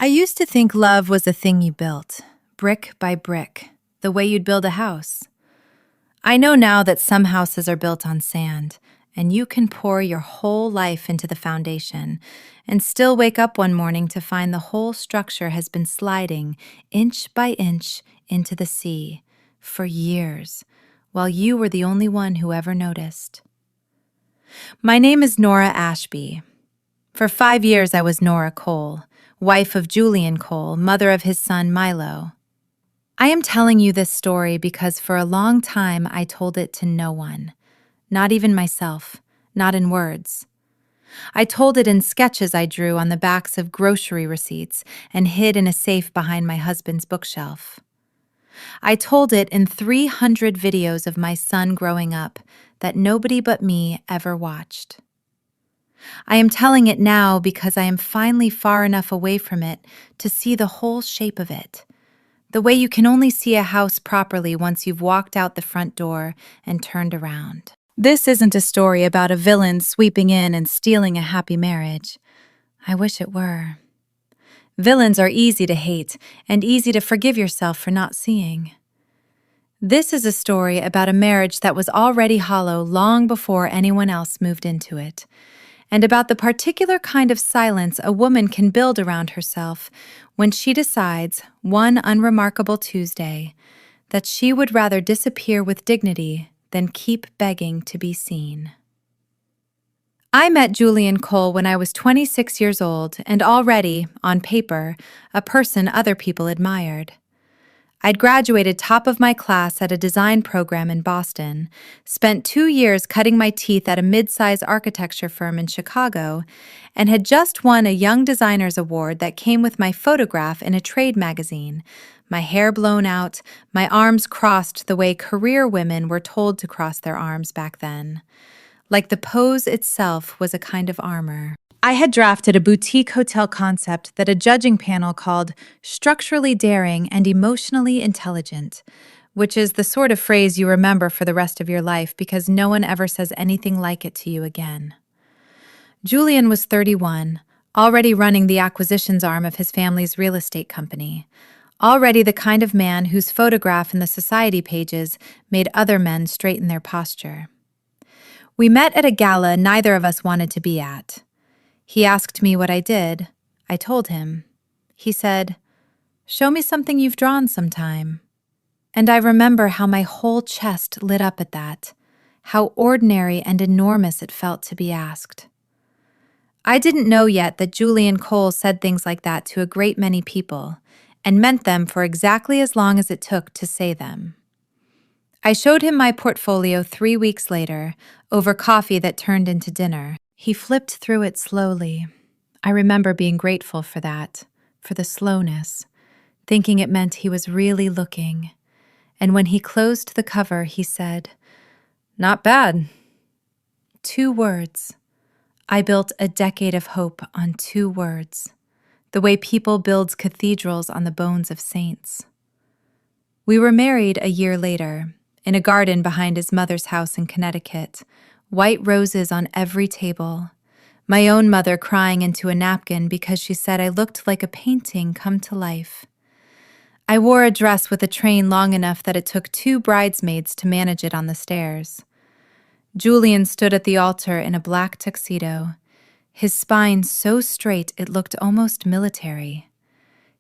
I used to think love was a thing you built, brick by brick, the way you'd build a house. I know now that some houses are built on sand, and you can pour your whole life into the foundation and still wake up one morning to find the whole structure has been sliding inch by inch into the sea for years, while you were the only one who ever noticed. My name is Nora Ashby. For 5 years I was Nora Cole, wife of Julian Cole, mother of his son Milo. I am telling you this story because for a long time I told it to no one, not even myself, not in words. I told it in sketches I drew on the backs of grocery receipts and hid in a safe behind my husband's bookshelf. I told it in 300 videos of my son growing up that nobody but me ever watched. I am telling it now because I am finally far enough away from it to see the whole shape of it, the way you can only see a house properly once you've walked out the front door and turned around. This isn't a story about a villain sweeping in and stealing a happy marriage. I wish it were. Villains are easy to hate and easy to forgive yourself for not seeing. This is a story about a marriage that was already hollow long before anyone else moved into it, and about the particular kind of silence a woman can build around herself when she decides, one unremarkable Tuesday, that she would rather disappear with dignity than keep begging to be seen. I met Julian Cole when I was 26 years old and already, on paper, a person other people admired. I'd graduated top of my class at a design program in Boston, spent 2 years cutting my teeth at a mid-size architecture firm in Chicago, and had just won a Young Designers Award that came with my photograph in a trade magazine, my hair blown out, my arms crossed the way career women were told to cross their arms back then. Like the pose itself was a kind of armor. I had drafted a boutique hotel concept that a judging panel called structurally daring and emotionally intelligent, which is the sort of phrase you remember for the rest of your life because no one ever says anything like it to you again. Julian was 31, already running the acquisitions arm of his family's real estate company, already the kind of man whose photograph in the society pages made other men straighten their posture. We met at a gala neither of us wanted to be at. He asked me what I did. I told him. He said, "Show me something you've drawn sometime." And I remember how my whole chest lit up at that, how ordinary and enormous it felt to be asked. I didn't know yet that Julian Cole said things like that to a great many people, and meant them for exactly as long as it took to say them. I showed him my portfolio 3 weeks later, over coffee that turned into dinner. He flipped through it slowly. I remember being grateful for that, for the slowness, thinking it meant he was really looking. And when he closed the cover, he said, "Not bad." 2 words. I built a decade of hope on 2 words, the way people build cathedrals on the bones of saints. We were married a year later, in a garden behind his mother's house in Connecticut, white roses on every table, my own mother crying into a napkin because she said I looked like a painting come to life. I wore a dress with a train long enough that it took 2 bridesmaids to manage it on the stairs. Julian stood at the altar in a black tuxedo, his spine so straight it looked almost military,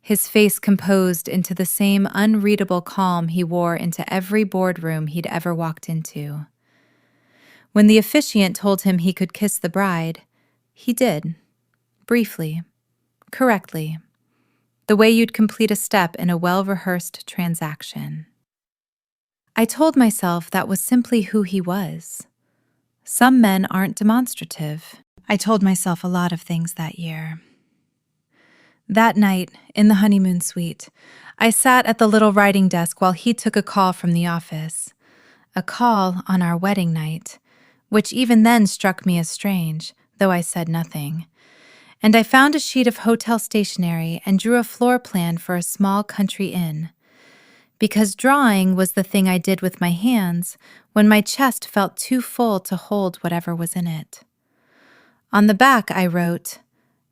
his face composed into the same unreadable calm he wore into every boardroom he'd ever walked into. When the officiant told him he could kiss the bride, he did, briefly, correctly, the way you'd complete a step in a well-rehearsed transaction. I told myself that was simply who he was. Some men aren't demonstrative. I told myself a lot of things that year. That night, in the honeymoon suite, I sat at the little writing desk while he took a call from the office. A call on our wedding night, which even then struck me as strange, though I said nothing. And I found a sheet of hotel stationery and drew a floor plan for a small country inn. Because drawing was the thing I did with my hands when my chest felt too full to hold whatever was in it. On the back I wrote,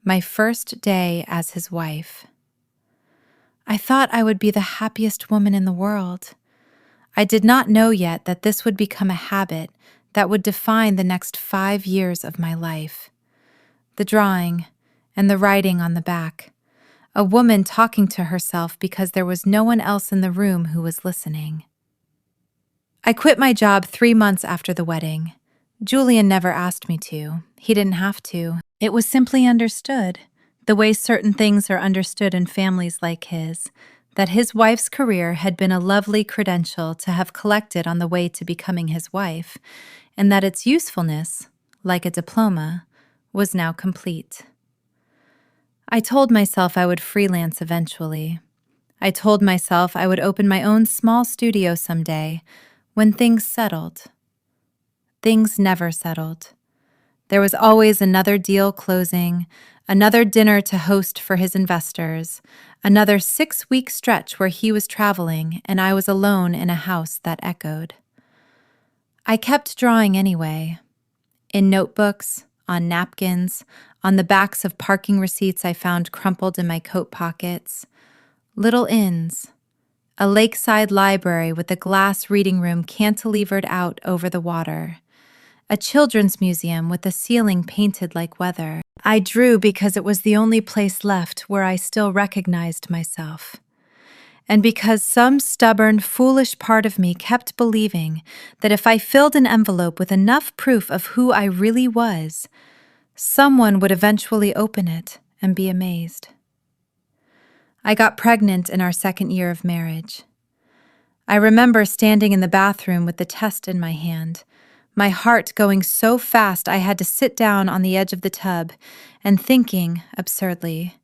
"My first day as his wife." I thought I would be the happiest woman in the world. I did not know yet that this would become a habit that would define the next 5 years of my life. The drawing and the writing on the back. A woman talking to herself because there was no one else in the room who was listening. I quit my job 3 months after the wedding. Julian never asked me to. He didn't have to. It was simply understood, the way certain things are understood in families like his, that his wife's career had been a lovely credential to have collected on the way to becoming his wife, and that its usefulness, like a diploma, was now complete. I told myself I would freelance eventually. I told myself I would open my own small studio someday, when things settled. Things never settled. There was always another deal closing, another dinner to host for his investors, another 6-week stretch where he was traveling and I was alone in a house that echoed. I kept drawing anyway. In notebooks, on napkins, on the backs of parking receipts I found crumpled in my coat pockets. Little inns. A lakeside library with a glass reading room cantilevered out over the water. A children's museum with a ceiling painted like weather. I drew because it was the only place left where I still recognized myself. And because some stubborn, foolish part of me kept believing that if I filled an envelope with enough proof of who I really was, someone would eventually open it and be amazed. I got pregnant in our 2nd year of marriage. I remember standing in the bathroom with the test in my hand, my heart going so fast I had to sit down on the edge of the tub and thinking, absurdly,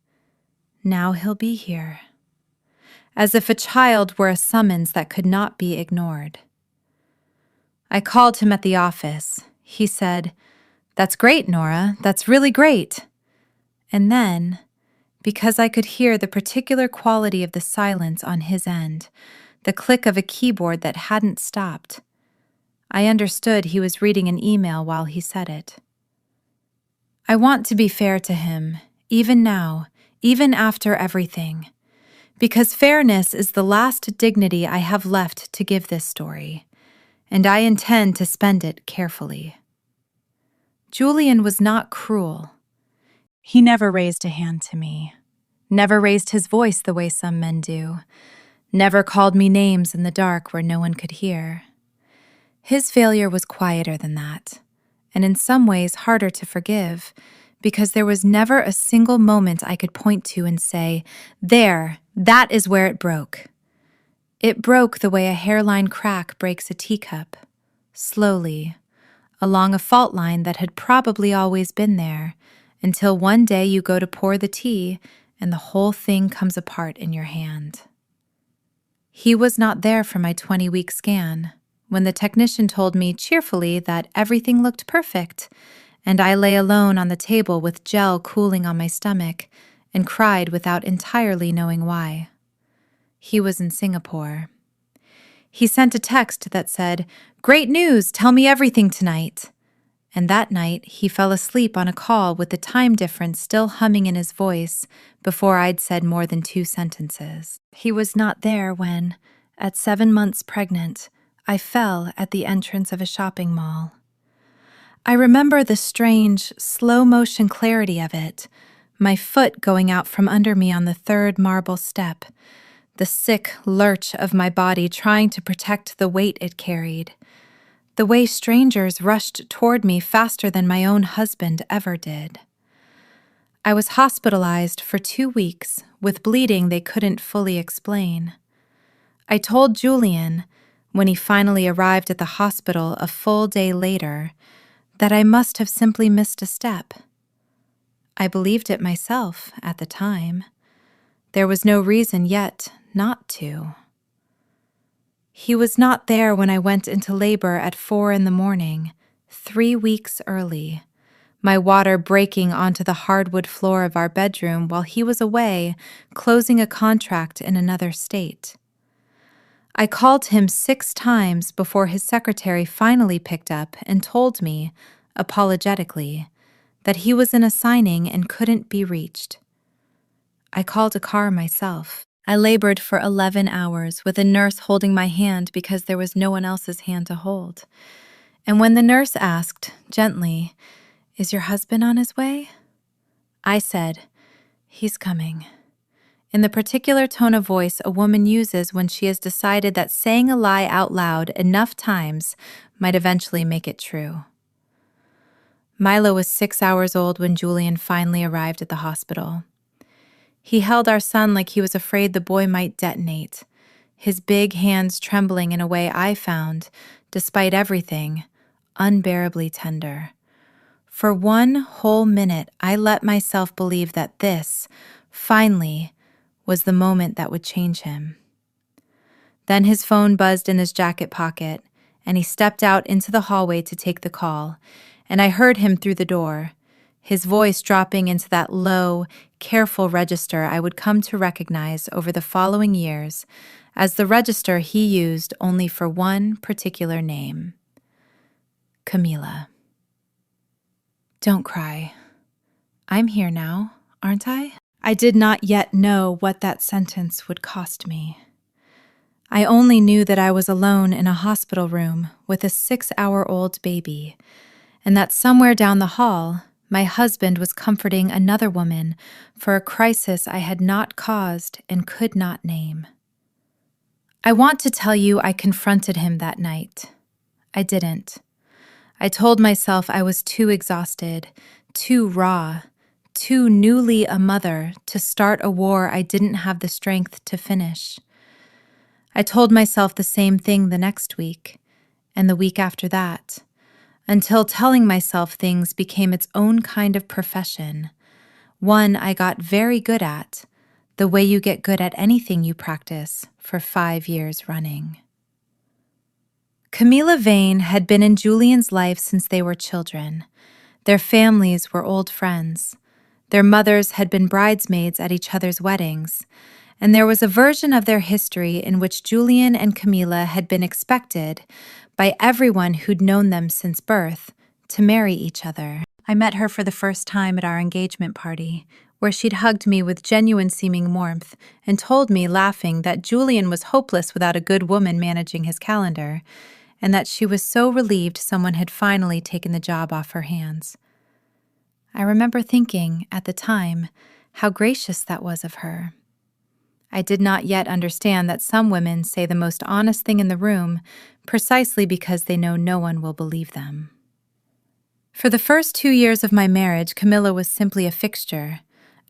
now he'll be here. As if a child were a summons that could not be ignored. I called him at the office. He said, "That's great, Nora. That's really great." And then, because I could hear the particular quality of the silence on his end, the click of a keyboard that hadn't stopped, I understood he was reading an email while he said it. I want to be fair to him, even now, even after everything, because fairness is the last dignity I have left to give this story, and I intend to spend it carefully. Julian was not cruel. He never raised a hand to me, never raised his voice the way some men do, never called me names in the dark where no one could hear. His failure was quieter than that, and in some ways harder to forgive, because there was never a single moment I could point to and say, "There, that is where it broke." It broke the way a hairline crack breaks a teacup, slowly, along a fault line that had probably always been there, until one day you go to pour the tea and the whole thing comes apart in your hand. He was not there for my 20-week scan, when the technician told me cheerfully that everything looked perfect, and I lay alone on the table with gel cooling on my stomach and cried without entirely knowing why. He was in Singapore. He sent a text that said, "Great news, tell me everything tonight." And that night, he fell asleep on a call with the time difference still humming in his voice before I'd said more than 2 sentences. He was not there when, at 7 months pregnant, I fell at the entrance of a shopping mall. I remember the strange, slow-motion clarity of it, my foot going out from under me on the 3rd marble step, the sick lurch of my body trying to protect the weight it carried, the way strangers rushed toward me faster than my own husband ever did. I was hospitalized for 2 weeks with bleeding they couldn't fully explain. I told Julian, when he finally arrived at the hospital a full day later, that I must have simply missed a step. I believed it myself at the time. There was no reason yet not to. He was not there when I went into labor at 4 a.m, 3 weeks early, my water breaking onto the hardwood floor of our bedroom while he was away, closing a contract in another state. I called him 6 times before his secretary finally picked up and told me, apologetically, that he was in a signing and couldn't be reached. I called a car myself. I labored for 11 hours with a nurse holding my hand because there was no one else's hand to hold. And when the nurse asked, gently, "Is your husband on his way?" I said, "He's coming," in the particular tone of voice a woman uses when she has decided that saying a lie out loud enough times might eventually make it true. Milo was 6 hours old when Julian finally arrived at the hospital. He held our son like he was afraid the boy might detonate, his big hands trembling in a way I found, despite everything, unbearably tender. For one whole minute, I let myself believe that this, finally, was the moment that would change him. Then his phone buzzed in his jacket pocket, and he stepped out into the hallway to take the call, and I heard him through the door, his voice dropping into that low, careful register I would come to recognize over the following years as the register he used only for one particular name: Camila. Don't cry. I'm here now, aren't I? I did not yet know what that sentence would cost me. I only knew that I was alone in a hospital room with a 6-hour-old baby, and that somewhere down the hall, my husband was comforting another woman for a crisis I had not caused and could not name. I want to tell you I confronted him that night. I didn't. I told myself I was too exhausted, too raw, too newly a mother to start a war I didn't have the strength to finish. I told myself the same thing the next week, and the week after that, until telling myself things became its own kind of profession, one I got very good at, the way you get good at anything you practice for 5 years running. Camila Vane had been in Julian's life since they were children. Their families were old friends. Their mothers had been bridesmaids at each other's weddings, and there was a version of their history in which Julian and Camila had been expected, by everyone who'd known them since birth, to marry each other. I met her for the first time at our engagement party, where she'd hugged me with genuine-seeming warmth and told me, laughing, that Julian was hopeless without a good woman managing his calendar, and that she was so relieved someone had finally taken the job off her hands. I remember thinking, at the time, how gracious that was of her. I did not yet understand that some women say the most honest thing in the room precisely because they know no one will believe them. For the first 2 years of my marriage, Camila was simply a fixture,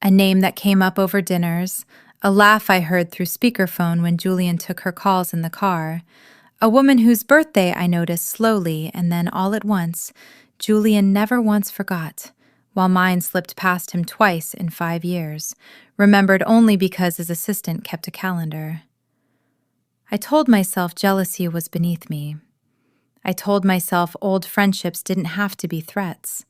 a name that came up over dinners, a laugh I heard through speakerphone when Julian took her calls in the car, a woman whose birthday I noticed slowly and then all at once, Julian never once forgot, while mine slipped past him twice in 5 years, remembered only because his assistant kept a calendar. I told myself jealousy was beneath me. I told myself old friendships didn't have to be threats.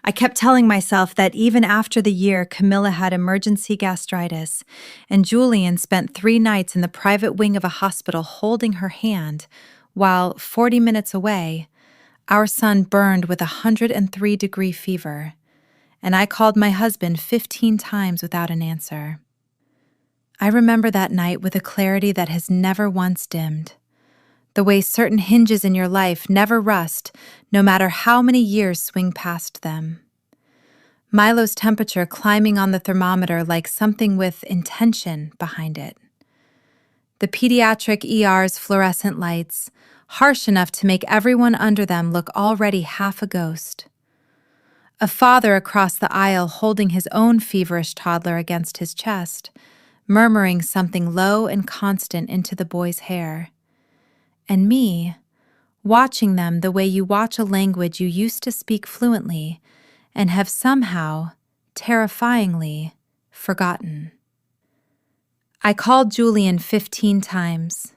I kept telling myself that even after the year Camila had emergency gastritis and Julian spent 3 nights in the private wing of a hospital holding her hand, while 40 minutes away, our son burned with 103-degree fever, and I called my husband 15 times without an answer. I remember that night with a clarity that has never once dimmed. The way certain hinges in your life never rust, no matter how many years swing past them. Milo's temperature climbing on the thermometer like something with intention behind it. The pediatric ER's fluorescent lights, harsh enough to make everyone under them look already half a ghost. A father across the aisle holding his own feverish toddler against his chest, murmuring something low and constant into the boy's hair. And me, watching them the way you watch a language you used to speak fluently and have somehow, terrifyingly, forgotten. I called Julian 15 times.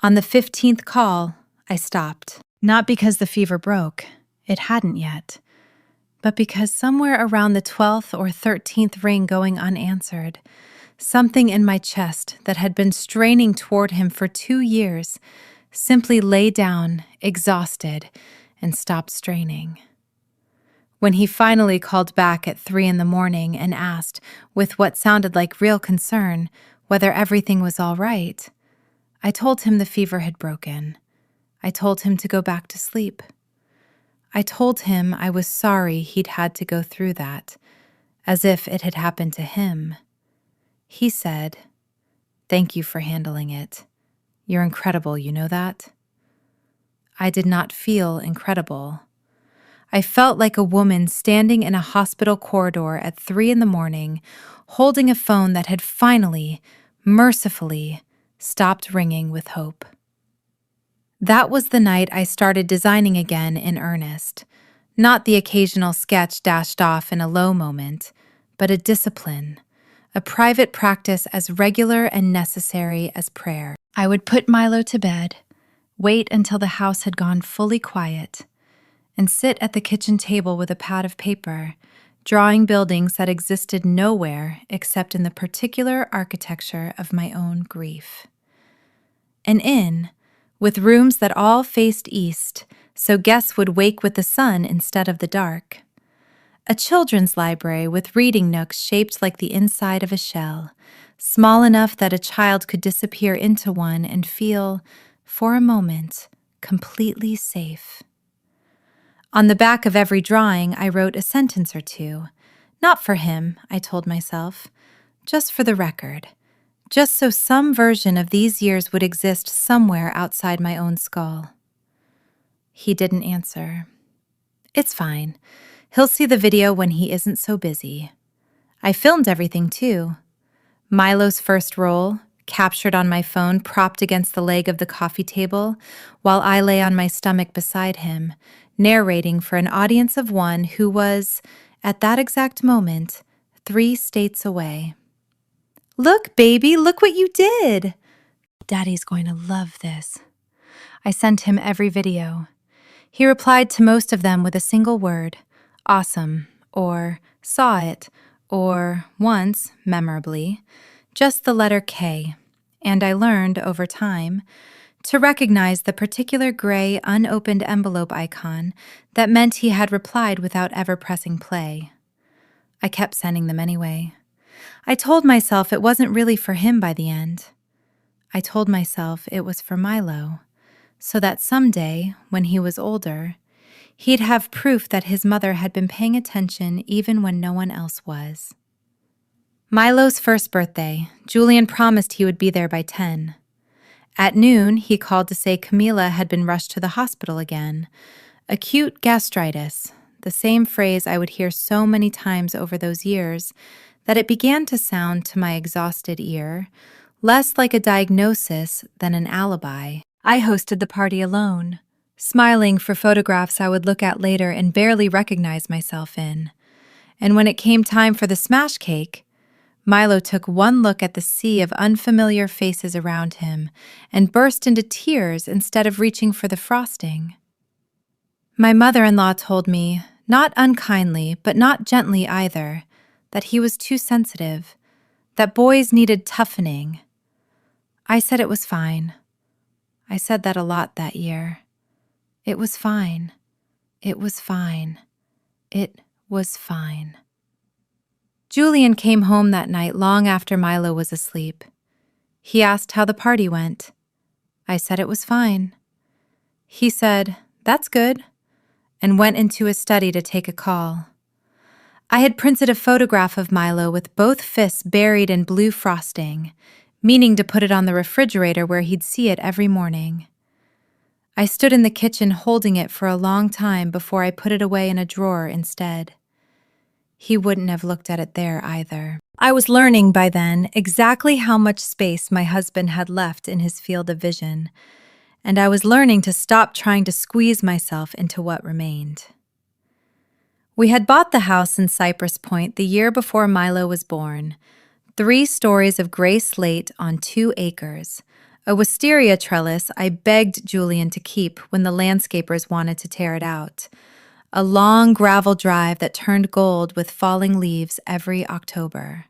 On the 15th call, I stopped. Not because the fever broke, it hadn't yet, but because somewhere around the 12th or 13th ring going unanswered, something in my chest that had been straining toward him for 2 years simply lay down, exhausted, and stopped straining. When he finally called back at 3 in the morning and asked, with what sounded like real concern, whether everything was all right. I told him the fever had broken. I told him to go back to sleep. I told him I was sorry he'd had to go through that, as if it had happened to him. He said, "Thank you for handling it. You're incredible, you know that?" I did not feel incredible. I felt like a woman standing in a hospital corridor at 3 a.m, holding a phone that had finally, mercifully, stopped ringing with hope. That was the night I started designing again in earnest. Not the occasional sketch dashed off in a low moment, but a discipline, a private practice as regular and necessary as prayer. I would put Milo to bed, wait until the house had gone fully quiet, and sit at the kitchen table with a pad of paper, drawing buildings that existed nowhere except in the particular architecture of my own grief. An inn, with rooms that all faced east, so guests would wake with the sun instead of the dark. A children's library with reading nooks shaped like the inside of a shell, small enough that a child could disappear into one and feel, for a moment, completely safe. On the back of every drawing, I wrote a sentence or two. Not for him, I told myself, just for the record. Just so some version of these years would exist somewhere outside my own skull. He didn't answer. It's fine. He'll see the video when he isn't so busy. I filmed everything too. Milo's first roll, captured on my phone propped against the leg of the coffee table, while I lay on my stomach beside him, narrating for an audience of one who was, at that exact moment, 3 states away. "Look, baby, look what you did!" "Daddy's going to love this." I sent him every video. He replied to most of them with a single word, "Awesome," or "Saw it," or, once, memorably, just the letter K, and I learned, over time, to recognize the particular gray, unopened envelope icon that meant he had replied without ever pressing play. I kept sending them anyway. I told myself it wasn't really for him by the end. I told myself it was for Milo, so that someday, when he was older, he'd have proof that his mother had been paying attention even when no one else was. Milo's first birthday, Julian promised he would be there by 10. At noon, he called to say Camila had been rushed to the hospital again. Acute gastritis, the same phrase I would hear so many times over those years that it began to sound to my exhausted ear less like a diagnosis than an alibi. I hosted the party alone, smiling for photographs I would look at later and barely recognize myself in. And when it came time for the smash cake, Milo took one look at the sea of unfamiliar faces around him and burst into tears instead of reaching for the frosting. My mother-in-law told me, not unkindly, but not gently either, that he was too sensitive, that boys needed toughening. I said it was fine. I said that a lot that year. It was fine. It was fine. It was fine. Julian came home that night long after Milo was asleep. He asked how the party went. I said it was fine. He said, "That's good," and went into his study to take a call. I had printed a photograph of Milo with both fists buried in blue frosting, meaning to put it on the refrigerator where he'd see it every morning. I stood in the kitchen holding it for a long time before I put it away in a drawer instead. He wouldn't have looked at it there either. I was learning by then exactly how much space my husband had left in his field of vision, and I was learning to stop trying to squeeze myself into what remained. We had bought the house in Cypress Point the year before Milo was born. 3 stories of gray slate on 2 acres, a wisteria trellis I begged Julian to keep when the landscapers wanted to tear it out, a long gravel drive that turned gold with falling leaves every October.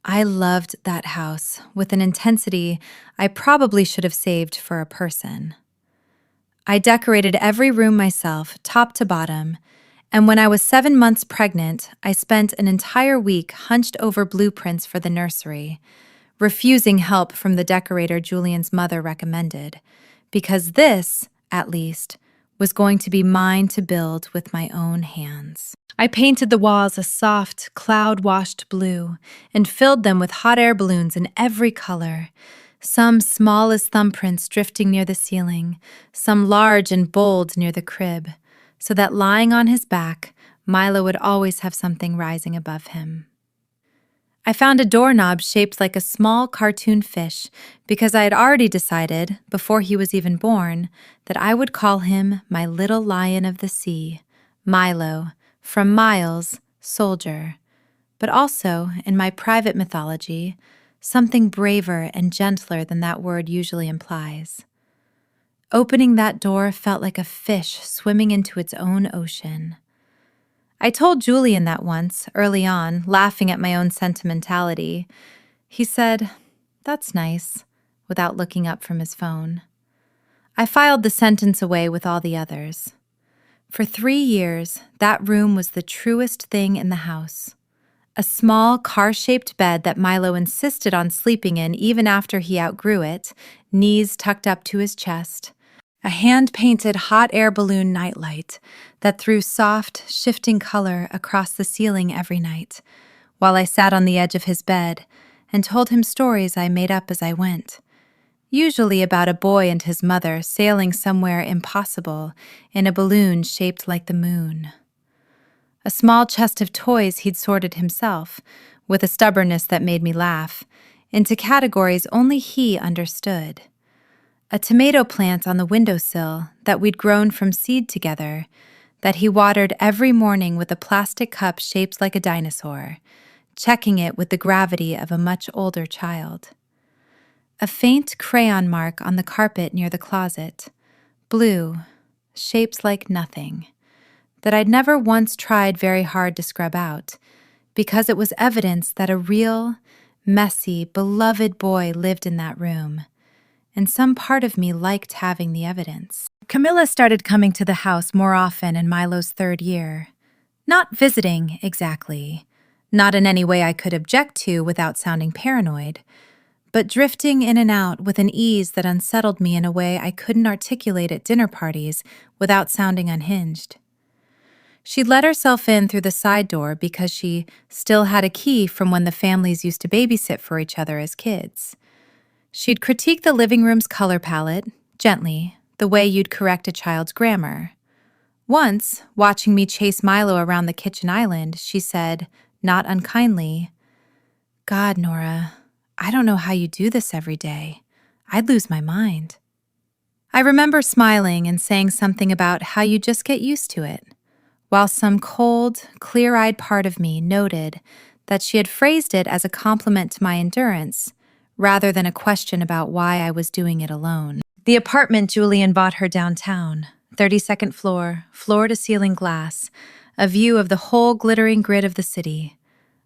I loved that house with an intensity I probably should have saved for a person. I decorated every room myself, top to bottom, and when I was 7 months pregnant, I spent an entire week hunched over blueprints for the nursery, refusing help from the decorator Julian's mother recommended, because this, at least, was going to be mine to build with my own hands. I painted the walls a soft, cloud-washed blue and filled them with hot air balloons in every color, some small as thumbprints drifting near the ceiling, some large and bold near the crib, so that lying on his back, Milo would always have something rising above him. I found a doorknob shaped like a small cartoon fish because I had already decided, before he was even born, that I would call him my little lion of the sea, Milo, from Miles, soldier, but also, in my private mythology, something braver and gentler than that word usually implies. Opening that door felt like a fish swimming into its own ocean. I told Julian that once, early on, laughing at my own sentimentality. He said, "That's nice," without looking up from his phone. I filed the sentence away with all the others. For 3 years, that room was the truest thing in the house. A small, car-shaped bed that Milo insisted on sleeping in even after he outgrew it, knees tucked up to his chest. A hand-painted hot air balloon nightlight that threw soft, shifting color across the ceiling every night, while I sat on the edge of his bed and told him stories I made up as I went, usually about a boy and his mother sailing somewhere impossible in a balloon shaped like the moon. A small chest of toys he'd sorted himself, with a stubbornness that made me laugh, into categories only he understood. A tomato plant on the windowsill that we'd grown from seed together, that he watered every morning with a plastic cup shaped like a dinosaur, checking it with the gravity of a much older child. A faint crayon mark on the carpet near the closet, blue, shaped like nothing, that I'd never once tried very hard to scrub out, because it was evidence that a real, messy, beloved boy lived in that room, and some part of me liked having the evidence. Camilla started coming to the house more often in Milo's 3rd year. Not visiting, exactly. Not in any way I could object to without sounding paranoid, but drifting in and out with an ease that unsettled me in a way I couldn't articulate at dinner parties without sounding unhinged. She'd let herself in through the side door because she still had a key from when the families used to babysit for each other as kids. She'd critique the living room's color palette, gently, the way you'd correct a child's grammar. Once, watching me chase Milo around the kitchen island, she said, not unkindly, "God, Nora, I don't know how you do this every day. I'd lose my mind." I remember smiling and saying something about how you just get used to it, while some cold, clear-eyed part of me noted that she had phrased it as a compliment to my endurance, rather than a question about why I was doing it alone. The apartment Julian bought her downtown, 32nd floor, floor-to-ceiling glass, a view of the whole glittering grid of the city.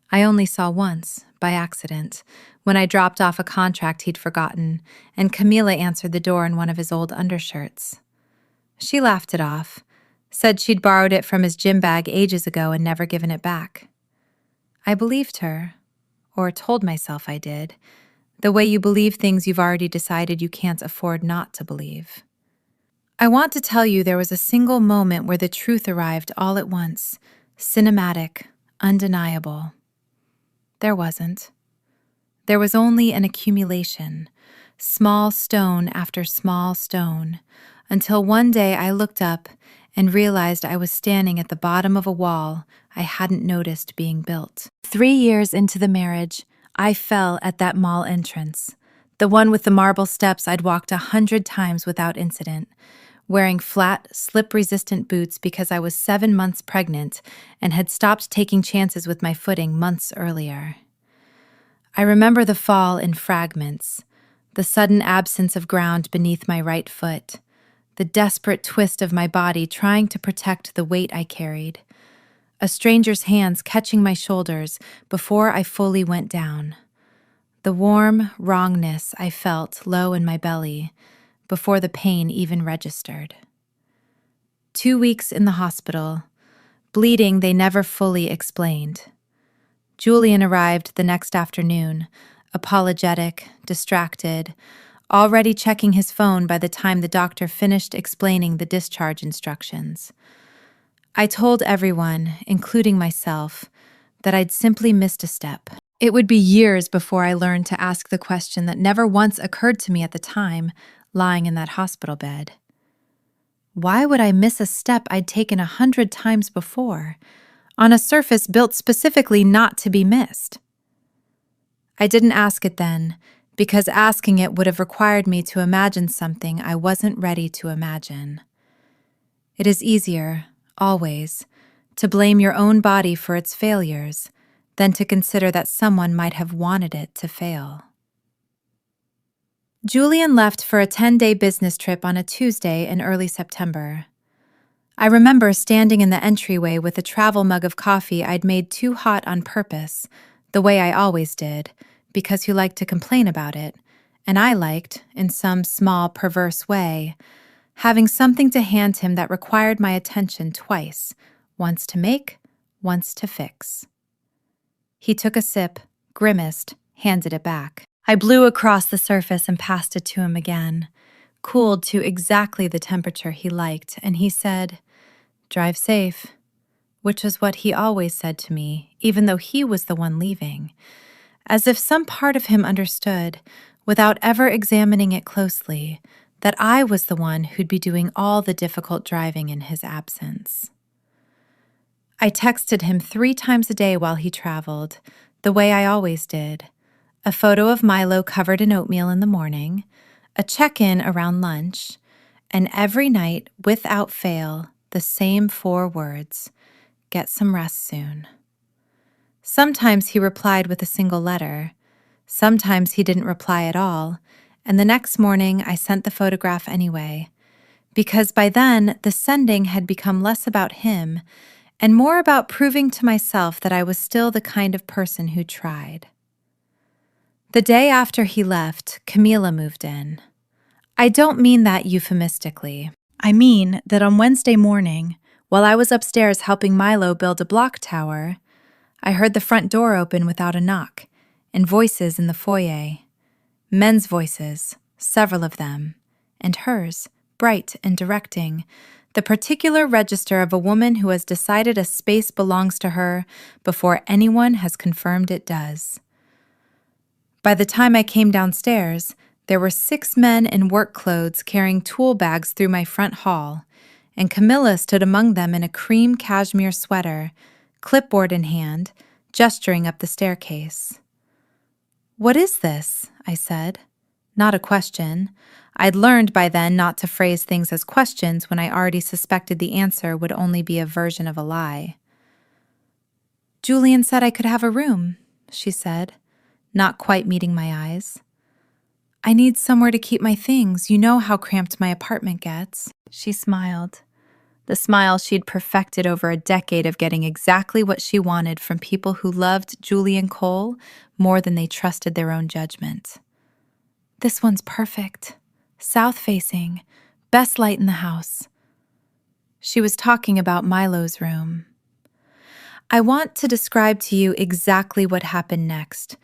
I only saw once, by accident, when I dropped off a contract he'd forgotten, and Camila answered the door in one of his old undershirts. She laughed it off, said she'd borrowed it from his gym bag ages ago and never given it back. I believed her, or told myself I did, the way you believe things you've already decided you can't afford not to believe. I want to tell you there was a single moment where the truth arrived all at once, cinematic, undeniable. There wasn't. There was only an accumulation, small stone after small stone, until one day I looked up and realized I was standing at the bottom of a wall I hadn't noticed being built. 3 years into the marriage, I fell at that mall entrance, the one with the marble steps I'd walked 100 times without incident, wearing flat, slip-resistant boots because I was 7 months pregnant and had stopped taking chances with my footing months earlier. I remember the fall in fragments, the sudden absence of ground beneath my right foot, the desperate twist of my body trying to protect the weight I carried, a stranger's hands catching my shoulders before I fully went down, the warm wrongness I felt low in my belly before the pain even registered. 2 weeks in the hospital, bleeding they never fully explained. Julian arrived the next afternoon, apologetic, distracted, already checking his phone by the time the doctor finished explaining the discharge instructions. I told everyone, including myself, that I'd simply missed a step. It would be years before I learned to ask the question that never once occurred to me at the time, lying in that hospital bed. Why would I miss a step I'd taken 100 times before, on a surface built specifically not to be missed? I didn't ask it then, because asking it would have required me to imagine something I wasn't ready to imagine. It is easier, always, to blame your own body for its failures than to consider that someone might have wanted it to fail. Julian left for a 10-day business trip on a Tuesday in early September. I remember standing in the entryway with a travel mug of coffee I'd made too hot on purpose, the way I always did, because he liked to complain about it, and I liked, in some small, perverse way, having something to hand him that required my attention twice, once to make, once to fix. He took a sip, grimaced, handed it back. I blew across the surface and passed it to him again, cooled to exactly the temperature he liked, and he said, "Drive safe," which was what he always said to me, even though he was the one leaving, as if some part of him understood, without ever examining it closely, that I was the one who'd be doing all the difficult driving in his absence. I texted him 3 times a day while he traveled, the way I always did. A photo of Milo covered in oatmeal in the morning, a check-in around lunch, and every night, without fail, the same 4 words, "Get some rest soon." Sometimes he replied with a single letter. Sometimes he didn't reply at all, and the next morning I sent the photograph anyway, because by then the sending had become less about him and more about proving to myself that I was still the kind of person who tried. The day after he left, Camila moved in. I don't mean that euphemistically. I mean that on Wednesday morning, while I was upstairs helping Milo build a block tower, I heard the front door open without a knock, and voices in the foyer. Men's voices, several of them, and hers, bright and directing, the particular register of a woman who has decided a space belongs to her before anyone has confirmed it does. By the time I came downstairs, there were 6 men in work clothes carrying tool bags through my front hall, and Camilla stood among them in a cream cashmere sweater, clipboard in hand, gesturing up the staircase. "What is this?" I said. Not a question. I'd learned by then not to phrase things as questions when I already suspected the answer would only be a version of a lie. "Julian said I could have a room," she said, not quite meeting my eyes. "I need somewhere to keep my things. You know how cramped my apartment gets." She smiled. The smile she'd perfected over a decade of getting exactly what she wanted from people who loved Julian Cole more than they trusted their own judgment. "This one's perfect. South-facing. Best light in the house." She was talking about Milo's room. I want to describe to you exactly what happened next,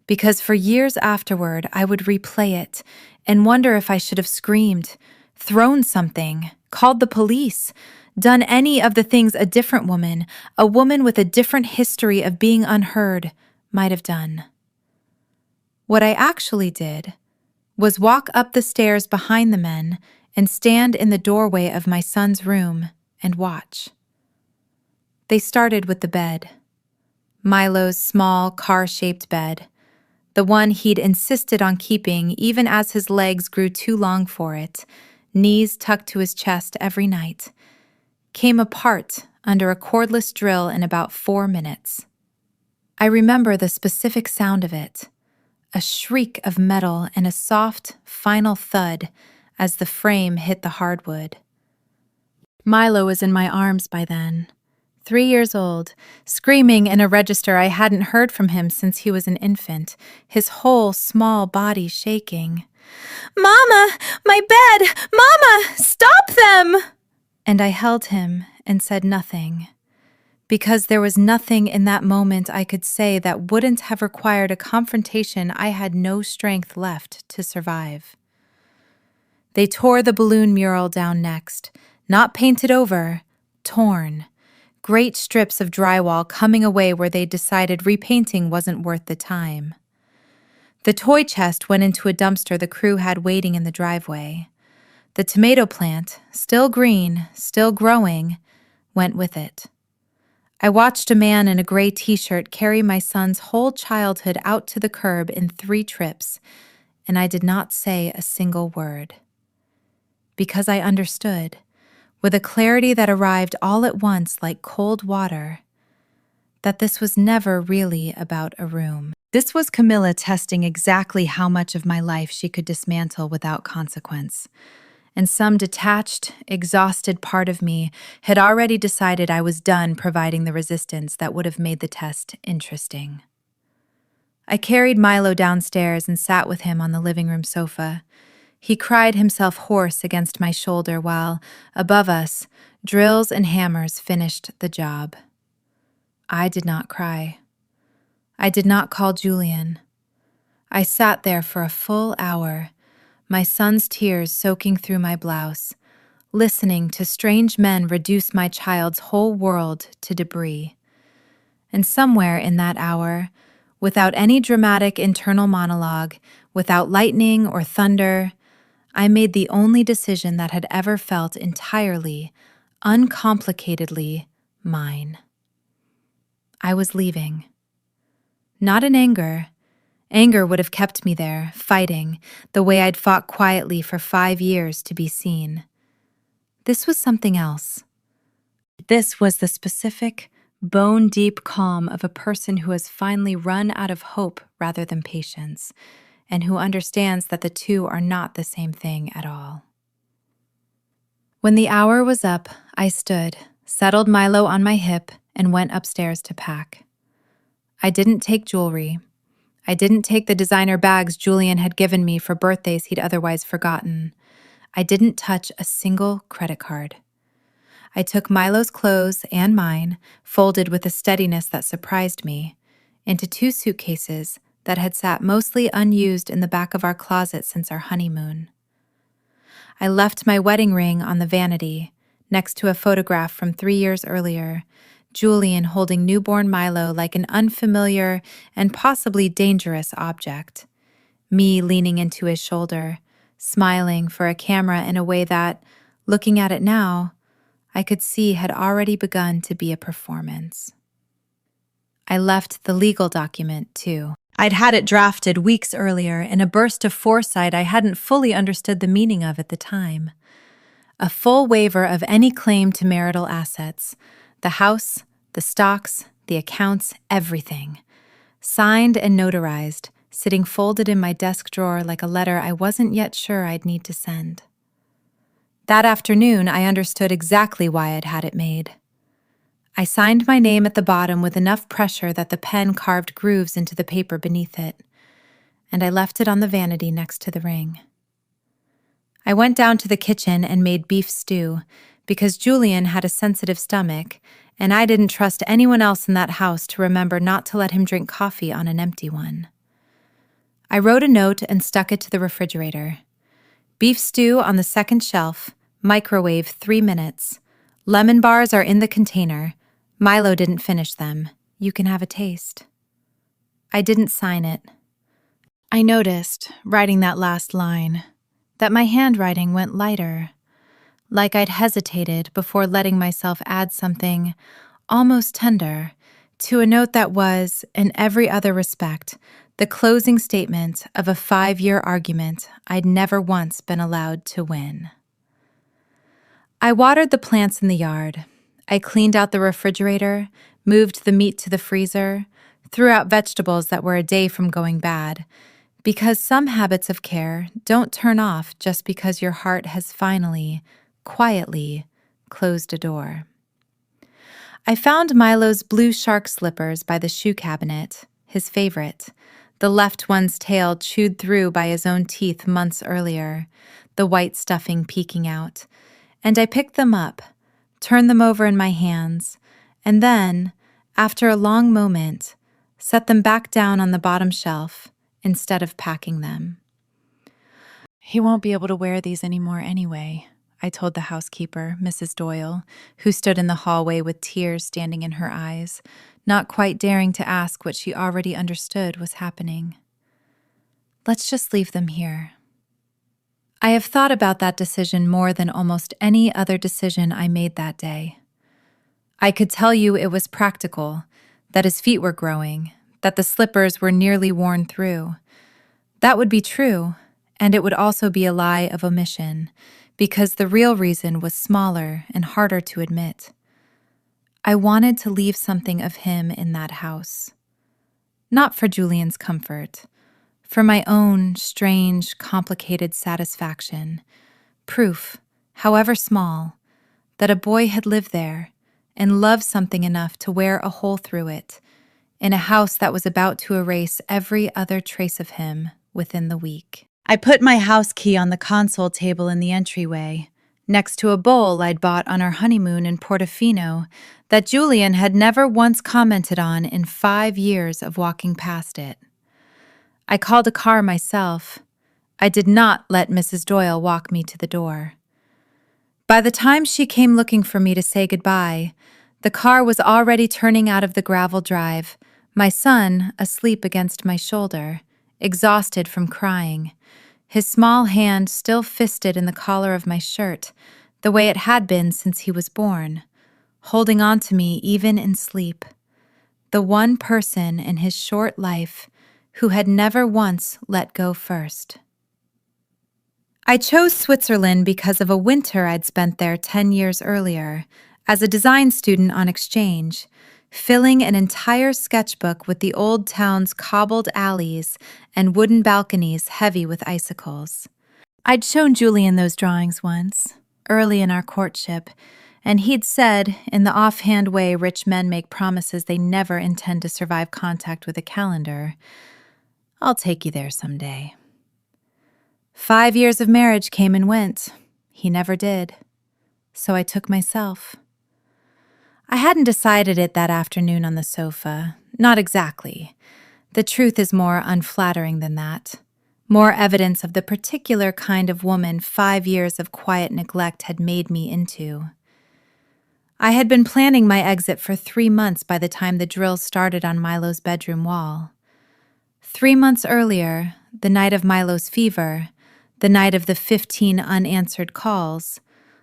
because for years afterward I would replay it and wonder if I should have screamed, thrown something, called the police, done any of the things a different woman, a woman with a different history of being unheard, might have done. What I actually did was walk up the stairs behind the men and stand in the doorway of my son's room and watch. They started with the bed. Milo's small, car-shaped bed, the one he'd insisted on keeping even as his legs grew too long for it, knees tucked to his chest every night, came apart under a cordless drill in about 4 minutes. I remember the specific sound of it, a shriek of metal and a soft, final thud as the frame hit the hardwood. Milo was in my arms by then, 3 years old, screaming in a register I hadn't heard from him since he was an infant, his whole small body shaking. "Mama, my bed! Mama, stop them!" And I held him and said nothing, because there was nothing in that moment I could say that wouldn't have required a confrontation I had no strength left to survive. They tore the balloon mural down next, not painted over, torn. Great strips of drywall coming away where they decided repainting wasn't worth the time. The toy chest went into a dumpster the crew had waiting in the driveway. The tomato plant, still green, still growing, went with it. I watched a man in a gray t-shirt carry my son's whole childhood out to the curb in 3 trips, and I did not say a single word. Because I understood, with a clarity that arrived all at once like cold water, that this was never really about a room. This was Camilla testing exactly how much of my life she could dismantle without consequence. And some detached, exhausted part of me had already decided I was done providing the resistance that would have made the test interesting. I carried Milo downstairs and sat with him on the living room sofa. He cried himself hoarse against my shoulder while, above us, drills and hammers finished the job. I did not cry. I did not call Julian. I sat there for a full hour, my son's tears soaking through my blouse, listening to strange men reduce my child's whole world to debris. And somewhere in that hour, without any dramatic internal monologue, without lightning or thunder, I made the only decision that had ever felt entirely, uncomplicatedly mine. I was leaving. Not in anger. Anger would have kept me there, fighting, the way I'd fought quietly for 5 years to be seen. This was something else. This was the specific, bone-deep calm of a person who has finally run out of hope rather than patience, and who understands that the two are not the same thing at all. When the hour was up, I stood, settled Milo on my hip, and went upstairs to pack. I didn't take jewelry. I didn't take the designer bags Julian had given me for birthdays he'd otherwise forgotten. I didn't touch a single credit card. I took Milo's clothes and mine, folded with a steadiness that surprised me, into 2 suitcases that had sat mostly unused in the back of our closet since our honeymoon. I left my wedding ring on the vanity, next to a photograph from 3 years earlier, Julian holding newborn Milo like an unfamiliar and possibly dangerous object. Me leaning into his shoulder, smiling for a camera in a way that, looking at it now, I could see had already begun to be a performance. I left the legal document, too. I'd had it drafted weeks earlier in a burst of foresight I hadn't fully understood the meaning of at the time. A full waiver of any claim to marital assets, the house, the stocks, the accounts, everything. Signed and notarized, sitting folded in my desk drawer like a letter I wasn't yet sure I'd need to send. That afternoon, I understood exactly why I'd had it made. I signed my name at the bottom with enough pressure that the pen carved grooves into the paper beneath it, and I left it on the vanity next to the ring. I went down to the kitchen and made beef stew, because Julian had a sensitive stomach, and I didn't trust anyone else in that house to remember not to let him drink coffee on an empty one. I wrote a note and stuck it to the refrigerator. Beef stew on the second shelf, microwave 3 minutes. Lemon bars are in the container. Milo didn't finish them. You can have a taste. I didn't sign it. I noticed, writing that last line, that my handwriting went lighter, like I'd hesitated before letting myself add something almost tender to a note that was, in every other respect, the closing statement of a 5-year argument I'd never once been allowed to win. I watered the plants in the yard. I cleaned out the refrigerator, moved the meat to the freezer, threw out vegetables that were a day from going bad, because some habits of care don't turn off just because your heart has finally, quietly, closed a door. I found Milo's blue shark slippers by the shoe cabinet, his favorite, the left one's tail chewed through by his own teeth months earlier, the white stuffing peeking out, and I picked them up, turned them over in my hands, and then, after a long moment, set them back down on the bottom shelf instead of packing them. "He won't be able to wear these anymore anyway," I told the housekeeper, Mrs. Doyle, who stood in the hallway with tears standing in her eyes, not quite daring to ask what she already understood was happening. "Let's just leave them here." I have thought about that decision more than almost any other decision I made that day. I could tell you it was practical, that his feet were growing, that the slippers were nearly worn through. That would be true, and it would also be a lie of omission, because the real reason was smaller and harder to admit. I wanted to leave something of him in that house. Not for Julian's comfort, for my own strange, complicated satisfaction. Proof, however small, that a boy had lived there and loved something enough to wear a hole through it, in a house that was about to erase every other trace of him within the week. I put my house key on the console table in the entryway, next to a bowl I'd bought on our honeymoon in Portofino that Julian had never once commented on in 5 years of walking past it. I called a car myself. I did not let Mrs. Doyle walk me to the door. By the time she came looking for me to say goodbye, the car was already turning out of the gravel drive, my son asleep against my shoulder, exhausted from crying, his small hand still fisted in the collar of my shirt, the way it had been since he was born, holding on to me even in sleep. The one person in his short life who had never once let go first. I chose Switzerland because of a winter I'd spent there 10 years earlier, as a design student on exchange, filling an entire sketchbook with the old town's cobbled alleys and wooden balconies heavy with icicles. I'd shown Julian those drawings once, early in our courtship, and he'd said, in the offhand way rich men make promises they never intend to survive contact with a calendar, "I'll take you there someday." 5 years of marriage came and went. He never did. So I took myself. I hadn't decided it that afternoon on the sofa. Not exactly. The truth is more unflattering than that. More evidence of the particular kind of woman 5 years of quiet neglect had made me into. I had been planning my exit for 3 months by the time the drills started on Milo's bedroom wall. 3 months earlier, the night of Milo's fever, the night of the 15 unanswered calls,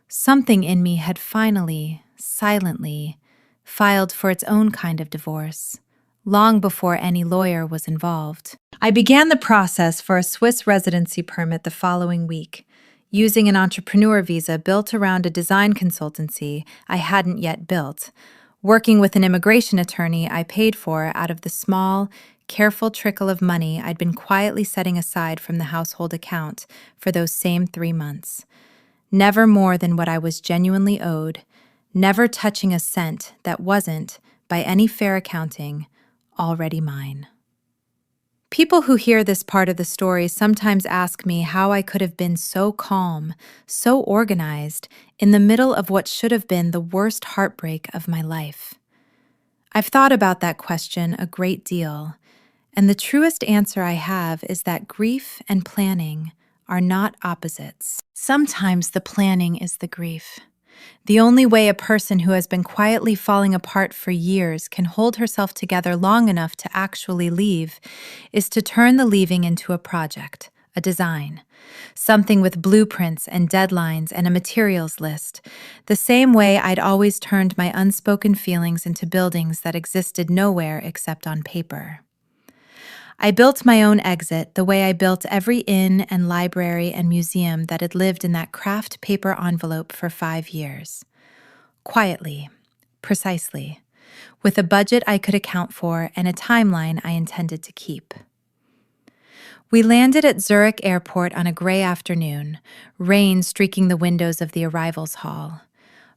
something in me had finally, silently, filed for its own kind of divorce, long before any lawyer was involved. I began the process for a Swiss residency permit the following week, using an entrepreneur visa built around a design consultancy I hadn't yet built, working with an immigration attorney I paid for out of the small, careful trickle of money I'd been quietly setting aside from the household account for those same 3 months. Never more than what I was genuinely owed, never touching a cent that wasn't, by any fair accounting, already mine. People who hear this part of the story sometimes ask me how I could have been so calm, so organized, in the middle of what should have been the worst heartbreak of my life. I've thought about that question a great deal, and the truest answer I have is that grief and planning are not opposites. Sometimes the planning is the grief. The only way a person who has been quietly falling apart for years can hold herself together long enough to actually leave is to turn the leaving into a project, a design, something with blueprints and deadlines and a materials list, the same way I'd always turned my unspoken feelings into buildings that existed nowhere except on paper. I built my own exit the way I built every inn and library and museum that had lived in that craft paper envelope for 5 years. Quietly, precisely, with a budget I could account for and a timeline I intended to keep. We landed at Zurich Airport on a gray afternoon, rain streaking the windows of the arrivals hall.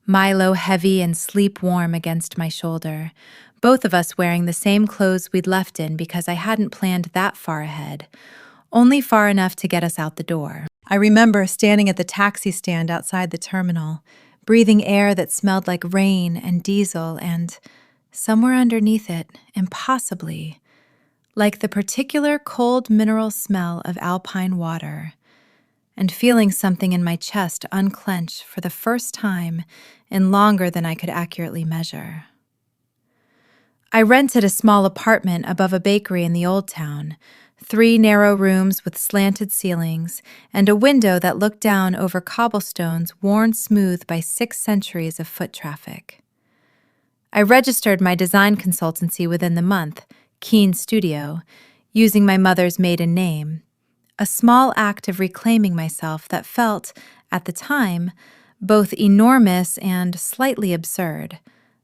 Milo heavy and sleep-warm against my shoulder, both of us wearing the same clothes we'd left in because I hadn't planned that far ahead, only far enough to get us out the door. I remember standing at the taxi stand outside the terminal, breathing air that smelled like rain and diesel and, somewhere underneath it, impossibly, like the particular cold mineral smell of alpine water, and feeling something in my chest unclench for the first time in longer than I could accurately measure. I rented a small apartment above a bakery in the Old Town, 3 narrow rooms with slanted ceilings, and a window that looked down over cobblestones worn smooth by 6 centuries of foot traffic. I registered my design consultancy within the month, Keen Studio, using my mother's maiden name, a small act of reclaiming myself that felt, at the time, both enormous and slightly absurd,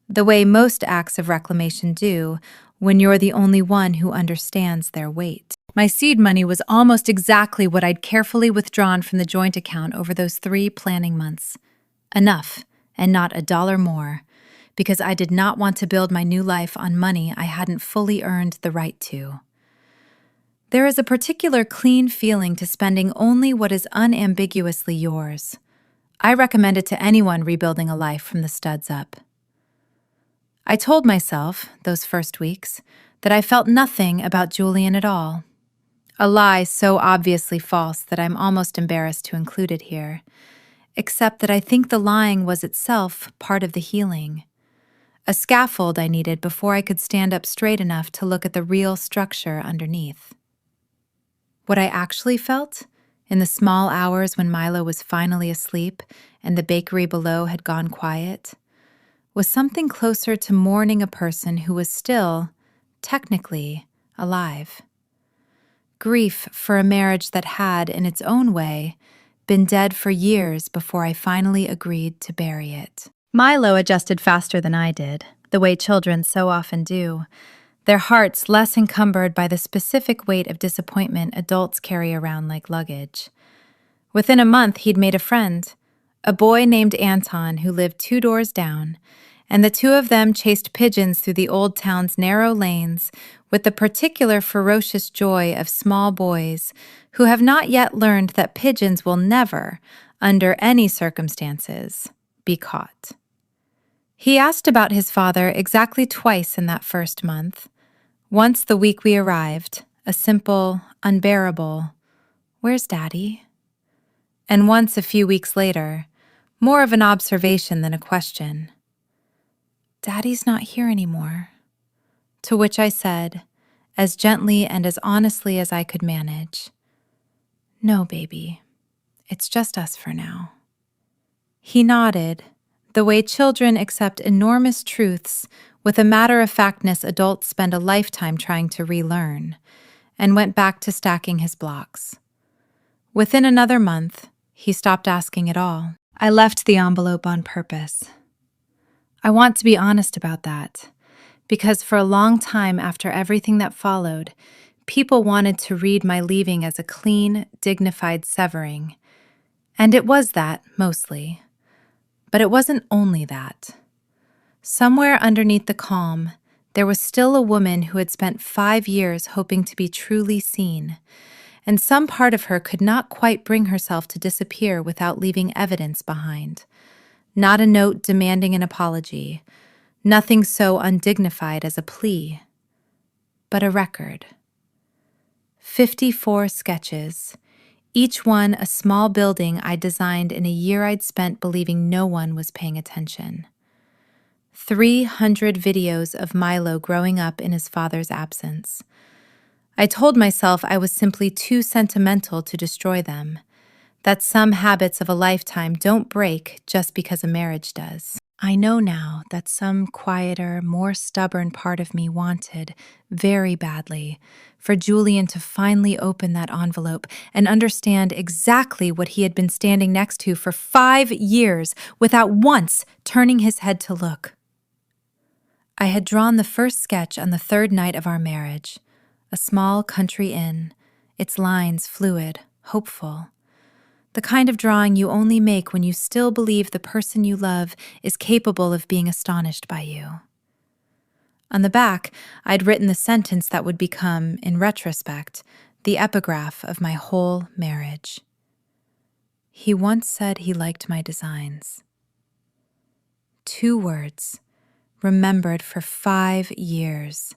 the way most acts of reclamation do when you're the only one who understands their weight. My seed money was almost exactly what I'd carefully withdrawn from the joint account over those 3 planning months. Enough, and not $1 more, because I did not want to build my new life on money I hadn't fully earned the right to. There is a particular clean feeling to spending only what is unambiguously yours. I recommend it to anyone rebuilding a life from the studs up. I told myself, those first weeks, that I felt nothing about Julian at all. A lie so obviously false that I'm almost embarrassed to include it here, except that I think the lying was itself part of the healing. A scaffold I needed before I could stand up straight enough to look at the real structure underneath. What I actually felt, in the small hours when Milo was finally asleep and the bakery below had gone quiet, was something closer to mourning a person who was still, technically, alive. Grief for a marriage that had, in its own way, been dead for years before I finally agreed to bury it. Milo adjusted faster than I did, the way children so often do, their hearts less encumbered by the specific weight of disappointment adults carry around like luggage. Within a month, he'd made a friend, a boy named Anton who lived 2 doors down, and the 2 of them chased pigeons through the Old Town's narrow lanes with the particular ferocious joy of small boys who have not yet learned that pigeons will never, under any circumstances, be caught. He asked about his father exactly twice in that first month. Once the week we arrived, a simple, unbearable, "Where's Daddy?" And once a few weeks later, more of an observation than a question. "Daddy's not here anymore." To which I said, as gently and as honestly as I could manage, "No, baby, it's just us for now." He nodded, the way children accept enormous truths with a matter-of-factness adults spend a lifetime trying to relearn, and went back to stacking his blocks. Within another month, he stopped asking at all. I left the envelope on purpose. I want to be honest about that, because for a long time after everything that followed, people wanted to read my leaving as a clean, dignified severing. And it was that, mostly. But it wasn't only that. Somewhere underneath the calm, there was still a woman who had spent 5 years hoping to be truly seen, and some part of her could not quite bring herself to disappear without leaving evidence behind. Not a note demanding an apology, nothing so undignified as a plea, but a record. 54 sketches, each one a small building I designed in a year I'd spent believing no one was paying attention. 300 videos of Milo growing up in his father's absence. I told myself I was simply too sentimental to destroy them, that some habits of a lifetime don't break just because a marriage does. I know now that some quieter, more stubborn part of me wanted, very badly, for Julian to finally open that envelope and understand exactly what he had been standing next to for 5 years without once turning his head to look. I had drawn the first sketch on the 3rd night of our marriage, a small country inn, its lines fluid, hopeful. The kind of drawing you only make when you still believe the person you love is capable of being astonished by you. On the back, I'd written the sentence that would become, in retrospect, the epigraph of my whole marriage. He once said he liked my designs. 2 words, remembered for 5 years.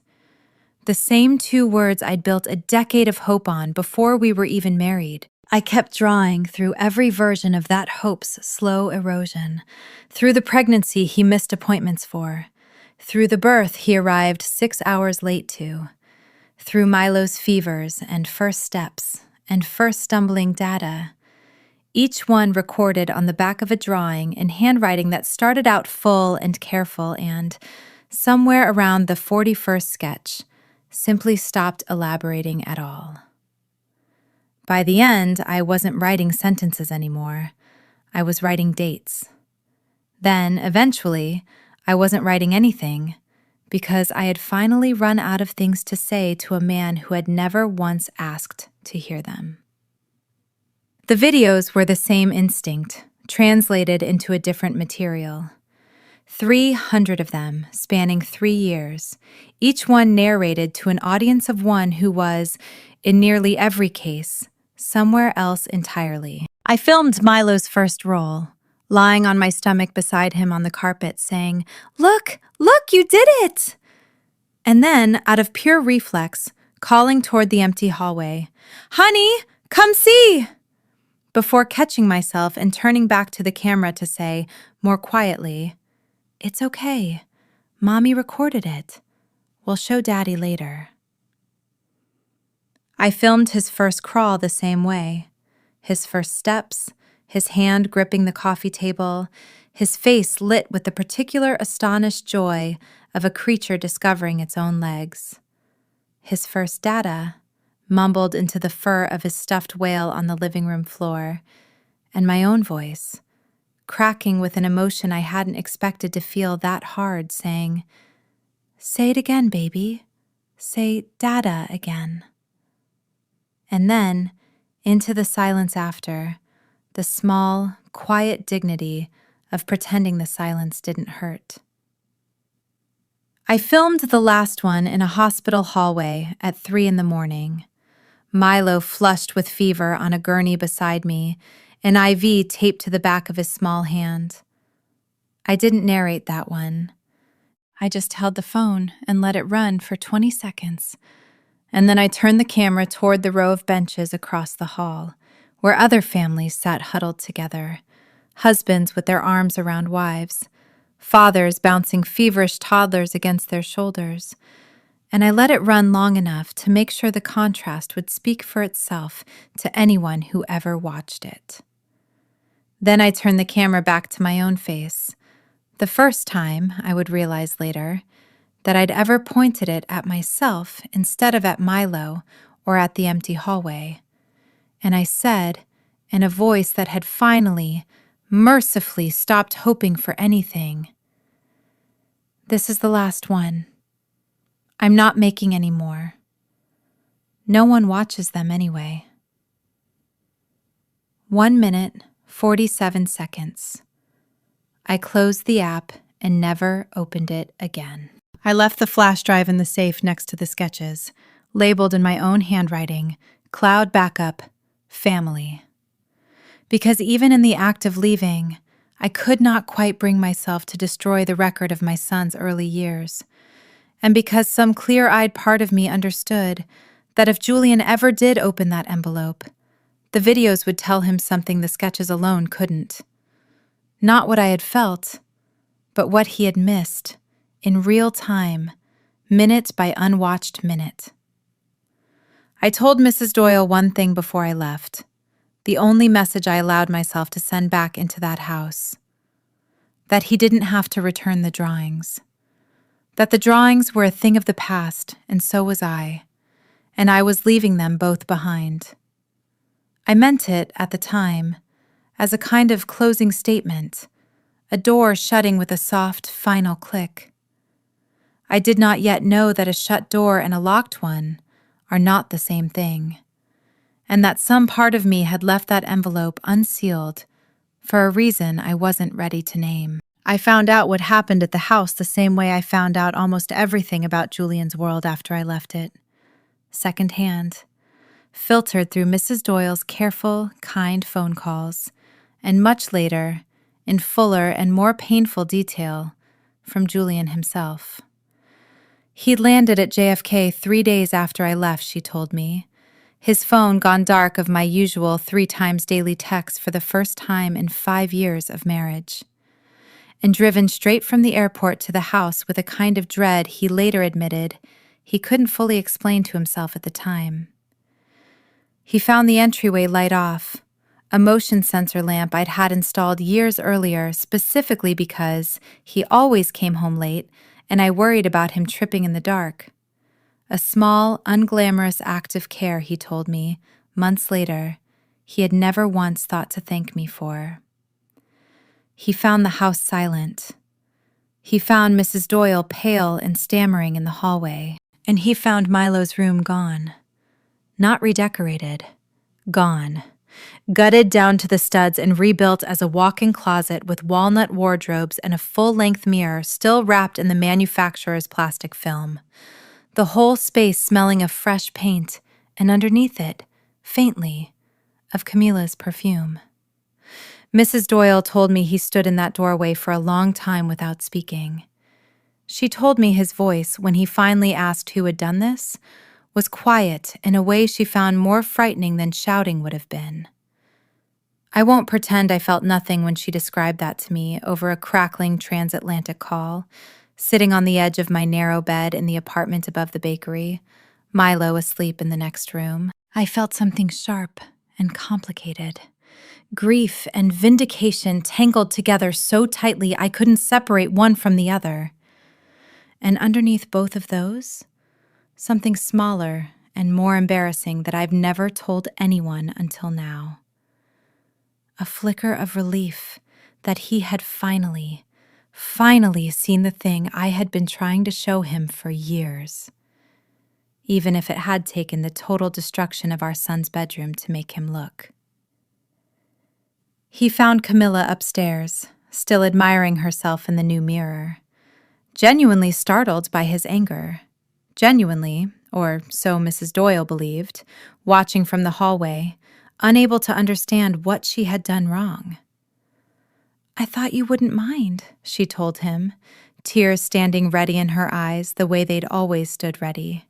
The same 2 words I'd built a decade of hope on before we were even married. I kept drawing through every version of that hope's slow erosion, through the pregnancy he missed appointments for, through the birth he arrived 6 hours late to, through Milo's fevers and first steps and first stumbling data, each one recorded on the back of a drawing in handwriting that started out full and careful and, somewhere around the 41st sketch, simply stopped elaborating at all. By the end, I wasn't writing sentences anymore. I was writing dates. Then, eventually, I wasn't writing anything because I had finally run out of things to say to a man who had never once asked to hear them. The videos were the same instinct, translated into a different material. 300 of them, spanning 3 years, each one narrated to an audience of one who was, in nearly every case, somewhere else entirely. I filmed Milo's first role, lying on my stomach beside him on the carpet, saying, "Look, look, you did it!" And then, out of pure reflex, calling toward the empty hallway, "Honey, come see!" Before catching myself and turning back to the camera to say, more quietly, "It's okay. Mommy recorded it. We'll show Daddy later." I filmed his first crawl the same way. His first steps, his hand gripping the coffee table, his face lit with the particular astonished joy of a creature discovering its own legs. His first data, mumbled into the fur of his stuffed whale on the living room floor, and my own voice, cracking with an emotion I hadn't expected to feel that hard, saying, "Say it again, baby. Say dada again." And then, into the silence after, the small, quiet dignity of pretending the silence didn't hurt. I filmed the last one in a hospital hallway at 3 a.m. Milo flushed with fever on a gurney beside me, an IV taped to the back of his small hand. I didn't narrate that one. I just held the phone and let it run for 20 seconds. And then I turned the camera toward the row of benches across the hall, where other families sat huddled together, husbands with their arms around wives, fathers bouncing feverish toddlers against their shoulders, and I let it run long enough to make sure the contrast would speak for itself to anyone who ever watched it. Then I turned the camera back to my own face, the first time, I would realize later, that I'd ever pointed it at myself instead of at Milo or at the empty hallway. And I said, in a voice that had finally, mercifully stopped hoping for anything, "This is the last one. I'm not making any more. No one watches them anyway." 1 minute, 47 seconds. I closed the app and never opened it again. I left the flash drive in the safe next to the sketches, labeled in my own handwriting, "Cloud Backup, Family." Because even in the act of leaving, I could not quite bring myself to destroy the record of my son's early years. And because some clear-eyed part of me understood that if Julian ever did open that envelope, the videos would tell him something the sketches alone couldn't. Not what I had felt, but what he had missed, in real time, minute by unwatched minute. I told Mrs. Doyle one thing before I left, the only message I allowed myself to send back into that house: that he didn't have to return the drawings. That the drawings were a thing of the past, and so was I, and I was leaving them both behind. I meant it, at the time, as a kind of closing statement, a door shutting with a soft, final click. I did not yet know that a shut door and a locked one are not the same thing, and that some part of me had left that envelope unsealed for a reason I wasn't ready to name. I found out what happened at the house the same way I found out almost everything about Julian's world after I left it. Secondhand, filtered through Mrs. Doyle's careful, kind phone calls, and much later, in fuller and more painful detail, from Julian himself. He'd landed at JFK 3 days after I left, she told me. His phone gone dark of my usual 3 times daily texts for the first time in 5 years of marriage. And driven straight from the airport to the house with a kind of dread he later admitted he couldn't fully explain to himself at the time. He found the entryway light off, a motion sensor lamp I'd had installed years earlier specifically because he always came home late and I worried about him tripping in the dark. A small, unglamorous act of care, he told me, months later, he had never once thought to thank me for. He found the house silent. He found Mrs. Doyle pale and stammering in the hallway, and he found Milo's room gone. Not redecorated. Gone. Gutted down to the studs and rebuilt as a walk-in closet with walnut wardrobes and a full-length mirror still wrapped in the manufacturer's plastic film. The whole space smelling of fresh paint, and underneath it, faintly, of Camila's perfume. Mrs. Doyle told me he stood in that doorway for a long time without speaking. She told me his voice, when he finally asked who had done this, was quiet in a way she found more frightening than shouting would have been. I won't pretend I felt nothing when she described that to me over a crackling transatlantic call, sitting on the edge of my narrow bed in the apartment above the bakery, Milo asleep in the next room. I felt something sharp and complicated. Grief and vindication tangled together so tightly I couldn't separate one from the other. And underneath both of those, something smaller and more embarrassing that I've never told anyone until now. A flicker of relief that he had finally seen the thing I had been trying to show him for years, even if it had taken the total destruction of our son's bedroom to make him look. He found Camilla upstairs, still admiring herself in the new mirror, genuinely startled by his anger, genuinely, or so Mrs. Doyle believed, watching from the hallway, unable to understand what she had done wrong. "I thought you wouldn't mind," she told him, tears standing ready in her eyes the way they'd always stood ready.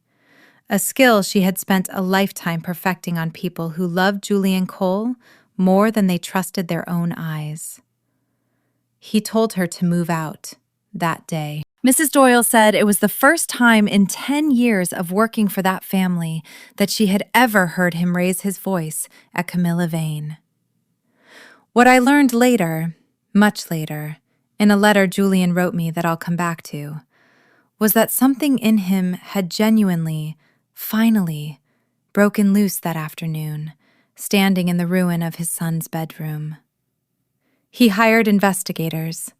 A skill she had spent a lifetime perfecting on people who loved Julian Cole more than they trusted their own eyes. He told her to move out that day. Mrs. Doyle said it was the first time in 10 years of working for that family that she had ever heard him raise his voice at Camilla Vane. What I learned later, much later, in a letter Julian wrote me that I'll come back to, was that something in him had genuinely, finally, broken loose that afternoon, standing in the ruin of his son's bedroom. He hired investigators.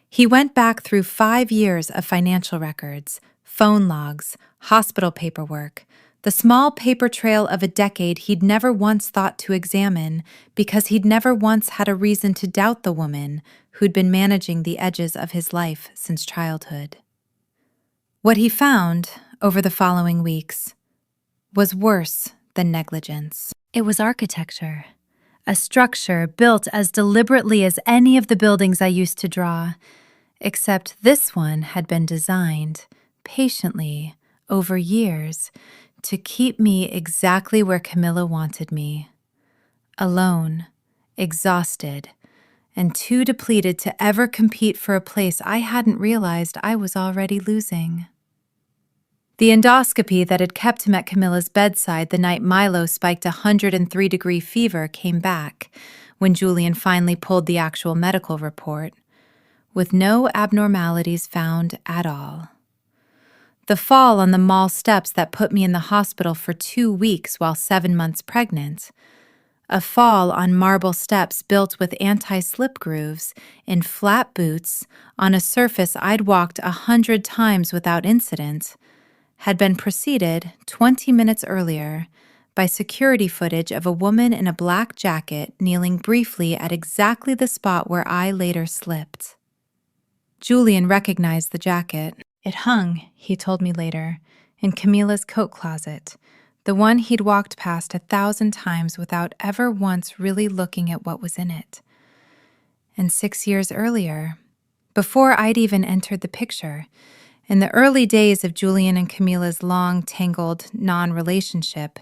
He went back through 5 years of financial records, phone logs, hospital paperwork, the small paper trail of a decade he'd never once thought to examine because he'd never once had a reason to doubt the woman who'd been managing the edges of his life since childhood. What he found over the following weeks was worse than negligence. It was architecture, a structure built as deliberately as any of the buildings I used to draw, except this one had been designed, patiently, over years, to keep me exactly where Camilla wanted me. Alone, exhausted, and too depleted to ever compete for a place I hadn't realized I was already losing. The endoscopy that had kept him at Camilla's bedside the night Milo spiked a 103-degree fever came back when Julian finally pulled the actual medical report, with no abnormalities found at all. The fall on the mall steps that put me in the hospital for 2 weeks while 7 months pregnant, a fall on marble steps built with anti-slip grooves in flat boots on a surface I'd walked 100 times without incident, had been preceded 20 minutes earlier by security footage of a woman in a black jacket kneeling briefly at exactly the spot where I later slipped. Julian recognized the jacket. It hung, he told me later, in Camilla's coat closet, the one he'd walked past 1,000 times without ever once really looking at what was in it. And 6 years earlier, before I'd even entered the picture, in the early days of Julian and Camila's long, tangled, non-relationship,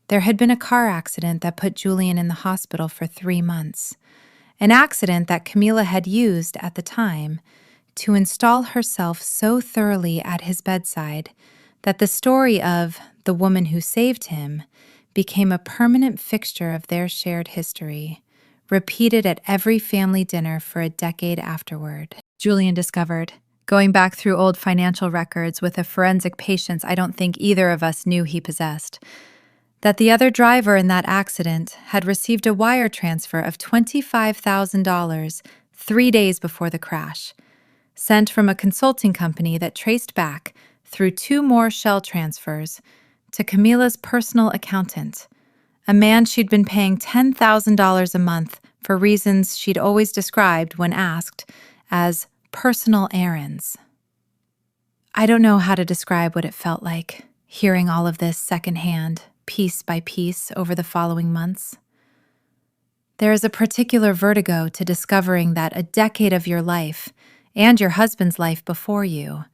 there had been a car accident that put Julian in the hospital for 3 months. An accident that Camila had used at the time to install herself so thoroughly at his bedside that the story of the woman who saved him became a permanent fixture of their shared history, repeated at every family dinner for a decade afterward. Julian discovered, going back through old financial records with a forensic patience I don't think either of us knew he possessed, that the other driver in that accident had received a wire transfer of $25,000 3 days before the crash, sent from a consulting company that traced back through 2 more shell transfers to Camila's personal accountant, a man she'd been paying $10,000 a month for reasons she'd always described when asked as personal errands. I don't know how to describe what it felt like, hearing all of this secondhand, piece by piece, over the following months. There is a particular vertigo to discovering that a decade of your life, and your husband's life before you,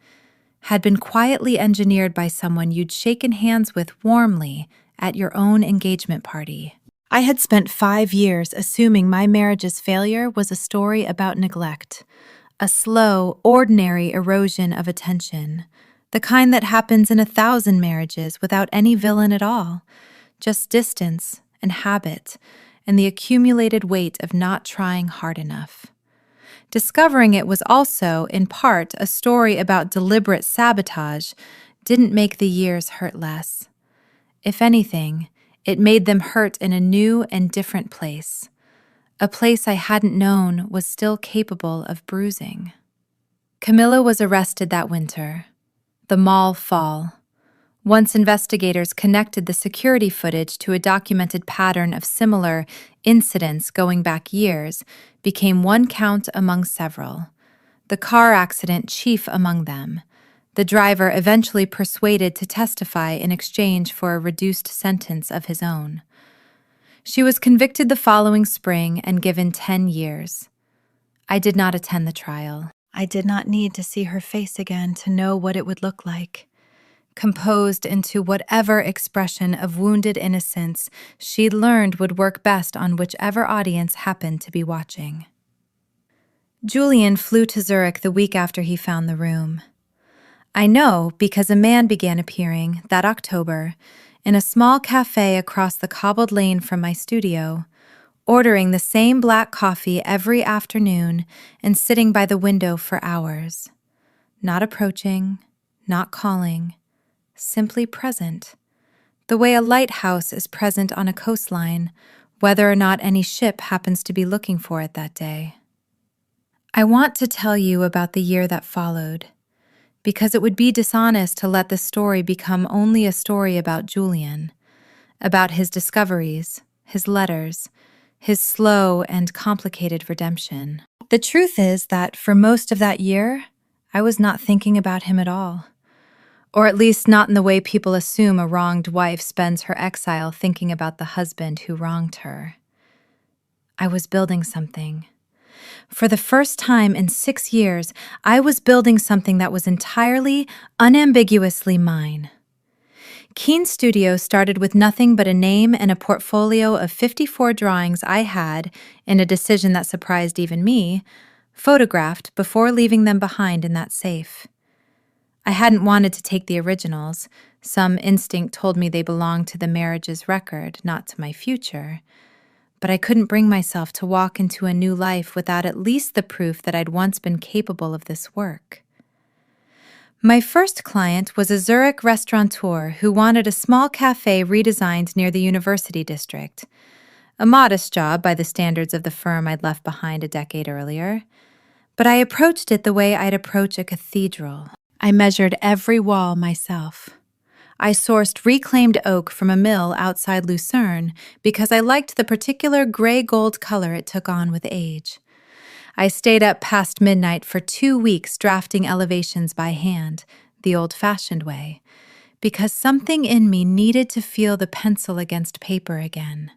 had been quietly engineered by someone you'd shaken hands with warmly at your own engagement party. I had spent 5 years assuming my marriage's failure was a story about neglect, a slow, ordinary erosion of attention, the kind that happens in 1,000 marriages without any villain at all, just distance and habit and the accumulated weight of not trying hard enough. Discovering it was also, in part, a story about deliberate sabotage didn't make the years hurt less. If anything, it made them hurt in a new and different place, a place I hadn't known was still capable of bruising. Camila was arrested that winter, the mall fall. Once investigators connected the security footage to a documented pattern of similar incidents going back years, became one count among several, the car accident chief among them, the driver eventually persuaded to testify in exchange for a reduced sentence of his own. She was convicted the following spring and given 10 years. I did not attend the trial. I did not need to see her face again to know what it would look like, composed into whatever expression of wounded innocence she'd learned would work best on whichever audience happened to be watching. Julian flew to Zurich the week after he found the room. I know because a man began appearing that October in a small cafe across the cobbled lane from my studio, ordering the same black coffee every afternoon and sitting by the window for hours. Not approaching, not calling, simply present, the way a lighthouse is present on a coastline, whether or not any ship happens to be looking for it that day. I want to tell you about the year that followed, because it would be dishonest to let the story become only a story about Julian, about his discoveries, his letters, his slow and complicated redemption. The truth is that for most of that year, I was not thinking about him at all. Or at least not in the way people assume a wronged wife spends her exile thinking about the husband who wronged her. I was building something. For the first time in 6 years, I was building something that was entirely, unambiguously mine. Keen Studio started with nothing but a name and a portfolio of 54 drawings I had, in a decision that surprised even me, photographed before leaving them behind in that safe. I hadn't wanted to take the originals. Some instinct told me they belonged to the marriage's record, not to my future. But I couldn't bring myself to walk into a new life without at least the proof that I'd once been capable of this work. My first client was a Zurich restaurateur who wanted a small cafe redesigned near the university district. A modest job by the standards of the firm I'd left behind a decade earlier. But I approached it the way I'd approach a cathedral. I measured every wall myself. I sourced reclaimed oak from a mill outside Lucerne because I liked the particular gray-gold color it took on with age. I stayed up past midnight for 2 weeks drafting elevations by hand, the old-fashioned way, because something in me needed to feel the pencil against paper again,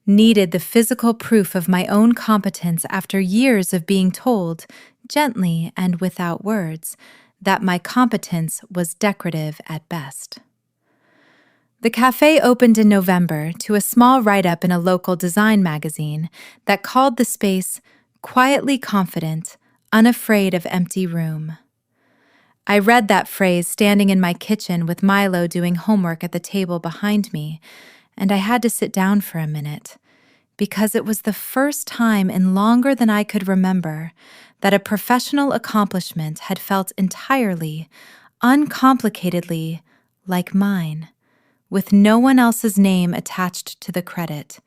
needed the physical proof of my own competence after years of being told, gently and without words, that my competence was decorative at best. The cafe opened in November to a small write-up in a local design magazine that called the space quietly confident, unafraid of empty room. I read that phrase standing in my kitchen with Milo doing homework at the table behind me, and I had to sit down for a minute, because it was the first time in longer than I could remember that a professional accomplishment had felt entirely, uncomplicatedly like mine, with no one else's name attached to the credit,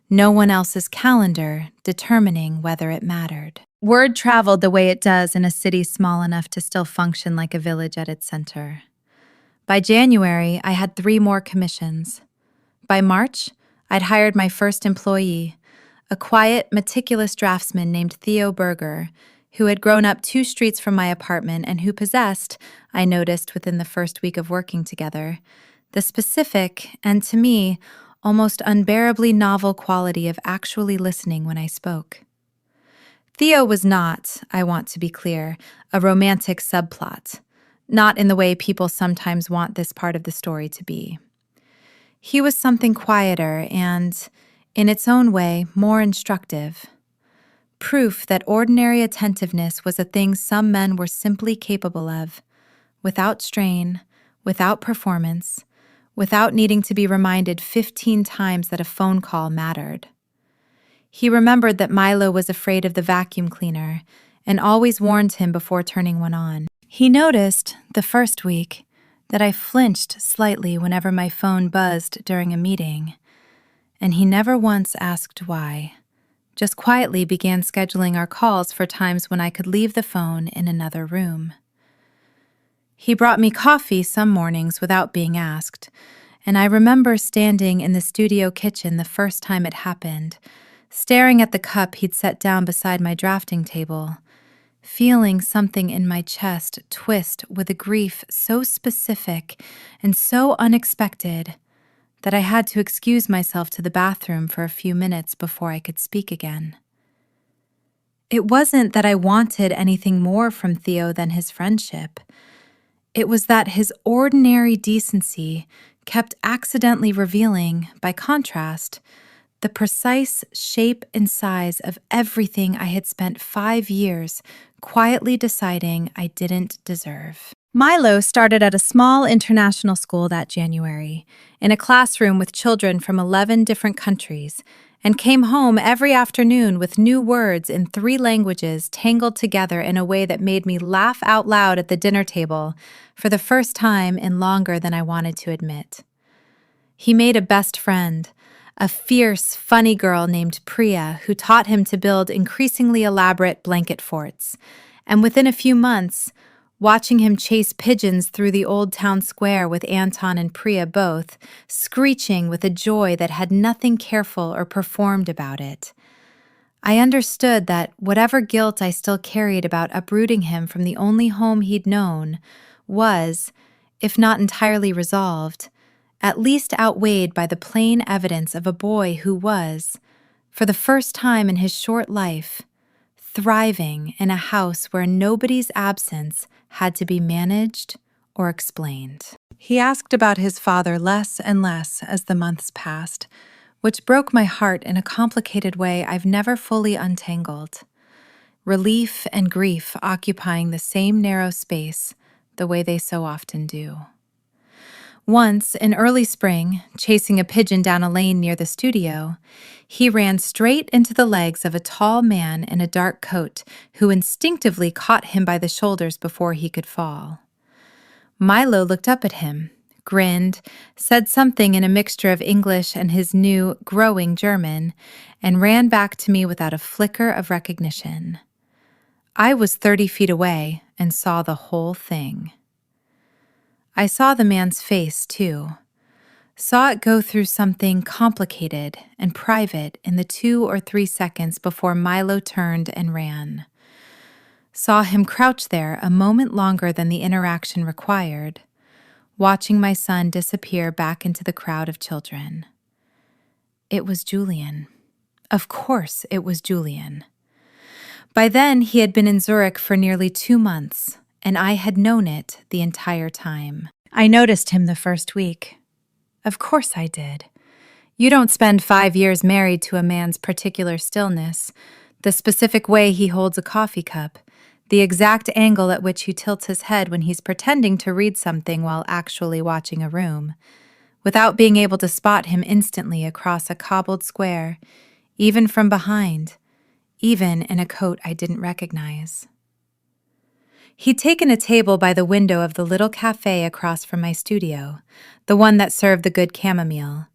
no one else's calendar determining whether it mattered. Word traveled the way it does in a city small enough to still function like a village at its center. By January, I had 3 more commissions. By March, I'd hired my first employee, a quiet, meticulous draftsman named Theo Berger, who had grown up 2 streets from my apartment and who possessed, I noticed within the first week of working together, the specific, and to me, almost unbearably novel quality of actually listening when I spoke. Theo was not, I want to be clear, a romantic subplot, not in the way people sometimes want this part of the story to be. He was something quieter and, in its own way, more instructive. Proof that ordinary attentiveness was a thing some men were simply capable of, without strain, without performance, without needing to be reminded 15 times that a phone call mattered. He remembered that Milo was afraid of the vacuum cleaner and always warned him before turning one on. He noticed, the first week, that I flinched slightly whenever my phone buzzed during a meeting, and he never once asked why, just quietly began scheduling our calls for times when I could leave the phone in another room. He brought me coffee some mornings without being asked, and I remember standing in the studio kitchen the first time it happened, staring at the cup he'd set down beside my drafting table, feeling something in my chest twist with a grief so specific and so unexpected that I had to excuse myself to the bathroom for a few minutes before I could speak again. It wasn't that I wanted anything more from Theo than his friendship. It was that his ordinary decency kept accidentally revealing, by contrast, the precise shape and size of everything I had spent 5 years quietly deciding I didn't deserve. Milo started at a small international school that January, in a classroom with children from 11 different countries, and came home every afternoon with new words in 3 languages tangled together in a way that made me laugh out loud at the dinner table for the first time in longer than I wanted to admit. He made a best friend, a fierce, funny girl named Priya who taught him to build increasingly elaborate blanket forts, and within a few months, watching him chase pigeons through the old town square with Anton and Priya both, screeching with a joy that had nothing careful or performed about it. I understood that whatever guilt I still carried about uprooting him from the only home he'd known was, if not entirely resolved, at least outweighed by the plain evidence of a boy who was, for the first time in his short life, thriving in a house where nobody's absence had to be managed or explained. He asked about his father less and less as the months passed, which broke my heart in a complicated way I've never fully untangled. Relief and grief occupying the same narrow space, the way they so often do. Once, in early spring, chasing a pigeon down a lane near the studio, he ran straight into the legs of a tall man in a dark coat who instinctively caught him by the shoulders before he could fall. Milo looked up at him, grinned, said something in a mixture of English and his new, growing German, and ran back to me without a flicker of recognition. I was 30 feet away and saw the whole thing. I saw the man's face, too. Saw it go through something complicated and private in the 2 or 3 seconds before Milo turned and ran. Saw him crouch there a moment longer than the interaction required, watching my son disappear back into the crowd of children. it was Julian. Of course, it was Julian. By then, he had been in Zurich for nearly 2 months, and I had known it the entire time. I noticed him the first week. Of course I did. You don't spend 5 years married to a man's particular stillness, the specific way he holds a coffee cup, the exact angle at which he tilts his head when he's pretending to read something while actually watching a room, without being able to spot him instantly across a cobbled square, even from behind, even in a coat I didn't recognize. He'd taken a table by the window of the little cafe across from my studio, the one that served the good chamomile,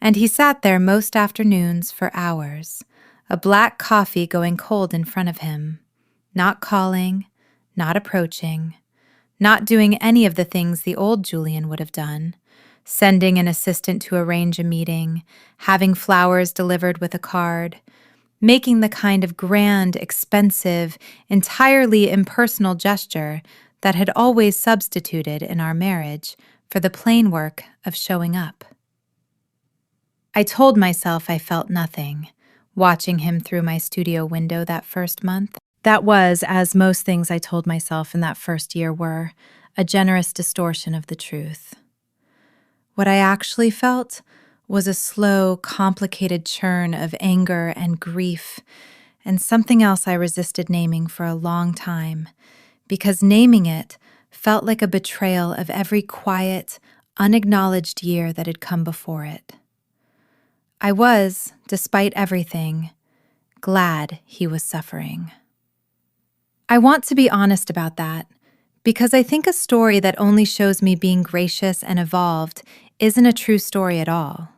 and he sat there most afternoons for hours, a black coffee going cold in front of him, not calling, not approaching, not doing any of the things the old Julian would have done, sending an assistant to arrange a meeting, having flowers delivered with a card, making the kind of grand, expensive, entirely impersonal gesture that had always substituted in our marriage for the plain work of showing up. I told myself I felt nothing, watching him through my studio window that first month. That was, as most things I told myself in that first year were, a generous distortion of the truth. What I actually felt was a slow, complicated churn of anger and grief, and something else I resisted naming for a long time, because naming it felt like a betrayal of every quiet, unacknowledged year that had come before it. I was, despite everything, glad he was suffering. I want to be honest about that, because I think a story that only shows me being gracious and evolved isn't a true story at all.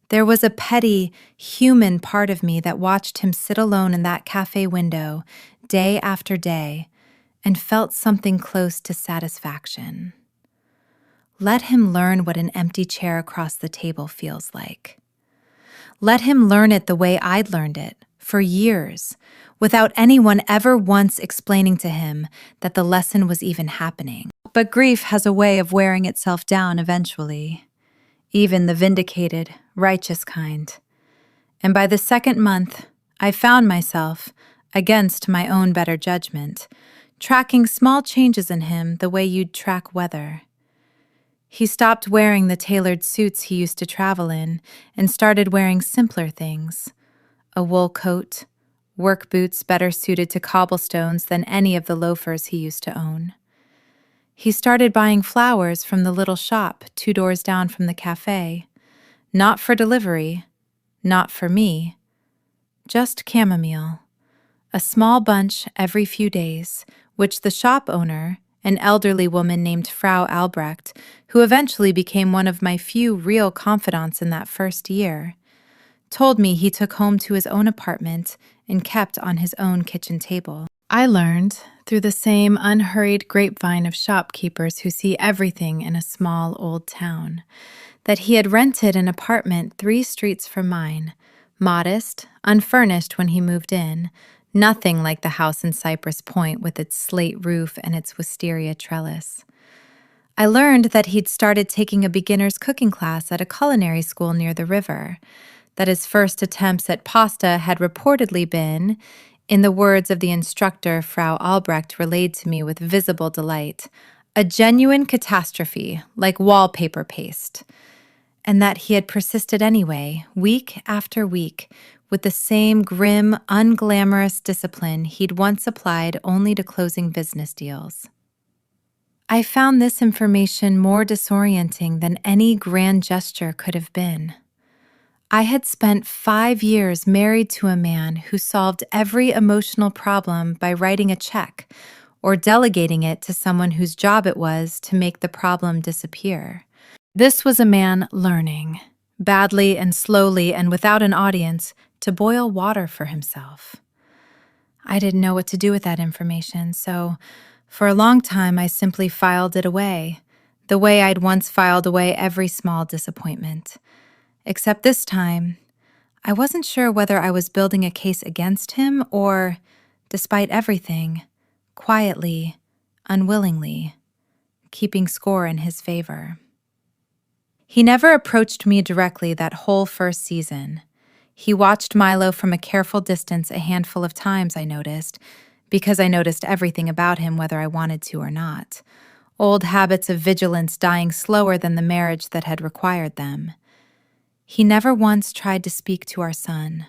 There was a petty, human part of me that watched him sit alone in that cafe window day after day and felt something close to satisfaction. Let him learn what an empty chair across the table feels like. Let him learn it the way I'd learned it, for years, without anyone ever once explaining to him that the lesson was even happening. But grief has a way of wearing itself down eventually, even the vindicated, righteous kind. And by the second month, I found myself, against my own better judgment, tracking small changes in him the way you'd track weather. He stopped wearing the tailored suits he used to travel in and started wearing simpler things: a wool coat, work boots better suited to cobblestones than any of the loafers he used to own. He started buying flowers from the little shop 2 doors down from the cafe, not for delivery, not for me, just chamomile, a small bunch every few days, which the shop owner, an elderly woman named Frau Albrecht, who eventually became one of my few real confidants in that first year, told me he took home to his own apartment and kept on his own kitchen table. I learned, through the same unhurried grapevine of shopkeepers who see everything in a small old town, that he had rented an apartment 3 streets from mine, modest, unfurnished when he moved in, nothing like the house in Cypress Point with its slate roof and its wisteria trellis. I learned that he'd started taking a beginner's cooking class at a culinary school near the river, that his first attempts at pasta had reportedly been, in the words of the instructor Frau Albrecht relayed to me with visible delight, a genuine catastrophe, like wallpaper paste, and that he had persisted anyway, week after week, with the same grim, unglamorous discipline he'd once applied only to closing business deals. I found this information more disorienting than any grand gesture could have been. I had spent 5 years married to a man who solved every emotional problem by writing a check or delegating it to someone whose job it was to make the problem disappear. This was a man learning, badly and slowly and without an audience, to boil water for himself. I didn't know what to do with that information, so for a long time I simply filed it away, the way I'd once filed away every small disappointment. Except this time, I wasn't sure whether I was building a case against him or, despite everything, quietly, unwillingly, keeping score in his favor. He never approached me directly that whole first season. He watched Milo from a careful distance a handful of times, I noticed, because I noticed everything about him whether I wanted to or not. Old habits of vigilance dying slower than the marriage that had required them. He never once tried to speak to our son.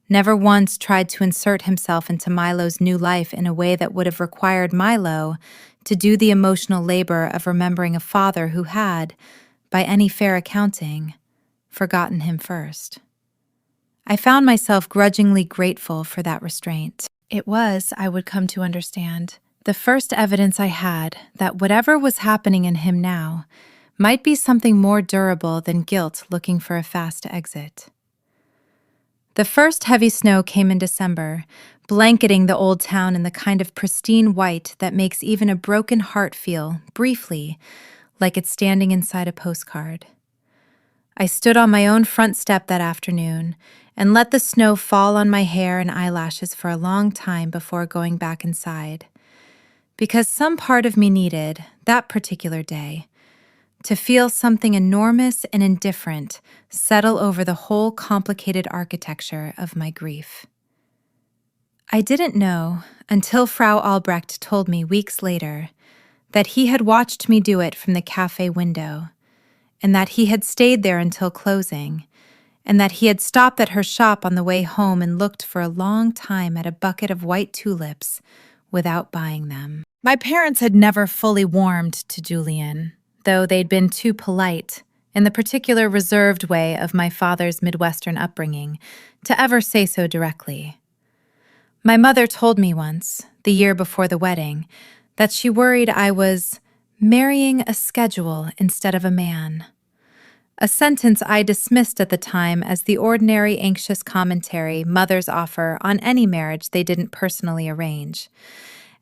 Never once tried to insert himself into Milo's new life in a way that would have required Milo to do the emotional labor of remembering a father who had, by any fair accounting, forgotten him first. I found myself grudgingly grateful for that restraint. It was, I would come to understand, the first evidence I had that whatever was happening in him now might be something more durable than guilt looking for a fast exit. The first heavy snow came in December, blanketing the old town in the kind of pristine white that makes even a broken heart feel, briefly, like it's standing inside a postcard. I stood on my own front step that afternoon and let the snow fall on my hair and eyelashes for a long time before going back inside. Because some part of me needed, that particular day, to feel something enormous and indifferent settle over the whole complicated architecture of my grief. I didn't know, until Frau Albrecht told me weeks later, that he had watched me do it from the cafe window, and that he had stayed there until closing, and that he had stopped at her shop on the way home and looked for a long time at a bucket of white tulips without buying them. My parents had never fully warmed to Julian, though they'd been too polite, in the particular reserved way of my father's Midwestern upbringing, to ever say so directly. My mother told me once, the year before the wedding, that she worried I was marrying a schedule instead of a man. A sentence I dismissed at the time as the ordinary anxious commentary mothers offer on any marriage they didn't personally arrange,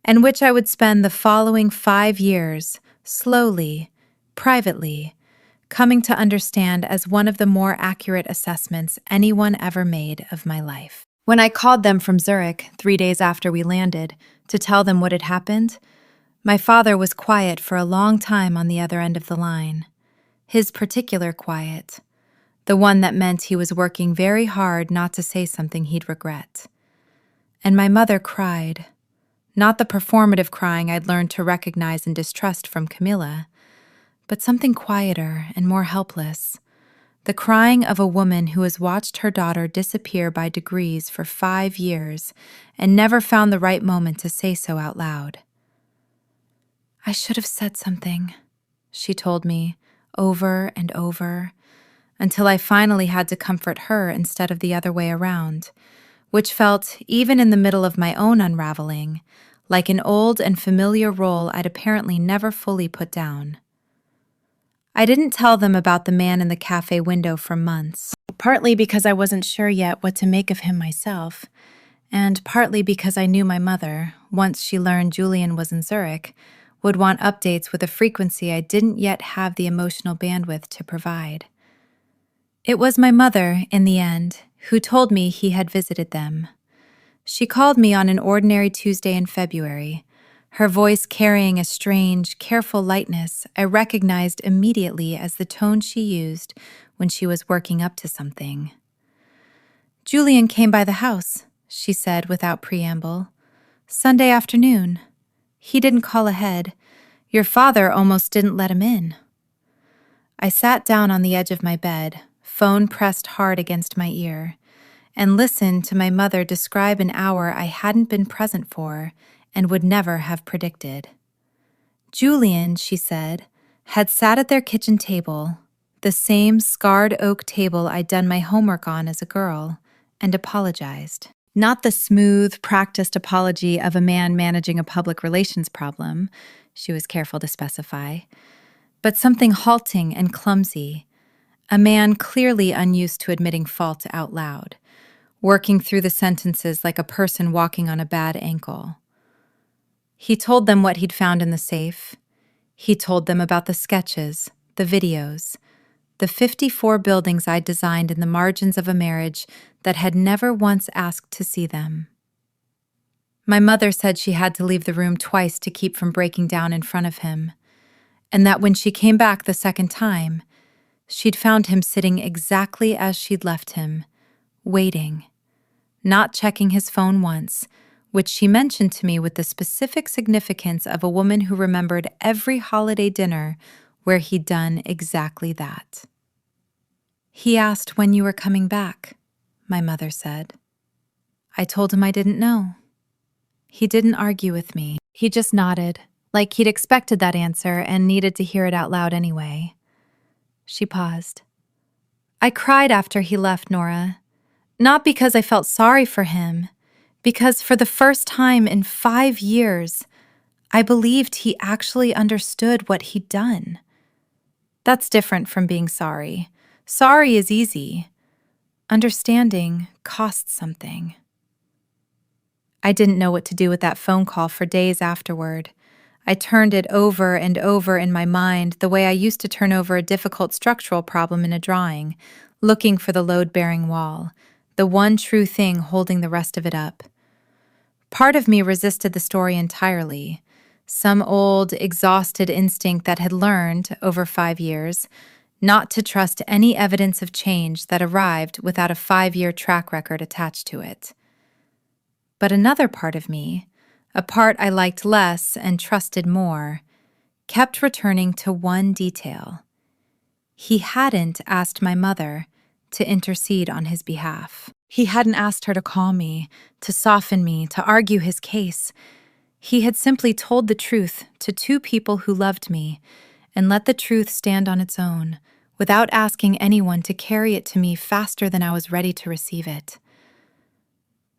and which I would spend the following 5 years, slowly, privately, coming to understand as one of the more accurate assessments anyone ever made of my life. When I called them from Zurich 3 days after we landed to tell them what had happened, my father was quiet for a long time on the other end of the line. His particular quiet, the one that meant he was working very hard not to say something he'd regret. And my mother cried, not the performative crying I'd learned to recognize and distrust from Camilla, but something quieter and more helpless, the crying of a woman who has watched her daughter disappear by degrees for 5 years and never found the right moment to say so out loud. "I should have said something," she told me, over and over, until I finally had to comfort her instead of the other way around, which felt, even in the middle of my own unraveling, like an old and familiar role I'd apparently never fully put down. I didn't tell them about the man in the cafe window for months, partly because I wasn't sure yet what to make of him myself, and partly because I knew my mother, once she learned Julian was in Zurich, would want updates with a frequency I didn't yet have the emotional bandwidth to provide. It was my mother, in the end, who told me he had visited them. She called me on an ordinary Tuesday in February, her voice carrying a strange, careful lightness I recognized immediately as the tone she used when she was working up to something. "Julian came by the house," she said without preamble. "Sunday afternoon. He didn't call ahead. Your father almost didn't let him in." I sat down on the edge of my bed, phone pressed hard against my ear, and listened to my mother describe an hour I hadn't been present for and would never have predicted. Julian, she said, had sat at their kitchen table, the same scarred oak table I'd done my homework on as a girl, and apologized. Not the smooth, practiced apology of a man managing a public relations problem, she was careful to specify, but something halting and clumsy, a man clearly unused to admitting fault out loud, working through the sentences like a person walking on a bad ankle. He told them what he'd found in the safe. He told them about the sketches, the videos, the 54 buildings I'd designed in the margins of a marriage that had never once asked to see them. My mother said she had to leave the room twice to keep from breaking down in front of him, and that when she came back the second time, She'd found him sitting exactly as she'd left him, waiting, not checking his phone once, which she mentioned to me with the specific significance of a woman who remembered every holiday dinner where he'd done exactly that. "He asked when you were coming back," my mother said. I told him I didn't know. He didn't argue with me. He just nodded, like he'd expected that answer and needed to hear it out loud anyway. She paused. "I cried after he left, Nora. Not because I felt sorry for him, because for the first time in 5 years, I believed he actually understood what he'd done. That's different from being sorry. Sorry is easy. Understanding costs something." I didn't know what to do with that phone call for days afterward. I turned it over and over in my mind the way I used to turn over a difficult structural problem in a drawing, looking for the load-bearing wall, the one true thing holding the rest of it up. Part of me resisted the story entirely, some old, exhausted instinct that had learned, over 5 years, not to trust any evidence of change that arrived without a 5-year track record attached to it. But another part of me, a part I liked less and trusted more, kept returning to one detail. He hadn't asked my mother to intercede on his behalf. He hadn't asked her to call me, to soften me, to argue his case. He had simply told the truth to 2 people who loved me and let the truth stand on its own, without asking anyone to carry it to me faster than I was ready to receive it.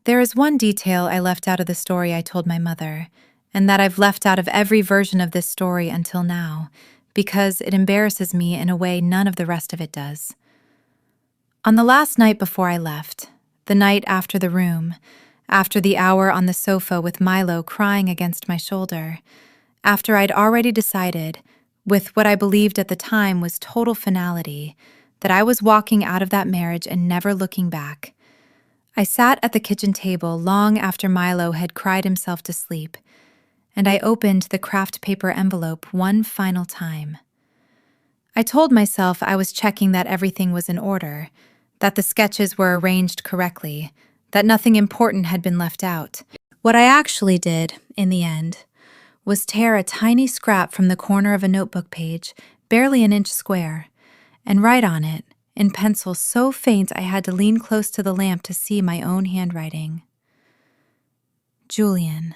There is one detail I left out of the story I told my mother, and that I've left out of every version of this story until now, because it embarrasses me in a way none of the rest of it does. On the last night before I left, the night after the room, after the hour on the sofa with Milo crying against my shoulder, after I'd already decided, with what I believed at the time was total finality, that I was walking out of that marriage and never looking back, I sat at the kitchen table long after Milo had cried himself to sleep, and I opened the craft paper envelope one final time. I told myself I was checking that everything was in order, that the sketches were arranged correctly, that nothing important had been left out. What I actually did, in the end, was tear a tiny scrap from the corner of a notebook page, barely an inch square, and write on it, in pencil so faint I had to lean close to the lamp to see my own handwriting. "Julian,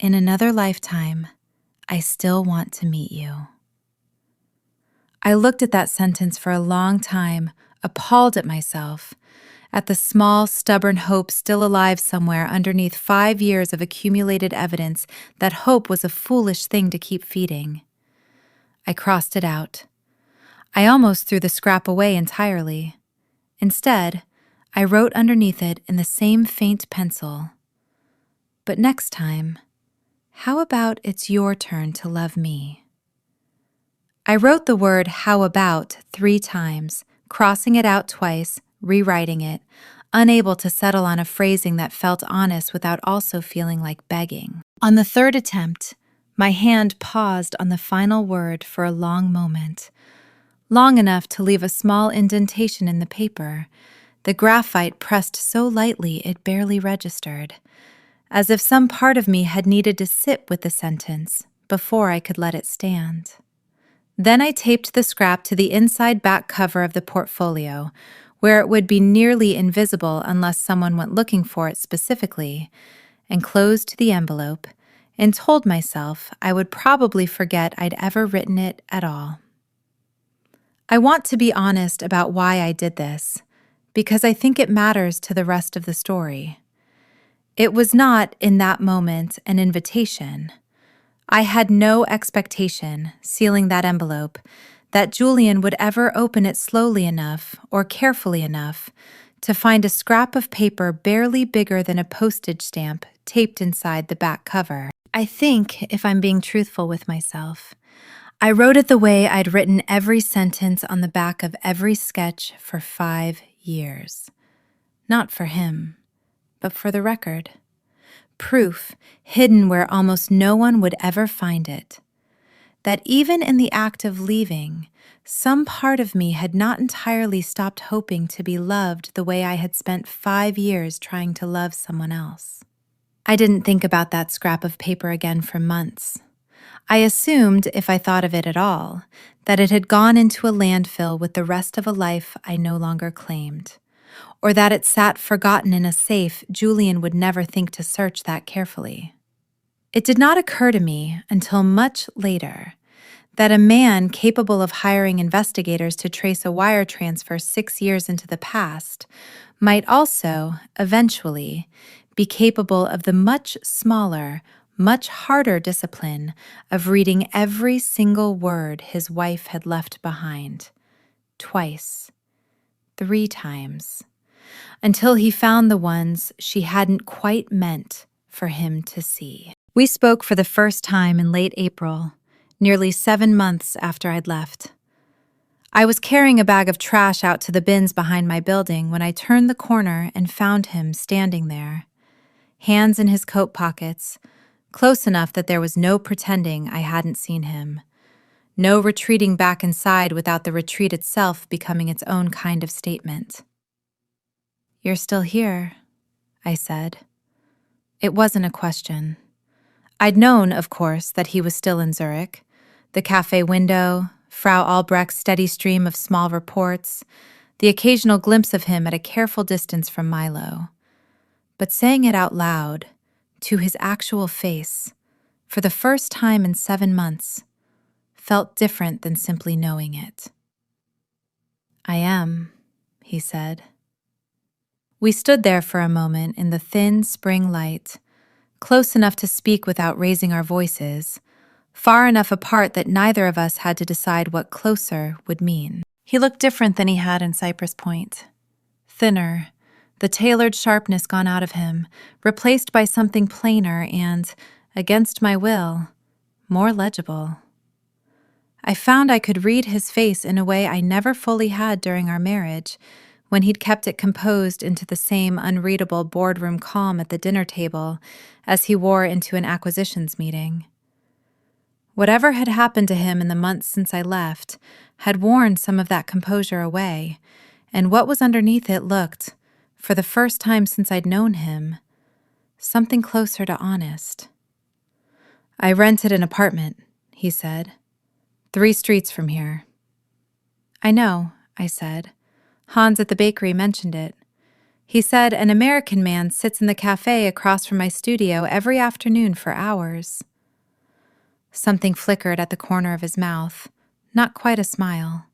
in another lifetime, I still want to meet you." I looked at that sentence for a long time, appalled at myself, at the small, stubborn hope still alive somewhere underneath 5 years of accumulated evidence that hope was a foolish thing to keep feeding. I crossed it out. I almost threw the scrap away entirely. Instead, I wrote underneath it in the same faint pencil, "But next time, how about it's your turn to love me?" I wrote the word "how about" 3 times, crossing it out twice, rewriting it, unable to settle on a phrasing that felt honest without also feeling like begging. On the 3rd attempt, my hand paused on the final word for a long moment, long enough to leave a small indentation in the paper, the graphite pressed so lightly it barely registered, as if some part of me had needed to sit with the sentence before I could let it stand. Then I taped the scrap to the inside back cover of the portfolio, where it would be nearly invisible unless someone went looking for it specifically, and closed the envelope, and told myself I would probably forget I'd ever written it at all. I want to be honest about why I did this, because I think it matters to the rest of the story. It was not, in that moment, an invitation. I had no expectation, sealing that envelope, that Julian would ever open it slowly enough or carefully enough to find a scrap of paper barely bigger than a postage stamp taped inside the back cover. I think, if I'm being truthful with myself, I wrote it the way I'd written every sentence on the back of every sketch for 5 years. Not for him, but for the record. Proof hidden where almost no one would ever find it. that even in the act of leaving, some part of me had not entirely stopped hoping to be loved the way I had spent 5 years trying to love someone else. I didn't think about that scrap of paper again for months. I assumed, if I thought of it at all, that it had gone into a landfill with the rest of a life I no longer claimed, or that it sat forgotten in a safe Julian would never think to search that carefully. It did not occur to me until much later that a man capable of hiring investigators to trace a wire transfer 6 years into the past might also, eventually, be capable of the much smaller, much harder discipline of reading every single word his wife had left behind, twice, 3 times, until he found the ones she hadn't quite meant for him to see. We spoke for the first time in late April, nearly 7 months after I'd left. I was carrying a bag of trash out to the bins behind my building when I turned the corner and found him standing there, hands in his coat pockets, close enough that there was no pretending I hadn't seen him, no retreating back inside without the retreat itself becoming its own kind of statement. "You're still here," I said. It wasn't a question. I'd known, of course, that he was still in Zurich. The cafe window, Frau Albrecht's steady stream of small reports, the occasional glimpse of him at a careful distance from Milo. But saying it out loud, to his actual face, for the first time in 7 months, felt different than simply knowing it. "I am," he said. We stood there for a moment in the thin spring light, close enough to speak without raising our voices, far enough apart that neither of us had to decide what closer would mean. He looked different than he had in Cypress Point. Thinner, the tailored sharpness gone out of him, replaced by something plainer and, against my will, more legible. I found I could read his face in a way I never fully had during our marriage, when he'd kept it composed into the same unreadable boardroom calm at the dinner table as he wore into an acquisitions meeting. Whatever had happened to him in the months since I left had worn some of that composure away, and what was underneath it looked, for the first time since I'd known him, something closer to honest. "I rented an apartment," he said. 3 streets from here." "I know," I said. "Hans at the bakery mentioned it. He said an American man sits in the cafe across from my studio every afternoon for hours." Something flickered at the corner of his mouth, not quite a smile.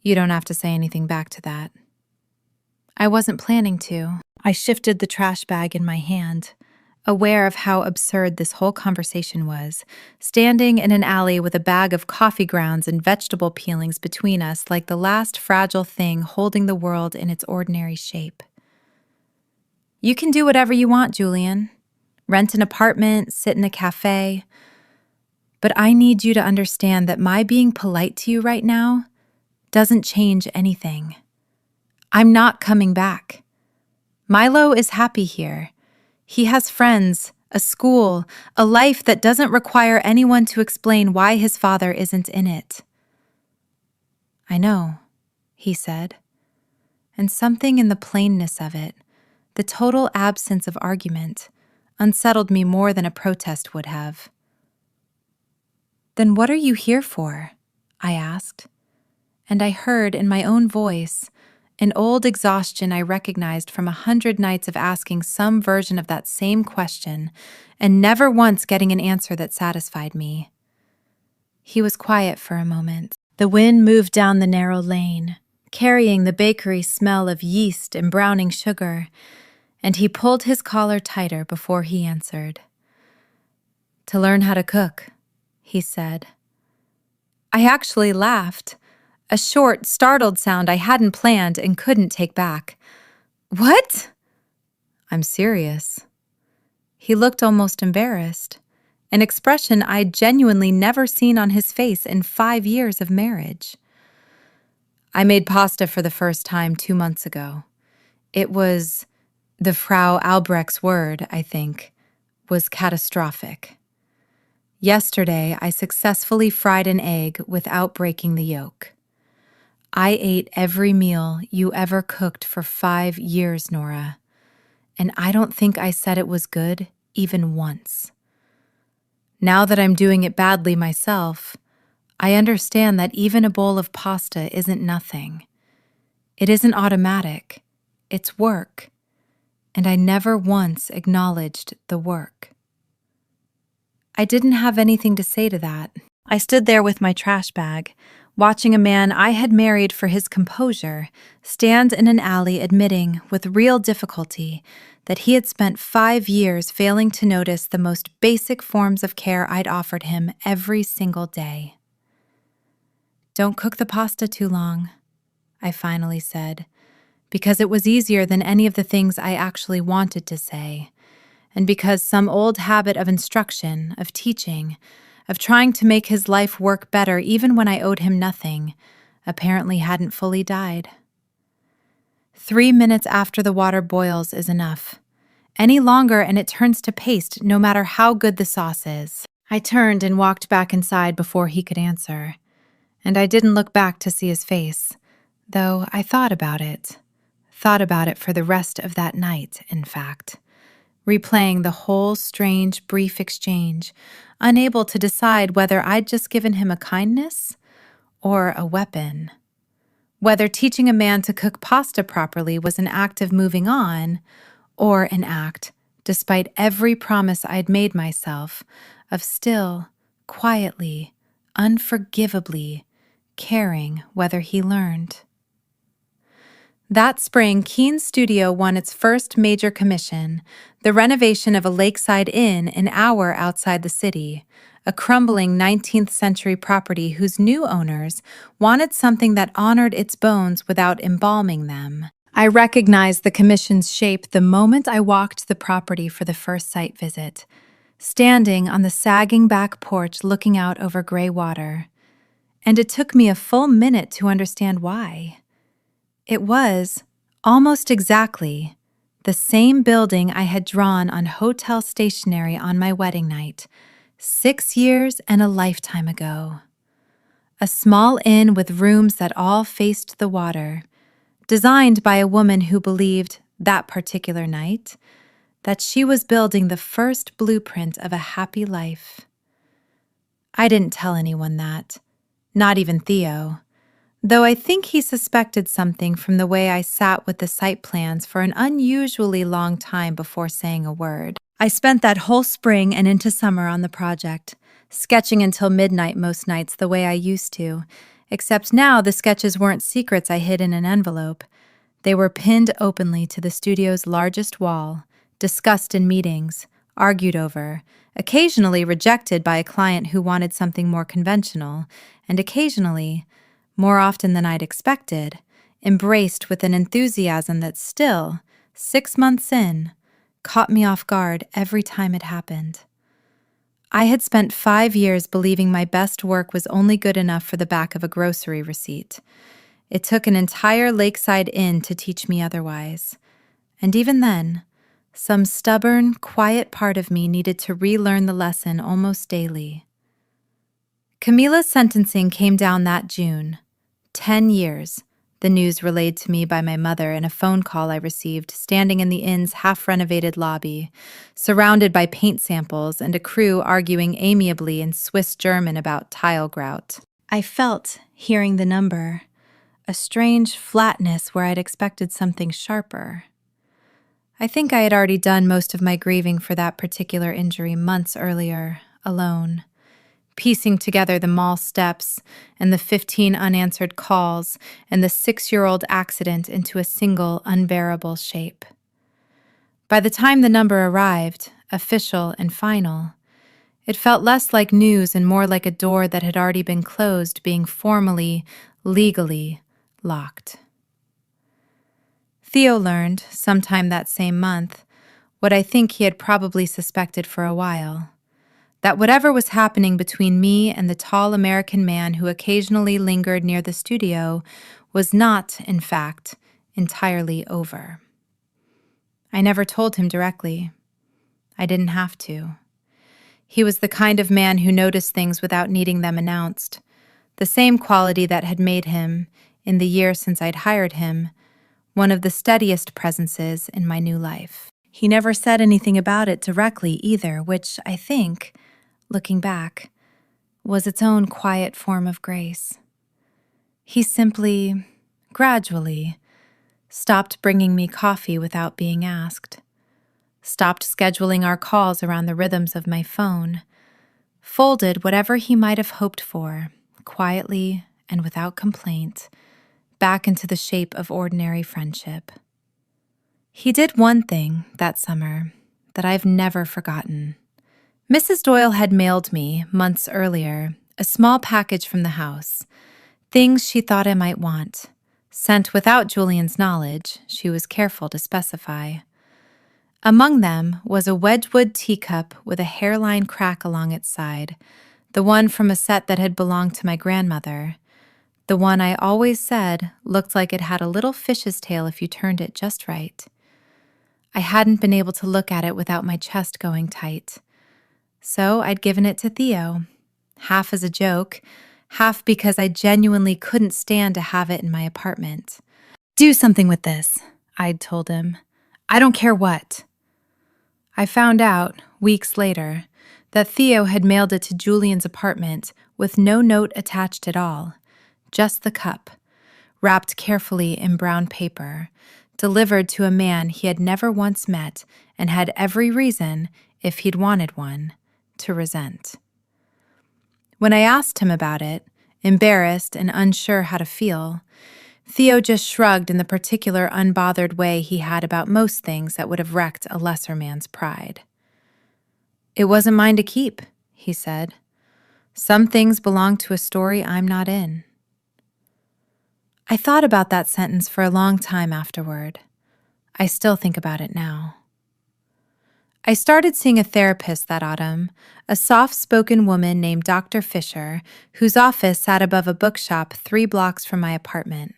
"You don't have to say anything back to that." I wasn't planning to. I shifted the trash bag in my hand, aware of how absurd this whole conversation was, standing in an alley with a bag of coffee grounds and vegetable peelings between us like the last fragile thing holding the world in its ordinary shape. "You can do whatever you want, Julian. Rent an apartment, sit in a cafe. But I need you to understand that my being polite to you right now doesn't change anything. I'm not coming back. Milo is happy here. He has friends, a school, a life that doesn't require anyone to explain why his father isn't in it." "I know," he said, and something in the plainness of it, the total absence of argument, unsettled me more than a protest would have. "Then what are you here for?" I asked, and I heard in my own voice an old exhaustion I recognized from 100 nights of asking some version of that same question and never once getting an answer that satisfied me. He was quiet for a moment. The wind moved down the narrow lane, carrying the bakery smell of yeast and browning sugar, and he pulled his collar tighter before he answered. "To learn how to cook," he said. I actually laughed. A short, startled sound I hadn't planned and couldn't take back. "What?" "I'm serious." He looked almost embarrassed, an expression I'd genuinely never seen on his face in 5 years of marriage. "I made pasta for the first time 2 months ago. It was, the Frau Albrecht's word, I think, was catastrophic. Yesterday, I successfully fried an egg without breaking the yolk. I ate every meal you ever cooked for 5 years, Nora, and I don't think I said it was good even once. Now that I'm doing it badly myself, I understand that even a bowl of pasta isn't nothing. It isn't automatic. It's work. And I never once acknowledged the work. I didn't have anything to say to that. I stood there with my trash bag, watching a man I had married for his composure stand in an alley admitting with real difficulty that he had spent 5 years failing to notice the most basic forms of care I'd offered him every single day. "Don't cook the pasta too long," I finally said, because it was easier than any of the things I actually wanted to say, and because some old habit of instruction, of teaching, of trying to make his life work better even when I owed him nothing, apparently hadn't fully died. 3 minutes after the water boils is enough. Any longer and it turns to paste no matter how good the sauce is. I turned and walked back inside before he could answer, and I didn't look back to see his face, though I thought about it for the rest of that night, in fact, replaying the whole strange, brief exchange, unable to decide whether I'd just given him a kindness or a weapon, whether teaching a man to cook pasta properly was an act of moving on or an act, despite every promise I'd made myself, of still, quietly, unforgivably caring whether he learned. That spring, Keene's studio won its first major commission, the renovation of a lakeside inn an hour outside the city, a crumbling 19th century property whose new owners wanted something that honored its bones without embalming them. I recognized the commission's shape the moment I walked the property for the first site visit, standing on the sagging back porch looking out over gray water. And it took me a full minute to understand why. It was, almost exactly, the same building I had drawn on hotel stationery on my wedding night, 6 years and a lifetime ago. A small inn with rooms that all faced the water, designed by a woman who believed, that particular night, that she was building the first blueprint of a happy life. I didn't tell anyone that, not even Theo, though I think he suspected something from the way I sat with the site plans for an unusually long time before saying a word. I spent that whole spring and into summer on the project, sketching until midnight most nights the way I used to, except now the sketches weren't secrets I hid in an envelope. They were pinned openly to the studio's largest wall, discussed in meetings, argued over, occasionally rejected by a client who wanted something more conventional, and occasionally, more often than I'd expected, embraced with an enthusiasm that still, 6 months in, caught me off guard every time it happened. I had spent 5 years believing my best work was only good enough for the back of a grocery receipt. It took an entire lakeside inn to teach me otherwise. And even then, some stubborn, quiet part of me needed to relearn the lesson almost daily. Camila's sentencing came down that June. 10 years, the news relayed to me by my mother in a phone call I received standing in the inn's half-renovated lobby, surrounded by paint samples and a crew arguing amiably in Swiss German about tile grout. I felt, hearing the number, a strange flatness where I'd expected something sharper. I think I had already done most of my grieving for that particular injury months earlier, alone, piecing together the mall steps and the 15 unanswered calls and the 6-year-old accident into a single unbearable shape. By the time the number arrived, official and final, it felt less like news and more like a door that had already been closed being formally, legally locked. Theo learned, sometime that same month, what I think he had probably suspected for a while, that whatever was happening between me and the tall American man who occasionally lingered near the studio was not, in fact, entirely over. I never told him directly. I didn't have to. He was the kind of man who noticed things without needing them announced, the same quality that had made him, in the year since I'd hired him, one of the steadiest presences in my new life. He never said anything about it directly either, which I think, looking back, was its own quiet form of grace. He simply, gradually, stopped bringing me coffee without being asked, stopped scheduling our calls around the rhythms of my phone, folded whatever he might have hoped for, quietly and without complaint, back into the shape of ordinary friendship. He did one thing that summer that I've never forgotten. Mrs. Doyle had mailed me, months earlier, a small package from the house, things she thought I might want, sent without Julian's knowledge, she was careful to specify. Among them was a Wedgwood teacup with a hairline crack along its side, the one from a set that had belonged to my grandmother, the one I always said looked like it had a little fish's tail if you turned it just right. I hadn't been able to look at it without my chest going tight. So I'd given it to Theo, half as a joke, half because I genuinely couldn't stand to have it in my apartment. "Do something with this," I'd told him. "I don't care what." I found out, weeks later, that Theo had mailed it to Julian's apartment with no note attached at all, just the cup, wrapped carefully in brown paper, delivered to a man he had never once met and had every reason, if he'd wanted one, to resent. When I asked him about it, embarrassed and unsure how to feel, Theo just shrugged in the particular unbothered way he had about most things that would have wrecked a lesser man's pride. "It wasn't mine to keep," he said. "Some things belong to a story I'm not in." I thought about that sentence for a long time afterward. I still think about it now. I started seeing a therapist that autumn, a soft-spoken woman named Dr. Fisher, whose office sat above a bookshop 3 blocks from my apartment.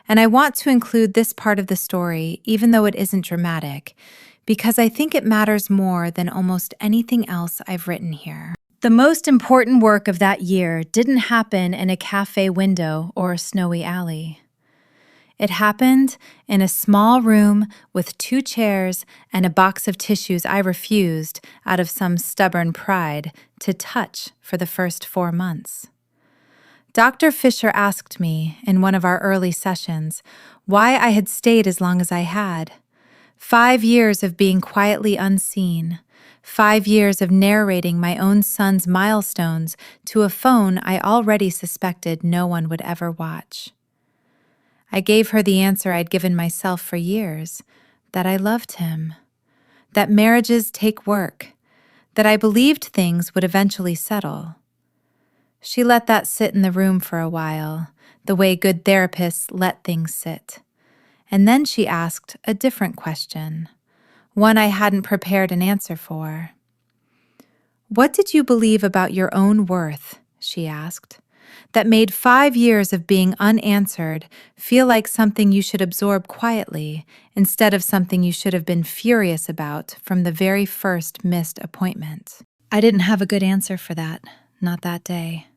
And I want to include this part of the story, even though it isn't dramatic, because I think it matters more than almost anything else I've written here. The most important work of that year didn't happen in a cafe window or a snowy alley. It happened in a small room with 2 chairs and a box of tissues I refused, out of some stubborn pride, to touch for the first 4 months. Dr. Fisher asked me, in one of our early sessions, why I had stayed as long as I had. 5 years of being quietly unseen. 5 years of narrating my own son's milestones to a phone I already suspected no one would ever watch. I gave her the answer I'd given myself for years, that I loved him, that marriages take work, that I believed things would eventually settle. She let that sit in the room for a while, the way good therapists let things sit. And then she asked a different question, one I hadn't prepared an answer for. "What did you believe about your own worth?" she asked, "that made 5 years of being unanswered feel like something you should absorb quietly instead of something you should have been furious about from the very first missed appointment?" I didn't have a good answer for that, not that day.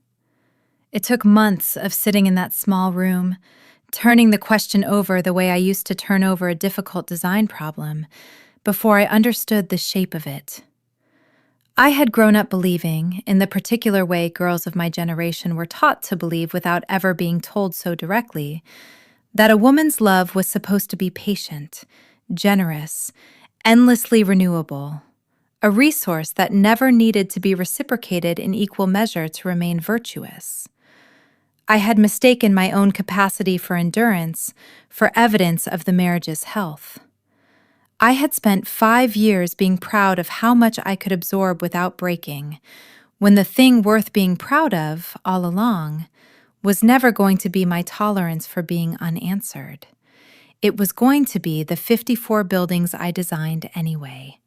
It took months of sitting in that small room, turning the question over the way I used to turn over a difficult design problem, before I understood the shape of it. I had grown up believing, in the particular way girls of my generation were taught to believe without ever being told so directly, that a woman's love was supposed to be patient, generous, endlessly renewable, a resource that never needed to be reciprocated in equal measure to remain virtuous. I had mistaken my own capacity for endurance for evidence of the marriage's health. I had spent 5 years being proud of how much I could absorb without breaking, when the thing worth being proud of, all along, was never going to be my tolerance for being unanswered. It was going to be the 54 buildings I designed anyway.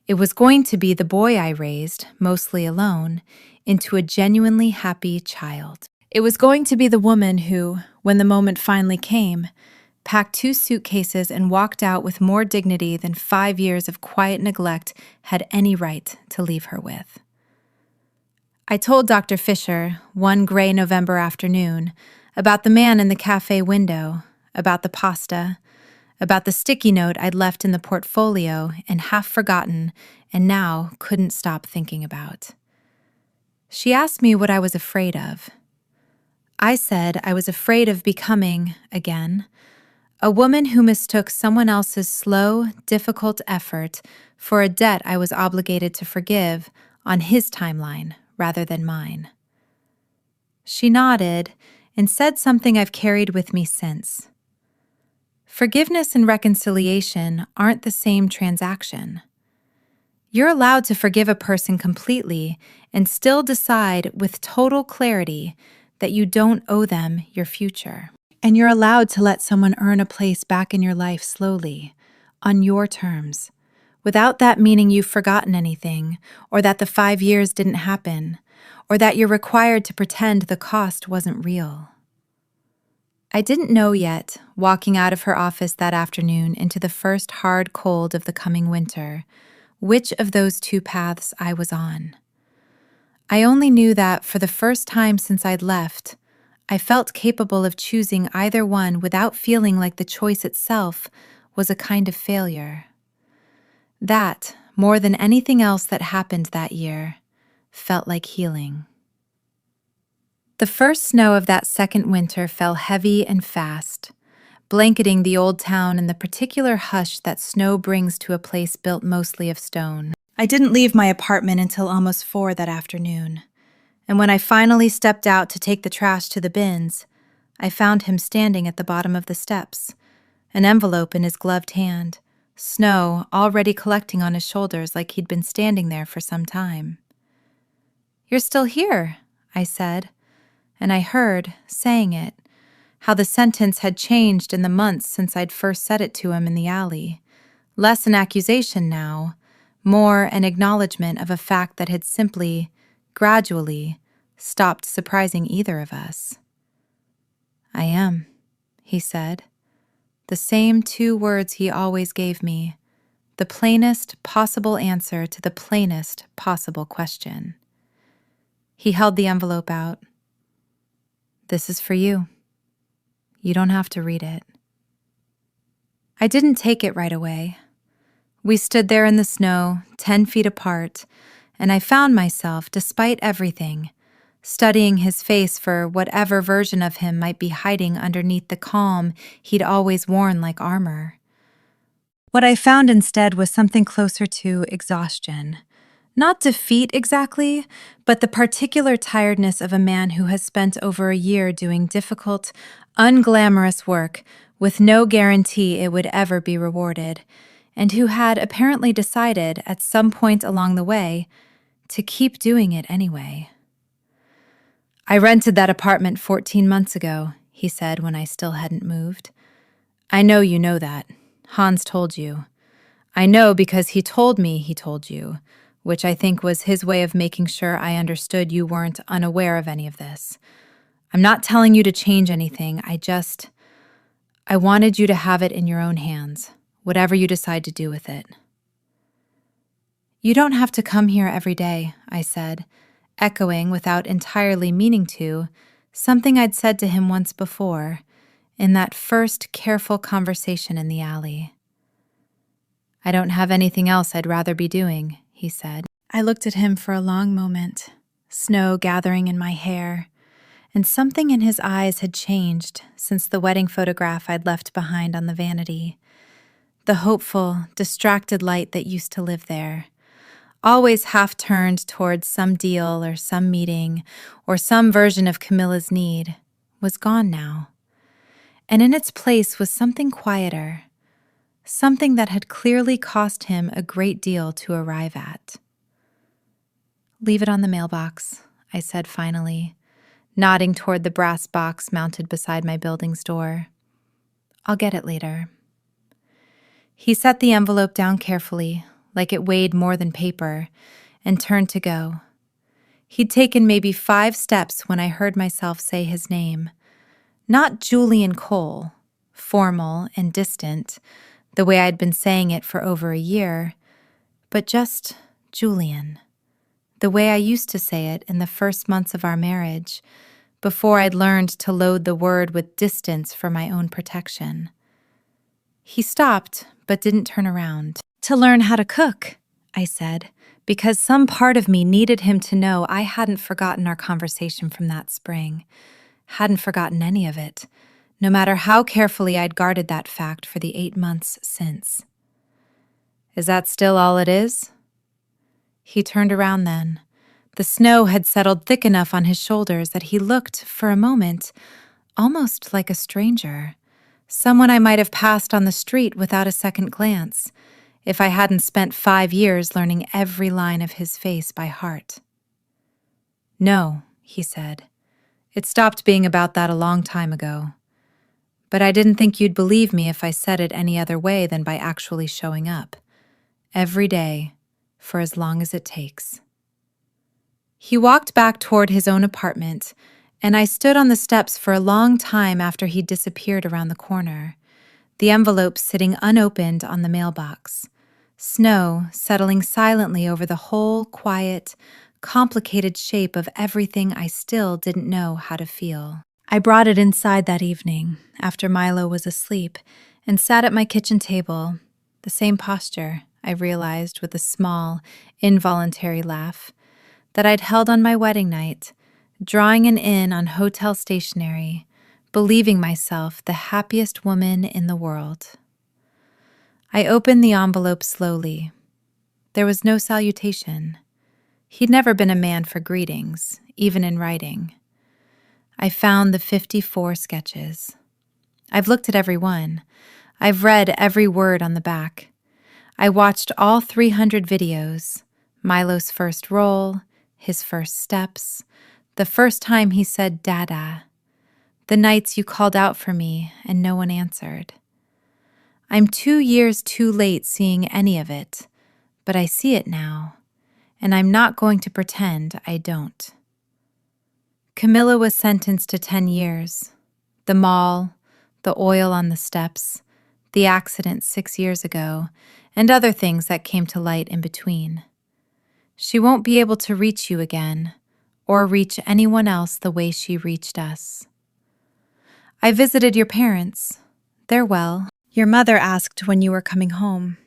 It was going to be the boy I raised, mostly alone, into a genuinely happy child. It was going to be the woman who, when the moment finally came, packed 2 suitcases and walked out with more dignity than 5 years of quiet neglect had any right to leave her with. I told Dr. Fisher, one gray November afternoon, about the man in the cafe window, about the pasta, about the sticky note I'd left in the portfolio and half forgotten and now couldn't stop thinking about. She asked me what I was afraid of. I said I was afraid of becoming, again, a woman who mistook someone else's slow, difficult effort for a debt I was obligated to forgive on his timeline rather than mine. She nodded and said something I've carried with me since. Forgiveness and reconciliation aren't the same transaction. You're allowed to forgive a person completely and still decide with total clarity that you don't owe them your future. And you're allowed to let someone earn a place back in your life slowly, on your terms, without that meaning you've forgotten anything, or that the 5 years didn't happen, or that you're required to pretend the cost wasn't real. I didn't know yet, walking out of her office that afternoon into the first hard cold of the coming winter, which of those two paths I was on. I only knew that for the first time since I'd left, I felt capable of choosing either one without feeling like the choice itself was a kind of failure. That, more than anything else that happened that year, felt like healing. The first snow of that second winter fell heavy and fast, blanketing the old town in the particular hush that snow brings to a place built mostly of stone. I didn't leave my apartment until almost 4 that afternoon, and when I finally stepped out to take the trash to the bins, I found him standing at the bottom of the steps, an envelope in his gloved hand, snow already collecting on his shoulders like he'd been standing there for some time. "You're still here," I said, and I heard, saying it, how the sentence had changed in the months since I'd first said it to him in the alley. Less an accusation now, more an acknowledgement of a fact that had simply, gradually, stopped surprising either of us. "I am," he said. The same 2 words he always gave me, the plainest possible answer to the plainest possible question. He held the envelope out. "This is for you. You don't have to read it." I didn't take it right away. We stood there in the snow, 10 feet apart, and I found myself, despite everything, studying his face for whatever version of him might be hiding underneath the calm he'd always worn like armor. What I found instead was something closer to exhaustion. Not defeat exactly, but the particular tiredness of a man who has spent over a year doing difficult, unglamorous work with no guarantee it would ever be rewarded, and who had apparently decided at some point along the way to keep doing it anyway. "I rented that apartment 14 months ago," he said when I still hadn't moved. "I know you know that. Hans told you. I know because he told me he told you, which I think was his way of making sure I understood you weren't unaware of any of this. I'm not telling you to change anything, I wanted you to have it in your own hands, whatever you decide to do with it." "You don't have to come here every day," I said, echoing without entirely meaning to something I'd said to him once before, in that first careful conversation in the alley. "I don't have anything else I'd rather be doing," he said. I looked at him for a long moment, snow gathering in my hair, and something in his eyes had changed since the wedding photograph I'd left behind on the vanity. The hopeful, distracted light that used to live there, always half turned towards some deal or some meeting or some version of Camilla's need, was gone now. And in its place was something quieter, something that had clearly cost him a great deal to arrive at. "Leave it on the mailbox," I said finally, nodding toward the brass box mounted beside my building's door. "I'll get it later." He set the envelope down carefully, like it weighed more than paper, and turned to go. He'd taken maybe 5 steps when I heard myself say his name. Not Julian Cole, formal and distant, the way I'd been saying it for over a year, but just Julian, the way I used to say it in the first months of our marriage, before I'd learned to load the word with distance for my own protection. He stopped, but didn't turn around. "To learn how to cook," I said, because some part of me needed him to know I hadn't forgotten our conversation from that spring, hadn't forgotten any of it, no matter how carefully I'd guarded that fact for the 8 months since. "Is that still all it is?" He turned around then. The snow had settled thick enough on his shoulders that he looked, for a moment, almost like a stranger, someone I might have passed on the street without a second glance, if I hadn't spent 5 years learning every line of his face by heart. "No," he said. "It stopped being about that a long time ago. But I didn't think you'd believe me if I said it any other way than by actually showing up. Every day, for as long as it takes." He walked back toward his own apartment, and I stood on the steps for a long time after he'd disappeared around the corner, the envelope sitting unopened on the mailbox, snow settling silently over the whole quiet, complicated shape of everything I still didn't know how to feel. I brought it inside that evening, after Milo was asleep, and sat at my kitchen table, the same posture, I realized with a small, involuntary laugh, that I'd held on my wedding night, drawing an in on hotel stationery, believing myself the happiest woman in the world. I opened the envelope slowly. There was no salutation. He'd never been a man for greetings, even in writing. I found the 54 sketches. I've looked at every one. I've read every word on the back. I watched all 300 videos, Milo's first role, his first steps, the first time he said "Dada," the nights you called out for me and no one answered. I'm 2 years too late seeing any of it, but I see it now, and I'm not going to pretend I don't. Camilla was sentenced to 10 years. The mall, the oil on the steps, the accident 6 years ago, and other things that came to light in between. She won't be able to reach you again, or reach anyone else the way she reached us. I visited your parents. They're well. Your mother asked when you were coming home.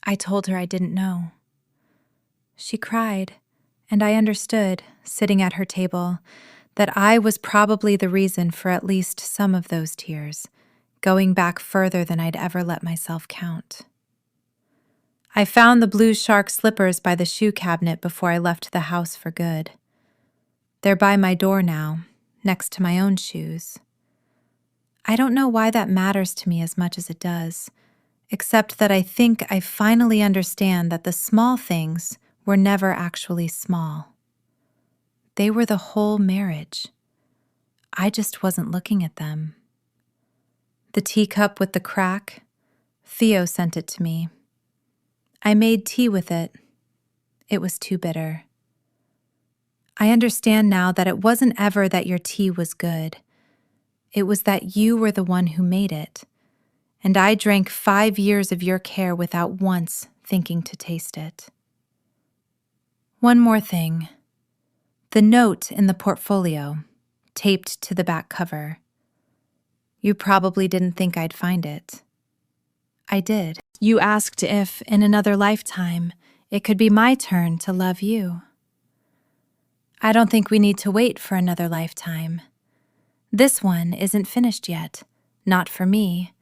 I told her I didn't know. She cried, and I understood, sitting at her table, that I was probably the reason for at least some of those tears, going back further than I'd ever let myself count. I found the blue shark slippers by the shoe cabinet before I left the house for good. They're by my door now, next to my own shoes. I don't know why that matters to me as much as it does, except that I think I finally understand that the small things were never actually small. They were the whole marriage. I just wasn't looking at them. The teacup with the crack, Theo sent it to me. I made tea with it. It was too bitter. I understand now that it wasn't ever that your tea was good. It was that you were the one who made it, and I drank 5 years of your care without once thinking to taste it. One more thing. The note in the portfolio, taped to the back cover. You probably didn't think I'd find it. I did. You asked if, in another lifetime, it could be my turn to love you. I don't think we need to wait for another lifetime. This one isn't finished yet, not for me,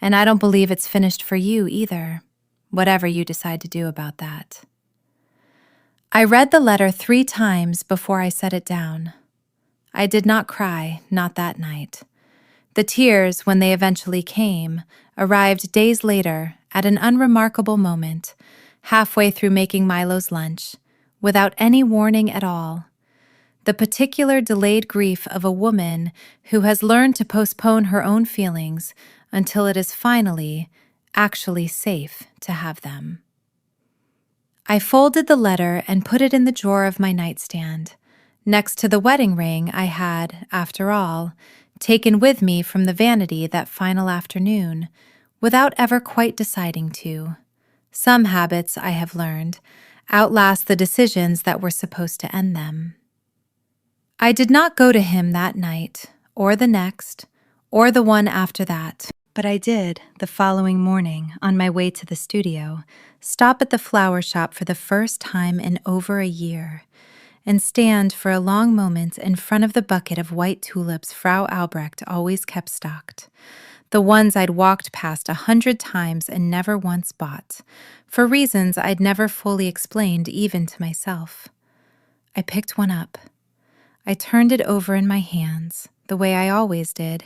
and I don't believe it's finished for you either, whatever you decide to do about that. I read the letter 3 times before I set it down. I did not cry, not that night. The tears, when they eventually came, arrived days later at an unremarkable moment, halfway through making Milo's lunch, without any warning at all. The particular delayed grief of a woman who has learned to postpone her own feelings until it is finally, actually safe to have them. I folded the letter and put it in the drawer of my nightstand, next to the wedding ring I had, after all, taken with me from the vanity that final afternoon, without ever quite deciding to. Some habits, I have learned, outlast the decisions that were supposed to end them. I did not go to him that night, or the next, or the one after that, but I did, the following morning, on my way to the studio, stop at the flower shop for the first time in over a year, and stand for a long moment in front of the bucket of white tulips Frau Albrecht always kept stocked, the ones I'd walked past 100 times and never once bought, for reasons I'd never fully explained even to myself. I picked one up. I turned it over in my hands, the way I always did,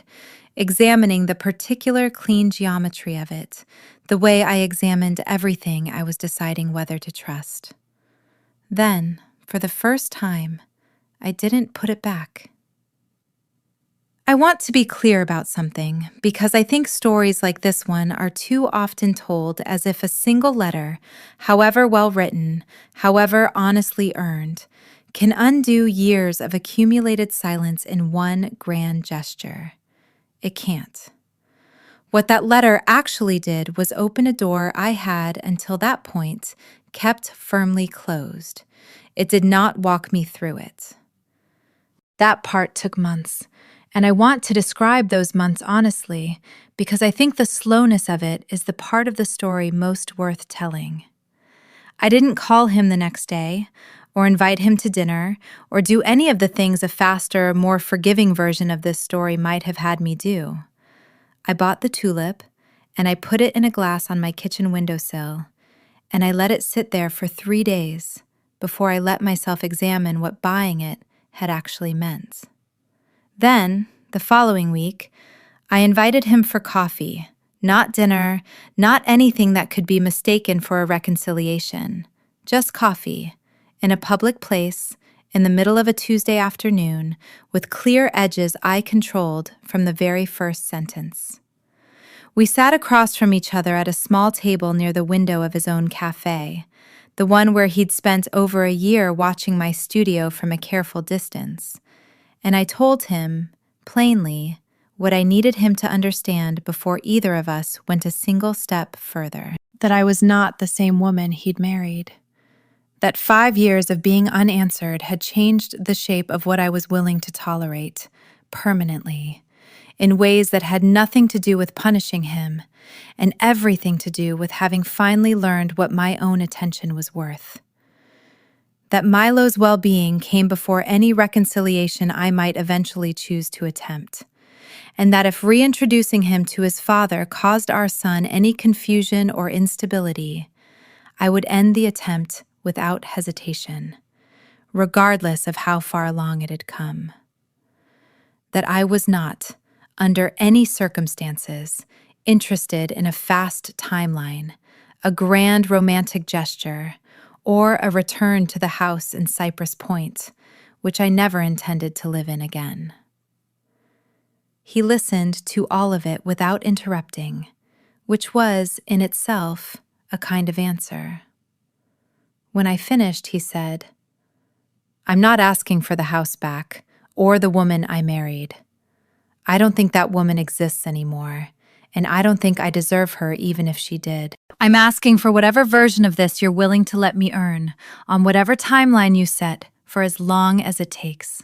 examining the particular clean geometry of it, the way I examined everything I was deciding whether to trust. Then, for the first time, I didn't put it back. I want to be clear about something, because I think stories like this one are too often told as if a single letter, however well written, however honestly earned, can undo years of accumulated silence in one grand gesture. It can't. What that letter actually did was open a door I had, until that point, kept firmly closed. It did not walk me through it. That part took months, and I want to describe those months honestly, because I think the slowness of it is the part of the story most worth telling. I didn't call him the next day, or invite him to dinner, or do any of the things a faster, more forgiving version of this story might have had me do. I bought the tulip, and I put it in a glass on my kitchen windowsill, and I let it sit there for 3 days before I let myself examine what buying it had actually meant. Then, the following week, I invited him for coffee, not dinner, not anything that could be mistaken for a reconciliation, just coffee, in a public place, in the middle of a Tuesday afternoon, with clear edges I controlled from the very first sentence. We sat across from each other at a small table near the window of his own cafe, the one where he'd spent over a year watching my studio from a careful distance, and I told him, plainly, what I needed him to understand before either of us went a single step further: that I was not the same woman he'd married. That 5 years of being unanswered had changed the shape of what I was willing to tolerate, permanently, in ways that had nothing to do with punishing him, and everything to do with having finally learned what my own attention was worth. That Milo's well-being came before any reconciliation I might eventually choose to attempt, and that if reintroducing him to his father caused our son any confusion or instability, I would end the attempt without hesitation, regardless of how far along it had come. That I was not, under any circumstances, interested in a fast timeline, a grand romantic gesture, or a return to the house in Cypress Point, which I never intended to live in again. He listened to all of it without interrupting, which was, in itself, a kind of answer. When I finished, he said, "I'm not asking for the house back, or the woman I married. I don't think that woman exists anymore, and I don't think I deserve her even if she did. I'm asking for whatever version of this you're willing to let me earn, on whatever timeline you set, for as long as it takes."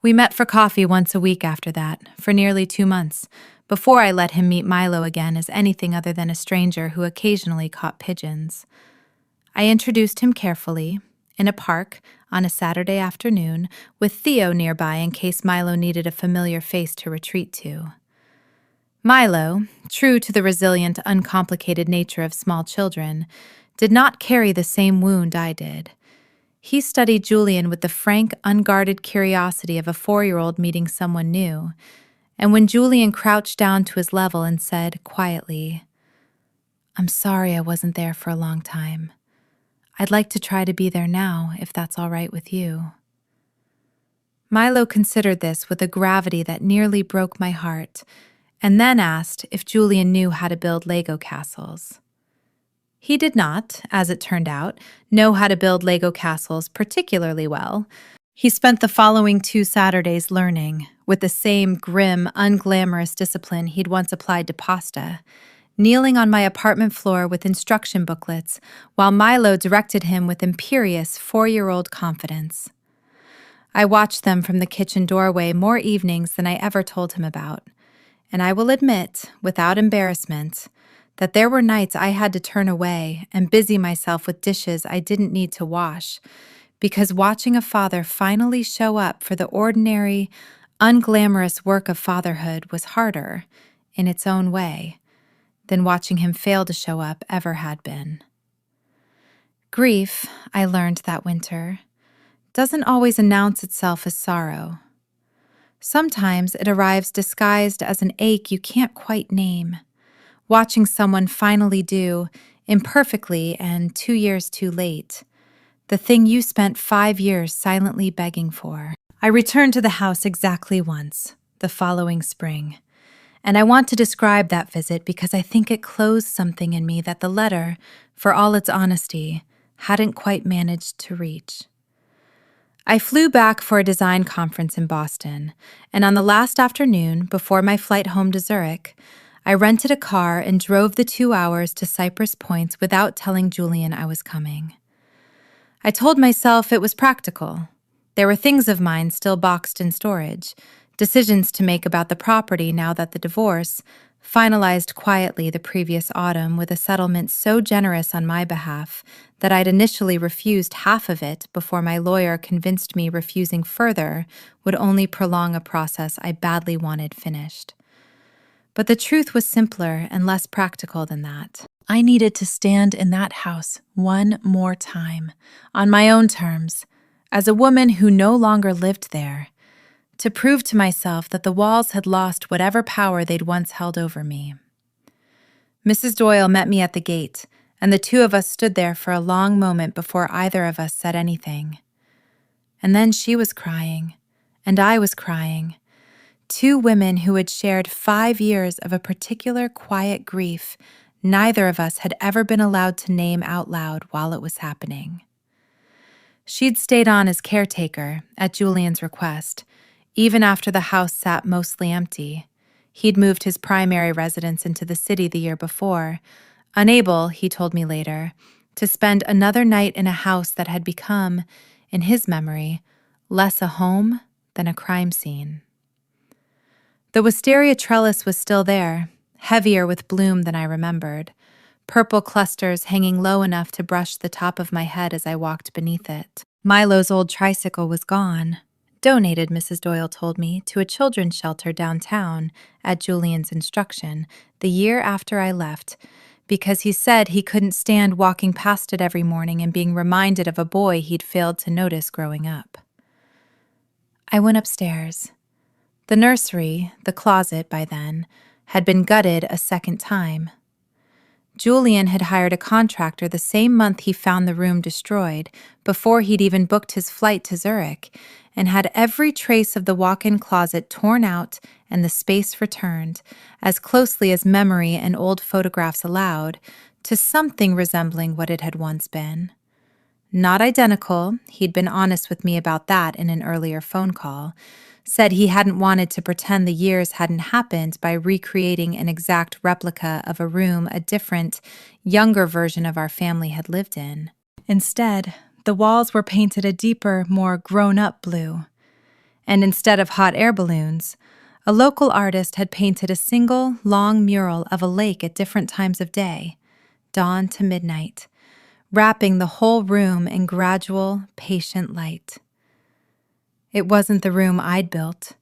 We met for coffee once a week after that, for nearly 2 months, before I let him meet Milo again as anything other than a stranger who occasionally caught pigeons. I introduced him carefully, in a park, on a Saturday afternoon, with Theo nearby in case Milo needed a familiar face to retreat to. Milo, true to the resilient, uncomplicated nature of small children, did not carry the same wound I did. He studied Julian with the frank, unguarded curiosity of a 4-year-old meeting someone new, and when Julian crouched down to his level and said, quietly, "I'm sorry I wasn't there for a long time. I'd like to try to be there now, if that's all right with you." Milo considered this with a gravity that nearly broke my heart, and then asked if Julian knew how to build Lego castles. He did not, as it turned out, know how to build Lego castles particularly well. He spent the following 2 Saturdays learning, with the same grim, unglamorous discipline he'd once applied to pasta, kneeling on my apartment floor with instruction booklets, while Milo directed him with imperious 4-year-old confidence. I watched them from the kitchen doorway more evenings than I ever told him about, and I will admit, without embarrassment, that there were nights I had to turn away and busy myself with dishes I didn't need to wash, because watching a father finally show up for the ordinary, unglamorous work of fatherhood was harder, in its own way, than watching him fail to show up ever had been. Grief, I learned that winter, doesn't always announce itself as sorrow. Sometimes it arrives disguised as an ache you can't quite name, watching someone finally do, imperfectly and 2 years too late, the thing you spent 5 years silently begging for. I returned to the house exactly once, the following spring, and I want to describe that visit because I think it closed something in me that the letter, for all its honesty, hadn't quite managed to reach. I flew back for a design conference in Boston, and on the last afternoon, before my flight home to Zurich, I rented a car and drove the 2 hours to Cypress Point without telling Julian I was coming. I told myself it was practical. There were things of mine still boxed in storage, decisions to make about the property now that the divorce, finalized quietly the previous autumn with a settlement so generous on my behalf that I'd initially refused half of it before my lawyer convinced me refusing further would only prolong a process I badly wanted finished. But the truth was simpler and less practical than that. I needed to stand in that house one more time, on my own terms, as a woman who no longer lived there, to prove to myself that the walls had lost whatever power they'd once held over me. Mrs. Doyle met me at the gate, and the two of us stood there for a long moment before either of us said anything. And then she was crying, and I was crying. 2 women who had shared 5 years of a particular quiet grief neither of us had ever been allowed to name out loud while it was happening. She'd stayed on as caretaker, at Julian's request, even after the house sat mostly empty. He'd moved his primary residence into the city the year before, unable, he told me later, to spend another night in a house that had become, in his memory, less a home than a crime scene. The wisteria trellis was still there, heavier with bloom than I remembered, purple clusters hanging low enough to brush the top of my head as I walked beneath it. Milo's old tricycle was gone, donated, Mrs. Doyle told me, to a children's shelter downtown at Julian's instruction the year after I left, because he said he couldn't stand walking past it every morning and being reminded of a boy he'd failed to notice growing up. I went upstairs. The nursery, the closet by then, had been gutted a second time. Julian had hired a contractor the same month he found the room destroyed, before he'd even booked his flight to Zurich, and had every trace of the walk-in closet torn out and the space returned, as closely as memory and old photographs allowed, to something resembling what it had once been. Not identical, he'd been honest with me about that in an earlier phone call, said he hadn't wanted to pretend the years hadn't happened by recreating an exact replica of a room a different, younger version of our family had lived in. Instead, the walls were painted a deeper, more grown-up blue. And instead of hot air balloons, a local artist had painted a single, long mural of a lake at different times of day, dawn to midnight, wrapping the whole room in gradual, patient light. It wasn't the room I'd built.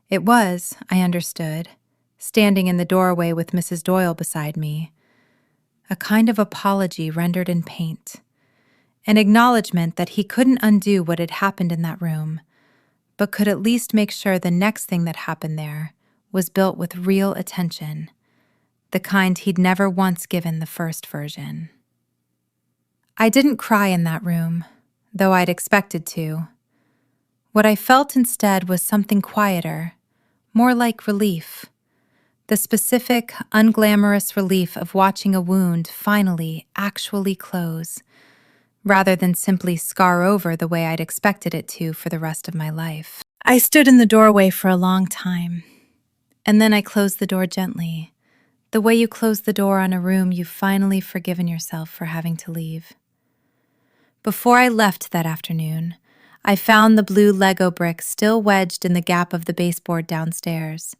It was, I understood, standing in the doorway with Mrs. Doyle beside me, a kind of apology rendered in paint, an acknowledgement that he couldn't undo what had happened in that room, but could at least make sure the next thing that happened there was built with real attention, the kind he'd never once given the first version. I didn't cry in that room, though I'd expected to. What I felt instead was something quieter, more like relief. The specific, unglamorous relief of watching a wound finally, actually close, rather than simply scar over the way I'd expected it to for the rest of my life. I stood in the doorway for a long time, and then I closed the door gently, The way you close the door on a room you've finally forgiven yourself for having to leave. Before I left that afternoon, I found the blue Lego brick still wedged in the gap of the baseboard downstairs,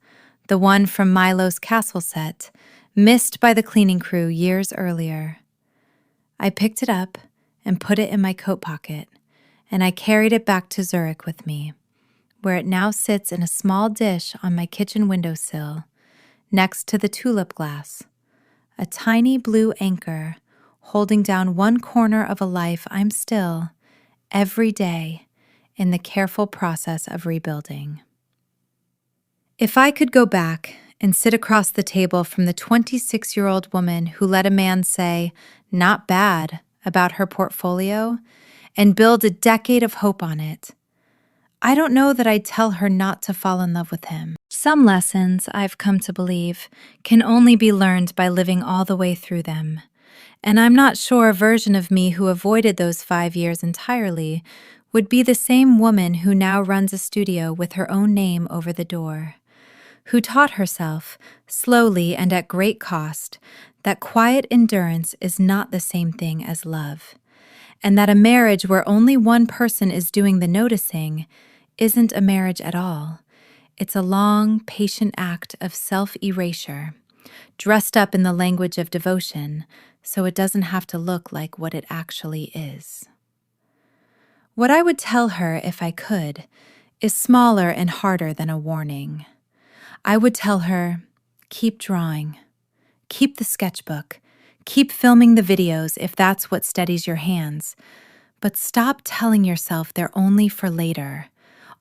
the one from Milo's castle set, missed by the cleaning crew years earlier. I picked it up and put it in my coat pocket, and I carried it back to Zurich with me, where it now sits in a small dish on my kitchen windowsill, next to the tulip glass, a tiny blue anchor holding down one corner of a life I'm still, every day, in the careful process of rebuilding. If I could go back and sit across the table from the 26-year-old woman who let a man say, "not bad," about her portfolio, and build a decade of hope on it, I don't know that I'd tell her not to fall in love with him. Some lessons, I've come to believe, can only be learned by living all the way through them. And I'm not sure a version of me who avoided those 5 years entirely would be the same woman who now runs a studio with her own name over the door, who taught herself, slowly and at great cost, that quiet endurance is not the same thing as love, and that a marriage where only one person is doing the noticing isn't a marriage at all. It's a long, patient act of self-erasure, dressed up in the language of devotion, so it doesn't have to look like what it actually is. What I would tell her, if I could, is smaller and harder than a warning. I would tell her, keep drawing, keep the sketchbook, keep filming the videos if that's what steadies your hands, but stop telling yourself they're only for later,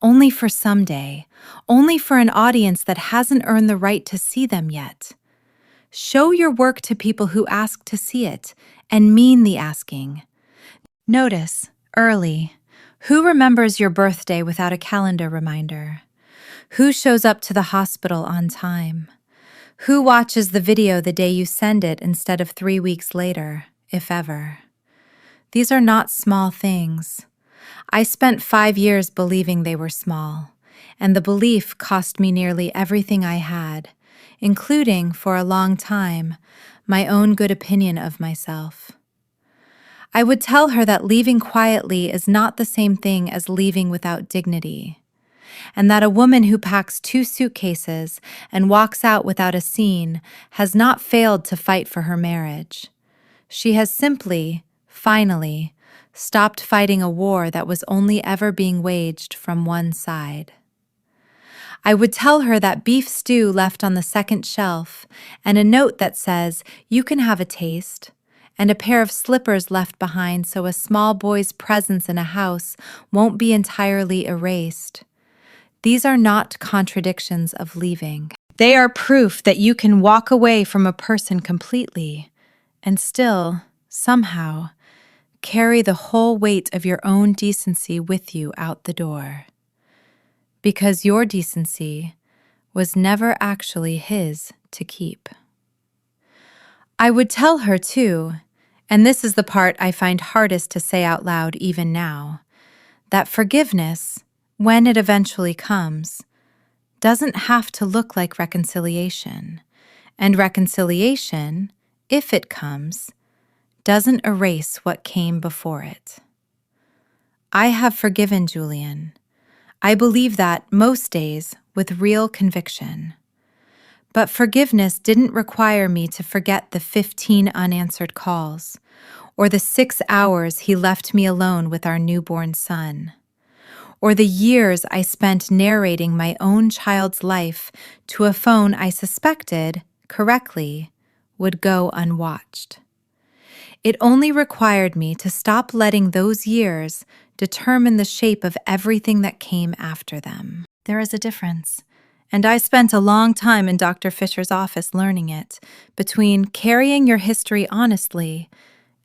only for someday, only for an audience that hasn't earned the right to see them yet. Show your work to people who ask to see it and mean the asking. Notice, early, who remembers your birthday without a calendar reminder? Who shows up to the hospital on time? Who watches the video the day you send it instead of 3 weeks later, if ever? These are not small things. I spent 5 years believing they were small, and the belief cost me nearly everything I had, including, for a long time, my own good opinion of myself. I would tell her that leaving quietly is not the same thing as leaving without dignity, and that a woman who packs 2 suitcases and walks out without a scene has not failed to fight for her marriage. She has simply, finally, stopped fighting a war that was only ever being waged from one side. I would tell her that beef stew left on the second shelf and a note that says, "You can have a taste," and a pair of slippers left behind so a small boy's presence in a house won't be entirely erased. These are not contradictions of leaving. They are proof that you can walk away from a person completely and still, somehow, carry the whole weight of your own decency with you out the door. Because your decency was never actually his to keep. I would tell her, too, and this is the part I find hardest to say out loud even now, that forgiveness, when it eventually comes, doesn't have to look like reconciliation, and reconciliation, if it comes, doesn't erase what came before it. I have forgiven Julian. I believe that most days with real conviction. But forgiveness didn't require me to forget the 15 unanswered calls, or the 6 hours he left me alone with our newborn son, or the years I spent narrating my own child's life to a phone I suspected, correctly, would go unwatched. It only required me to stop letting those years determine the shape of everything that came after them. There is a difference, and I spent a long time in Dr. Fisher's office learning it, between carrying your history honestly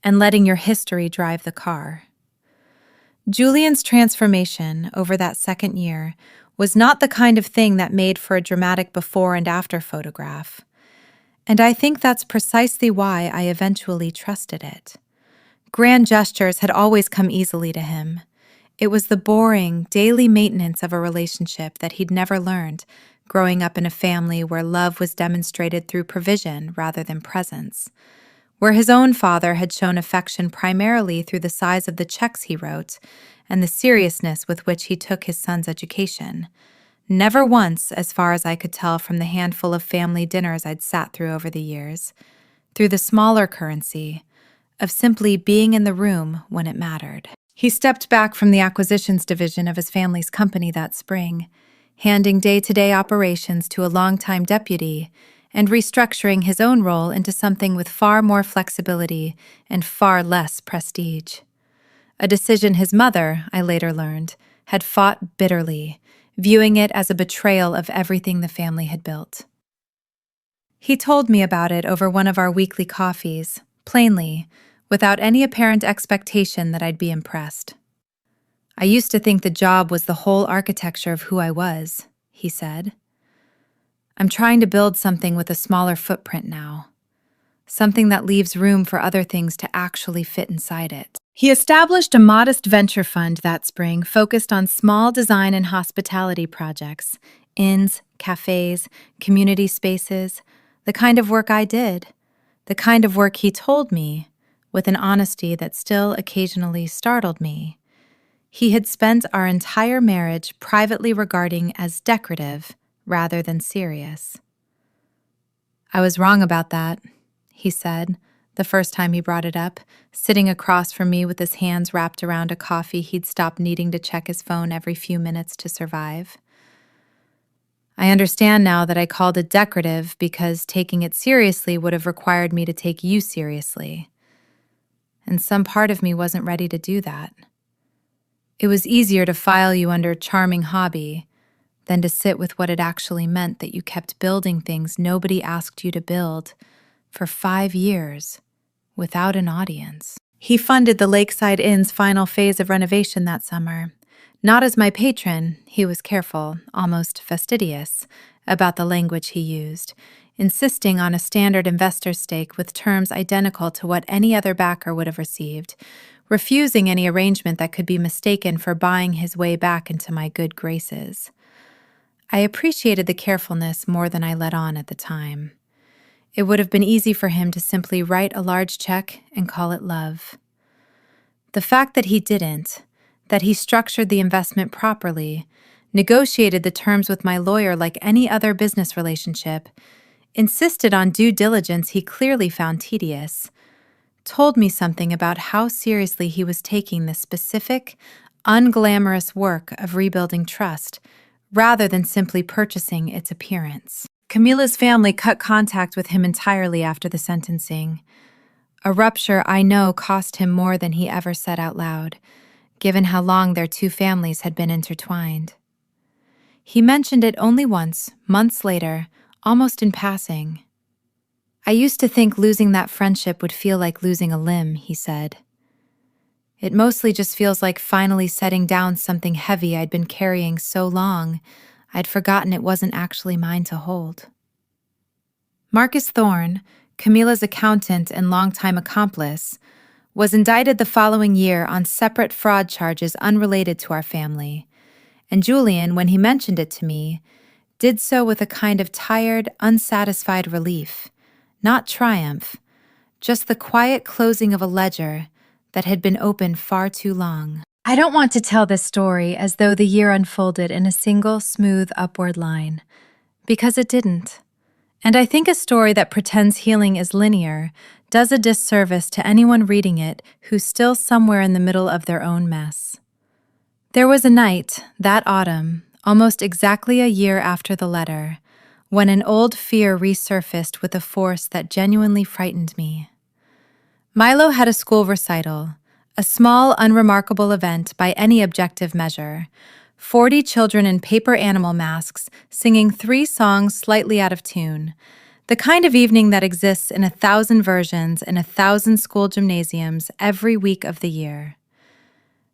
and letting your history drive the car. Julian's transformation over that second year was not the kind of thing that made for a dramatic before and after photograph. And I think that's precisely why I eventually trusted it. Grand gestures had always come easily to him. It was the boring, daily maintenance of a relationship that he'd never learned, growing up in a family where love was demonstrated through provision rather than presence, where his own father had shown affection primarily through the size of the checks he wrote and the seriousness with which he took his son's education. Never once, as far as I could tell from the handful of family dinners I'd sat through over the years, through the smaller currency of simply being in the room when it mattered. He stepped back from the acquisitions division of his family's company that spring, handing day-to-day operations to a longtime deputy and restructuring his own role into something with far more flexibility and far less prestige. A decision his mother, I later learned, had fought bitterly, viewing it as a betrayal of everything the family had built. He told me about it over one of our weekly coffees, plainly, without any apparent expectation that I'd be impressed. "I used to think the job was the whole architecture of who I was," he said. "I'm trying to build something with a smaller footprint now, something that leaves room for other things to actually fit inside it." He established a modest venture fund that spring focused on small design and hospitality projects, inns, cafes, community spaces, the kind of work I did, the kind of work he told me, with an honesty that still occasionally startled me, he had spent our entire marriage privately regarding as decorative rather than serious. "I was wrong about that," he said, the first time he brought it up, sitting across from me with his hands wrapped around a coffee he'd stopped needing to check his phone every few minutes to survive. "I understand now that I called it decorative because taking it seriously would have required me to take you seriously. And some part of me wasn't ready to do that. It was easier to file you under charming hobby than to sit with what it actually meant that you kept building things nobody asked you to build for 5 years without an audience." He funded the Lakeside Inn's final phase of renovation that summer. Not as my patron, he was careful, almost fastidious, about the language he used, insisting on a standard investor stake with terms identical to what any other backer would have received, refusing any arrangement that could be mistaken for buying his way back into my good graces. I appreciated the carefulness more than I let on at the time. It would have been easy for him to simply write a large check and call it love. The fact that he didn't, that he structured the investment properly, negotiated the terms with my lawyer like any other business relationship, insisted on due diligence he clearly found tedious, told me something about how seriously he was taking the specific, unglamorous work of rebuilding trust, rather than simply purchasing its appearance. Camila's family cut contact with him entirely after the sentencing. A rupture I know cost him more than he ever said out loud, given how long their two families had been intertwined. He mentioned it only once, months later, almost in passing. "I used to think losing that friendship would feel like losing a limb," he said. "It mostly just feels like finally setting down something heavy I'd been carrying so long, I'd forgotten it wasn't actually mine to hold." Marcus Thorne, Camila's accountant and longtime accomplice, was indicted the following year on separate fraud charges unrelated to our family, and Julian, when he mentioned it to me, did so with a kind of tired, unsatisfied relief, not triumph, just the quiet closing of a ledger that had been open far too long. I don't want to tell this story as though the year unfolded in a single smooth upward line, because it didn't. And I think a story that pretends healing is linear does a disservice to anyone reading it who's still somewhere in the middle of their own mess. There was a night, that autumn, almost exactly a year after the letter, when an old fear resurfaced with a force that genuinely frightened me. Milo had a school recital, a small, unremarkable event by any objective measure. 40 children in paper animal masks singing 3 songs slightly out of tune, the kind of evening that exists in 1,000 versions in 1,000 school gymnasiums every week of the year.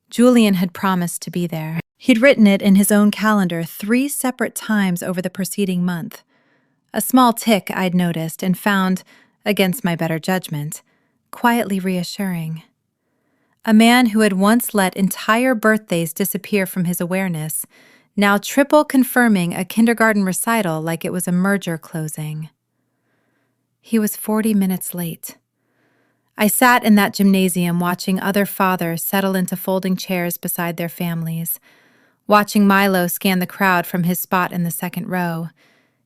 Julian had promised to be there. He'd written it in his own calendar 3 separate times over the preceding month. A small tick I'd noticed and found, against my better judgment, quietly reassuring. A man who had once let entire birthdays disappear from his awareness now triple confirming a kindergarten recital like it was a merger closing. He was 40 minutes late. I sat in that gymnasium watching other fathers settle into folding chairs beside their families, watching Milo scan the crowd from his spot in the second row,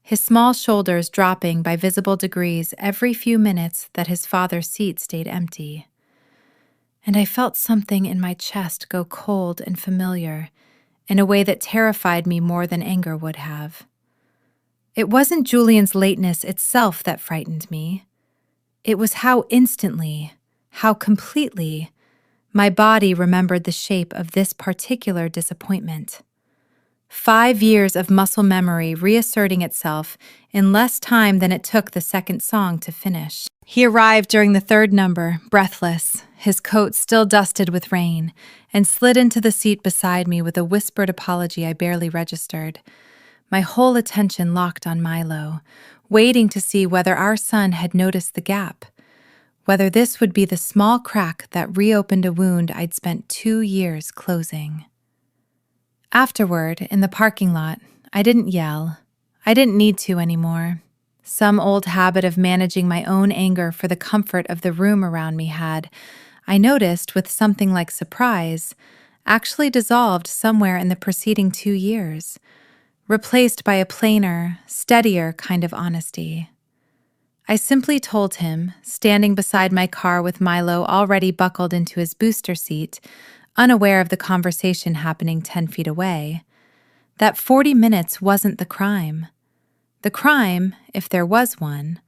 his small shoulders dropping by visible degrees every few minutes that his father's seat stayed empty. And I felt something in my chest go cold and familiar in a way that terrified me more than anger would have. It wasn't Julian's lateness itself that frightened me. It was how instantly, how completely, my body remembered the shape of this particular disappointment. 5 years of muscle memory reasserting itself in less time than it took the second song to finish. He arrived during the third number, breathless, his coat still dusted with rain, and slid into the seat beside me with a whispered apology I barely registered. My whole attention locked on Milo, waiting to see whether our son had noticed the gap, whether this would be the small crack that reopened a wound I'd spent 2 years closing. Afterward, in the parking lot, I didn't yell. I didn't need to anymore. Some old habit of managing my own anger for the comfort of the room around me had, I noticed with something like surprise, actually dissolved somewhere in the preceding 2 years, replaced by a plainer, steadier kind of honesty. I simply told him, standing beside my car with Milo already buckled into his booster seat, unaware of the conversation happening 10 feet away, that 40 minutes wasn't the crime. The crime, if there was one,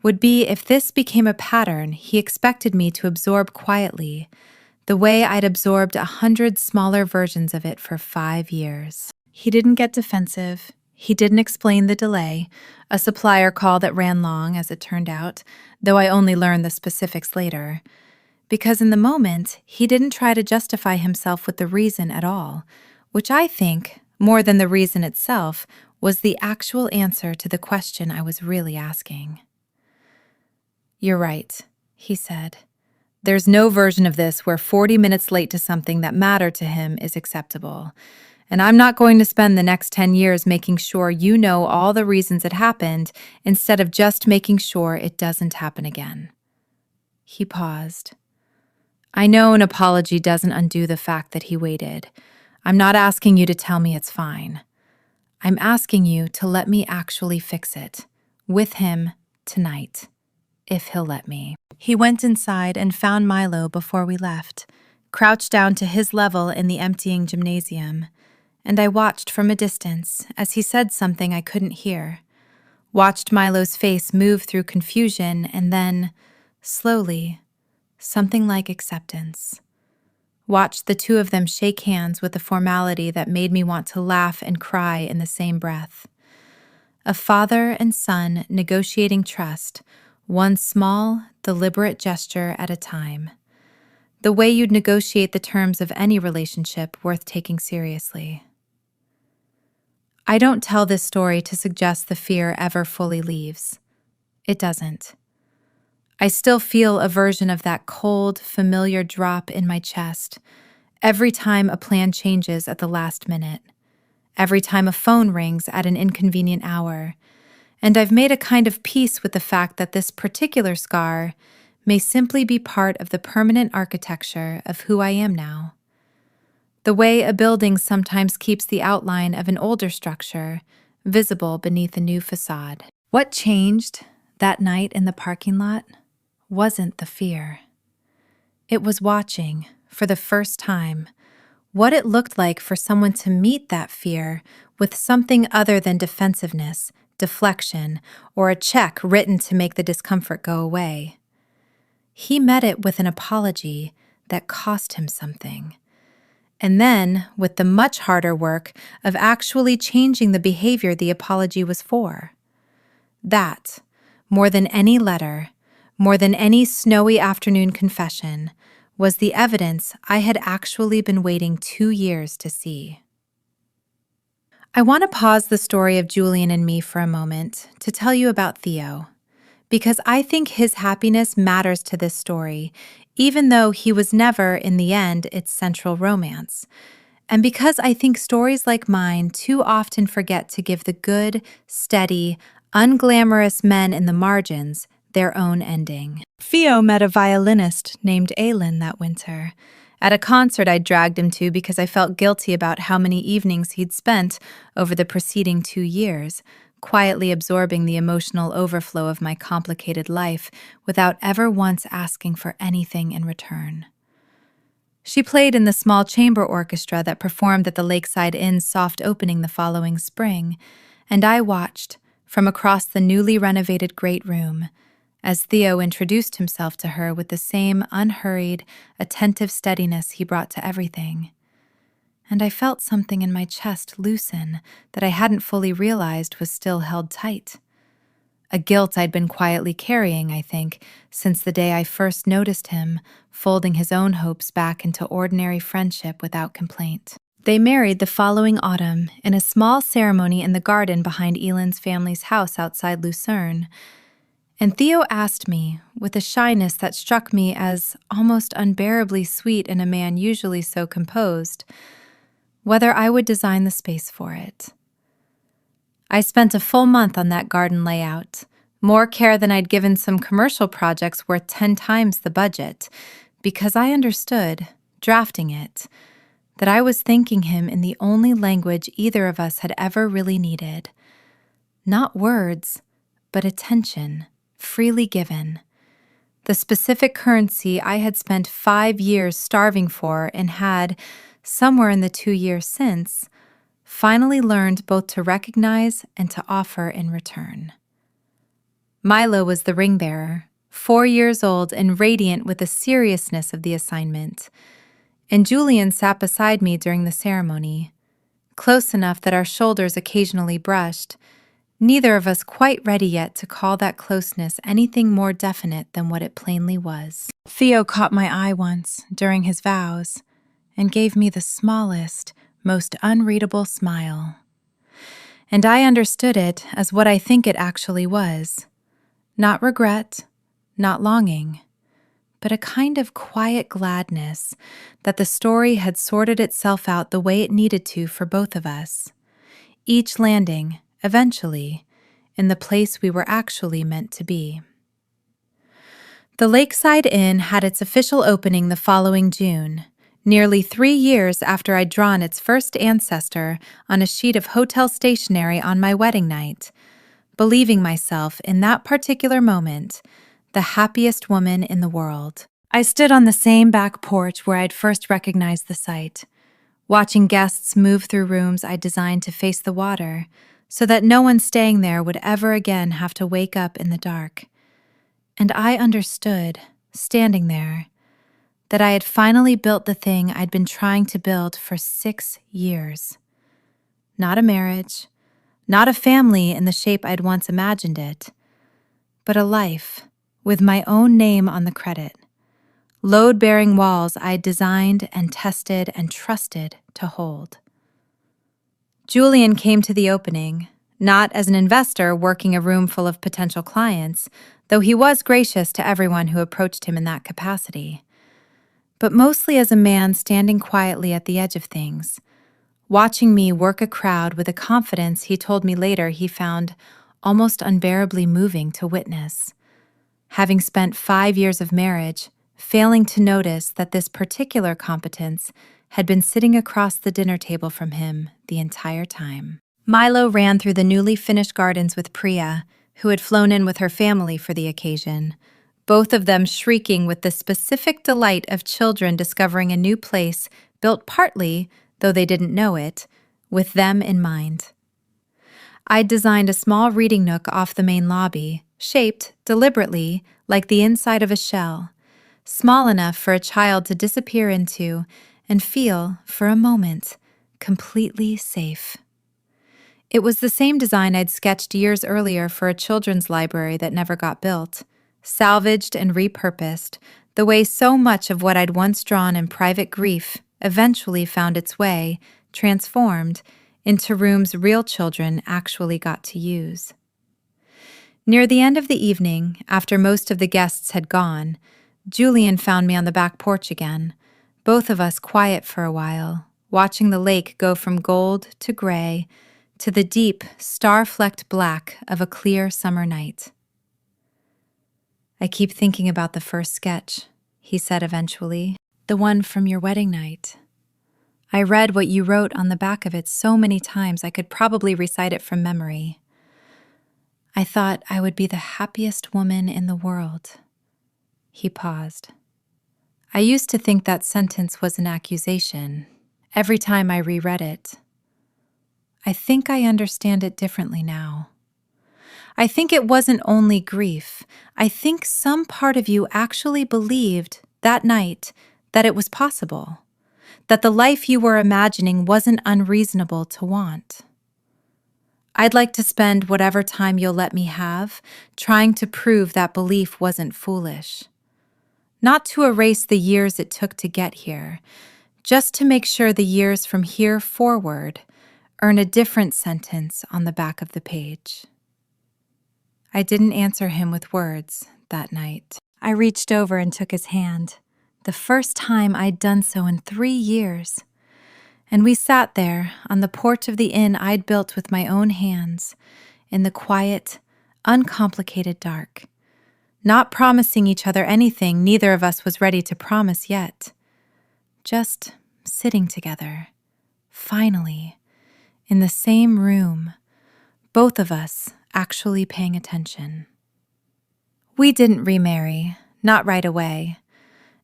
would be if this became a pattern he expected me to absorb quietly, the way I'd absorbed 100 smaller versions of it for 5 years. He didn't get defensive. He didn't explain the delay, a supplier call that ran long, as it turned out, though I only learned the specifics later. Because in the moment, he didn't try to justify himself with the reason at all, which I think, more than the reason itself, was the actual answer to the question I was really asking. "You're right," he said. "There's no version of this where 40 minutes late to something that mattered to him is acceptable. And I'm not going to spend the next 10 years making sure you know all the reasons it happened instead of just making sure it doesn't happen again." He paused. I know an apology doesn't undo the fact that he waited. I'm not asking you to tell me it's fine. I'm asking you to let me actually fix it, with him, tonight, if he'll let me. He went inside and found Milo before we left, crouched down to his level in the emptying gymnasium, and I watched from a distance as he said something I couldn't hear, watched Milo's face move through confusion and then, slowly, something like acceptance. Watched the two of them shake hands with a formality that made me want to laugh and cry in the same breath. A father and son negotiating trust, one small, deliberate gesture at a time. The way you'd negotiate the terms of any relationship worth taking seriously. I don't tell this story to suggest the fear ever fully leaves. It doesn't. I still feel a version of that cold, familiar drop in my chest every time a plan changes at the last minute, every time a phone rings at an inconvenient hour, and I've made a kind of peace with the fact that this particular scar may simply be part of the permanent architecture of who I am now. The way a building sometimes keeps the outline of an older structure visible beneath a new facade. What changed that night in the parking lot wasn't the fear. It was watching, for the first time, what it looked like for someone to meet that fear with something other than defensiveness, deflection, or a check written to make the discomfort go away. He met it with an apology that cost him something. And then with the much harder work of actually changing the behavior the apology was for. That, more than any letter, more than any snowy afternoon confession, was the evidence I had actually been waiting 2 years to see. I want to pause the story of Julian and me for a moment to tell you about Theo, because I think his happiness matters to this story, even though he was never, in the end, its central romance. And because I think stories like mine too often forget to give the good, steady, unglamorous men in the margins their own ending. Theo met a violinist named Aylin that winter. At a concert I'd dragged him to because I felt guilty about how many evenings he'd spent over the preceding 2 years, quietly absorbing the emotional overflow of my complicated life without ever once asking for anything in return. She played in the small chamber orchestra that performed at the Lakeside Inn's soft opening the following spring, and I watched, from across the newly renovated great room, as Theo introduced himself to her with the same unhurried, attentive steadiness he brought to everything. And I felt something in my chest loosen that I hadn't fully realized was still held tight. A guilt I'd been quietly carrying, I think, since the day I first noticed him folding his own hopes back into ordinary friendship without complaint. They married the following autumn in a small ceremony in the garden behind Ellen's family's house outside Lucerne. And Theo asked me, with a shyness that struck me as almost unbearably sweet in a man usually so composed, whether I would design the space for it. I spent a full month on that garden layout, more care than I'd given some commercial projects worth 10 times the budget, because I understood, drafting it, that I was thanking him in the only language either of us had ever really needed. Not words, but attention, freely given. The specific currency I had spent 5 years starving for and had, somewhere in the 2 years since, finally learned both to recognize and to offer in return. Milo was the ring bearer, 4 years old and radiant with the seriousness of the assignment, and Julian sat beside me during the ceremony, close enough that our shoulders occasionally brushed, neither of us quite ready yet to call that closeness anything more definite than what it plainly was. Theo caught my eye once, during his vows, and gave me the smallest, most unreadable smile. And I understood it as what I think it actually was. Not regret, not longing, but a kind of quiet gladness that the story had sorted itself out the way it needed to for both of us, each landing, eventually, in the place we were actually meant to be. The Lakeside Inn had its official opening the following June, nearly 3 years after I'd drawn its first ancestor on a sheet of hotel stationery on my wedding night, believing myself, in that particular moment, the happiest woman in the world. I stood on the same back porch where I'd first recognized the site, watching guests move through rooms I'd designed to face the water, so that no one staying there would ever again have to wake up in the dark. And I understood, standing there, that I had finally built the thing I'd been trying to build for 6 years. Not a marriage, not a family in the shape I'd once imagined it, but a life with my own name on the credit, load-bearing walls I'd designed and tested and trusted to hold. Julian came to the opening, not as an investor working a room full of potential clients, though he was gracious to everyone who approached him in that capacity, but mostly as a man standing quietly at the edge of things, watching me work a crowd with a confidence he told me later he found almost unbearably moving to witness. Having spent 5 years of marriage, failing to notice that this particular competence had been sitting across the dinner table from him the entire time. Milo ran through the newly finished gardens with Priya, who had flown in with her family for the occasion, both of them shrieking with the specific delight of children discovering a new place built partly, though they didn't know it, with them in mind. I'd designed a small reading nook off the main lobby, shaped, deliberately, like the inside of a shell, small enough for a child to disappear into and feel, for a moment, completely safe. It was the same design I'd sketched years earlier for a children's library that never got built, salvaged and repurposed, the way so much of what I'd once drawn in private grief eventually found its way, transformed, into rooms real children actually got to use. Near the end of the evening, after most of the guests had gone, Julian found me on the back porch again, both of us quiet for a while, watching the lake go from gold to gray to the deep, star-flecked black of a clear summer night. "I keep thinking about the first sketch," he said eventually, "the one from your wedding night. I read what you wrote on the back of it so many times I could probably recite it from memory. I thought I would be the happiest woman in the world." He paused. I used to think that sentence was an accusation, every time I reread it. I think I understand it differently now. I think it wasn't only grief. I think some part of you actually believed that night that it was possible, that the life you were imagining wasn't unreasonable to want. I'd like to spend whatever time you'll let me have trying to prove that belief wasn't foolish. Not to erase the years it took to get here, just to make sure the years from here forward earn a different sentence on the back of the page. I didn't answer him with words that night. I reached over and took his hand, the first time I'd done so in 3 years. And we sat there on the porch of the inn I'd built with my own hands, in the quiet, uncomplicated dark, not promising each other anything neither of us was ready to promise yet. Just sitting together, finally, in the same room, both of us actually paying attention. We didn't remarry, not right away,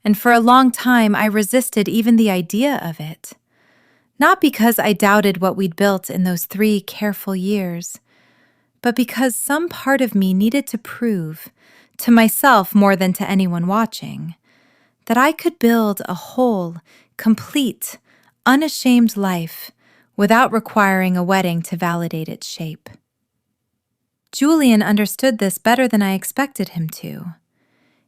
and for a long time I resisted even the idea of it. Not because I doubted what we'd built in those 3 careful years, but because some part of me needed to prove, to myself more than to anyone watching, that I could build a whole, complete, unashamed life without requiring a wedding to validate its shape. Julian understood this better than I expected him to.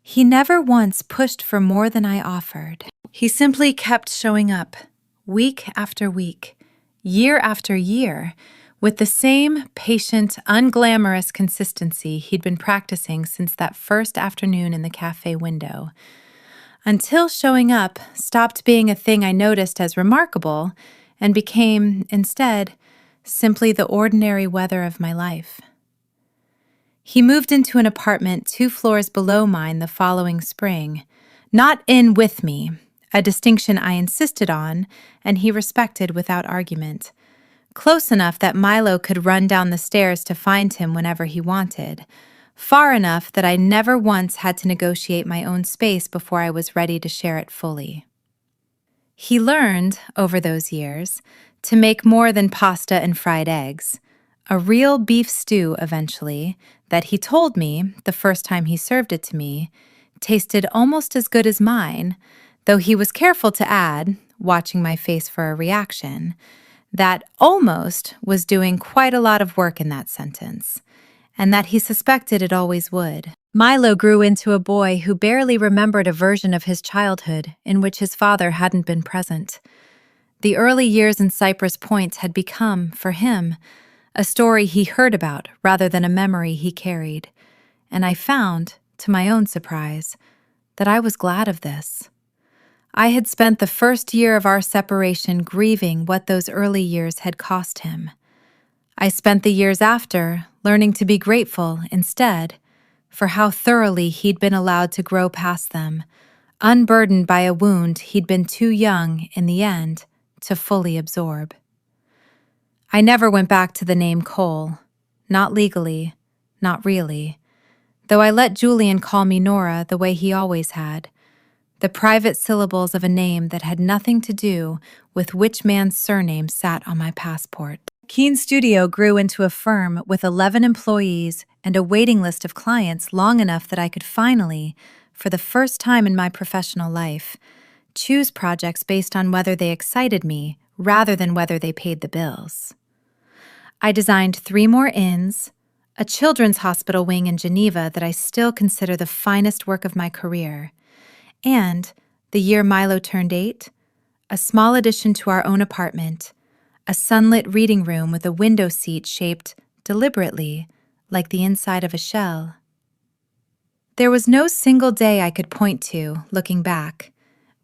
He never once pushed for more than I offered. He simply kept showing up, week after week, year after year, with the same patient, unglamorous consistency he'd been practicing since that first afternoon in the cafe window, until showing up stopped being a thing I noticed as remarkable and became, instead, simply the ordinary weather of my life. He moved into an apartment 2 floors below mine the following spring, not in with me, a distinction I insisted on and he respected without argument. Close enough that Milo could run down the stairs to find him whenever he wanted, far enough that I never once had to negotiate my own space before I was ready to share it fully. He learned, over those years, to make more than pasta and fried eggs, a real beef stew eventually, that he told me, the first time he served it to me, tasted almost as good as mine, though he was careful to add, watching my face for a reaction, that almost was doing quite a lot of work in that sentence, and that he suspected it always would. Milo grew into a boy who barely remembered a version of his childhood in which his father hadn't been present. The early years in Cypress Point had become, for him, a story he heard about rather than a memory he carried, and I found, to my own surprise, that I was glad of this. I had spent the first year of our separation grieving what those early years had cost him. I spent the years after learning to be grateful, instead, for how thoroughly he'd been allowed to grow past them, unburdened by a wound he'd been too young, in the end, to fully absorb. I never went back to the name Cole, not legally, not really, though I let Julian call me Nora the way he always had, the private syllables of a name that had nothing to do with which man's surname sat on my passport. Keen Studio grew into a firm with 11 employees and a waiting list of clients long enough that I could finally, for the first time in my professional life, choose projects based on whether they excited me rather than whether they paid the bills. I designed 3 more inns, a children's hospital wing in Geneva that I still consider the finest work of my career, and, the year Milo turned 8, a small addition to our own apartment, a sunlit reading room with a window seat shaped, deliberately, like the inside of a shell. There was no single day I could point to, looking back,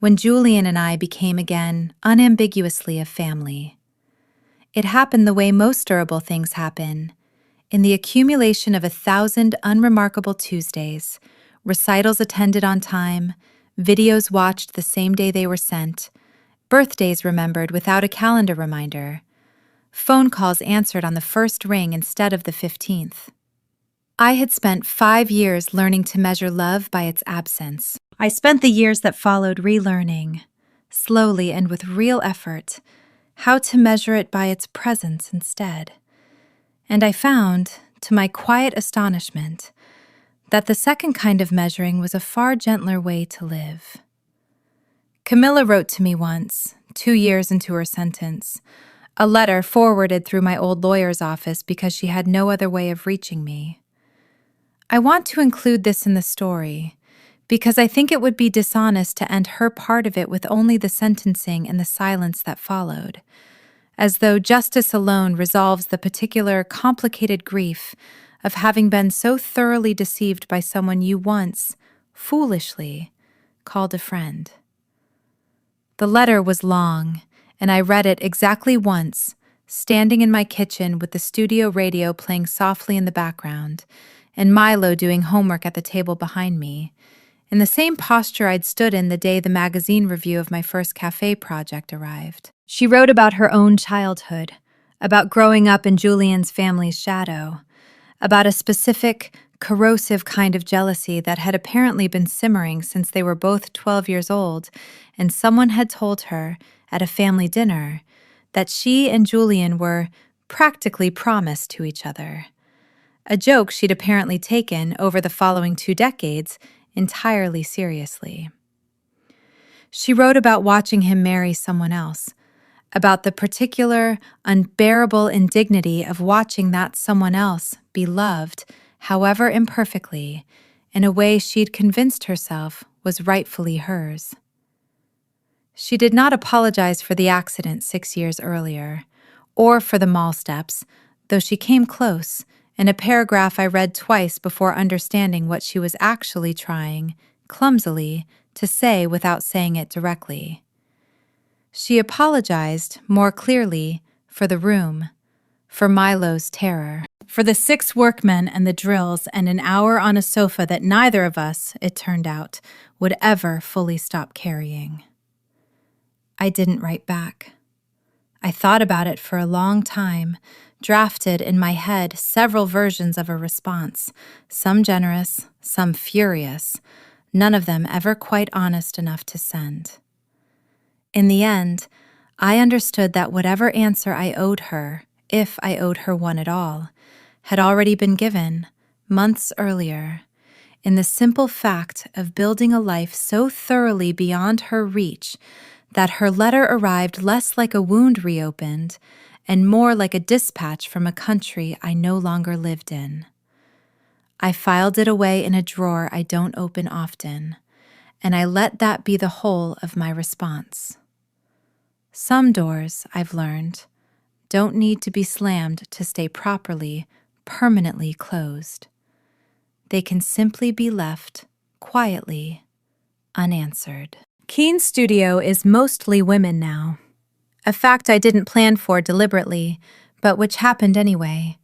when Julian and I became again unambiguously a family. It happened the way most durable things happen, in the accumulation of 1,000 unremarkable Tuesdays, recitals attended on time, videos watched the same day they were sent, birthdays remembered without a calendar reminder, phone calls answered on the first ring instead of the 15th. I had spent 5 years learning to measure love by its absence. I spent the years that followed relearning, slowly and with real effort, how to measure it by its presence instead. And I found, to my quiet astonishment, that the second kind of measuring was a far gentler way to live. Camilla wrote to me once, 2 years into her sentence, a letter forwarded through my old lawyer's office because she had no other way of reaching me. I want to include this in the story because I think it would be dishonest to end her part of it with only the sentencing and the silence that followed, as though justice alone resolves the particular complicated grief of having been so thoroughly deceived by someone you once, foolishly, called a friend. The letter was long, and I read it exactly once, standing in my kitchen with the studio radio playing softly in the background, and Milo doing homework at the table behind me, in the same posture I'd stood in the day the magazine review of my first cafe project arrived. She wrote about her own childhood, about growing up in Julian's family's shadow, about a specific, corrosive kind of jealousy that had apparently been simmering since they were both 12 years old, and someone had told her, at a family dinner, that she and Julian were practically promised to each other. A joke she'd apparently taken, over the following 2 decades, entirely seriously. She wrote about watching him marry someone else, about the particular, unbearable indignity of watching that someone else be loved, however imperfectly, in a way she'd convinced herself was rightfully hers. She did not apologize for the accident 6 years earlier, or for the mall steps, though she came close, in a paragraph I read twice before understanding what she was actually trying, clumsily, to say without saying it directly. She apologized, more clearly, for the room, for Milo's terror, for the 6 workmen and the drills and an hour on a sofa that neither of us, it turned out, would ever fully stop carrying. I didn't write back. I thought about it for a long time, drafted in my head several versions of a response, some generous, some furious, none of them ever quite honest enough to send. In the end, I understood that whatever answer I owed her, if I owed her one at all, had already been given, months earlier, in the simple fact of building a life so thoroughly beyond her reach that her letter arrived less like a wound reopened and more like a dispatch from a country I no longer lived in. I filed it away in a drawer I don't open often, and I let that be the whole of my response. Some doors, I've learned, don't need to be slammed to stay properly, permanently closed. They can simply be left, quietly, unanswered. Keen's studio is mostly women now, a fact I didn't plan for deliberately, but which happened anyway,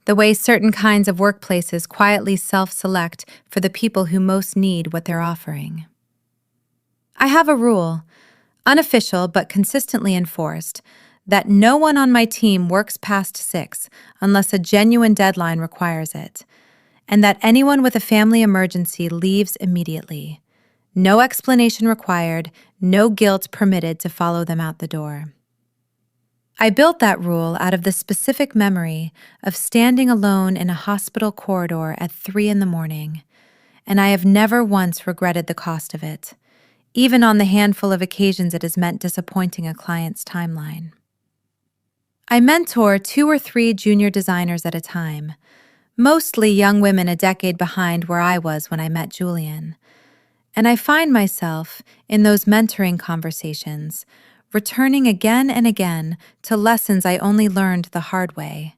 the way certain kinds of workplaces quietly self-select for the people who most need what they're offering. I have a rule, unofficial but consistently enforced, that no one on my team works past 6 unless a genuine deadline requires it, and that anyone with a family emergency leaves immediately. No explanation required, no guilt permitted to follow them out the door. I built that rule out of the specific memory of standing alone in a hospital corridor at 3 a.m, and I have never once regretted the cost of it, even on the handful of occasions it has meant disappointing a client's timeline. I mentor 2 or 3 junior designers at a time, mostly young women a decade behind where I was when I met Julian. And I find myself, in those mentoring conversations, returning again and again to lessons I only learned the hard way,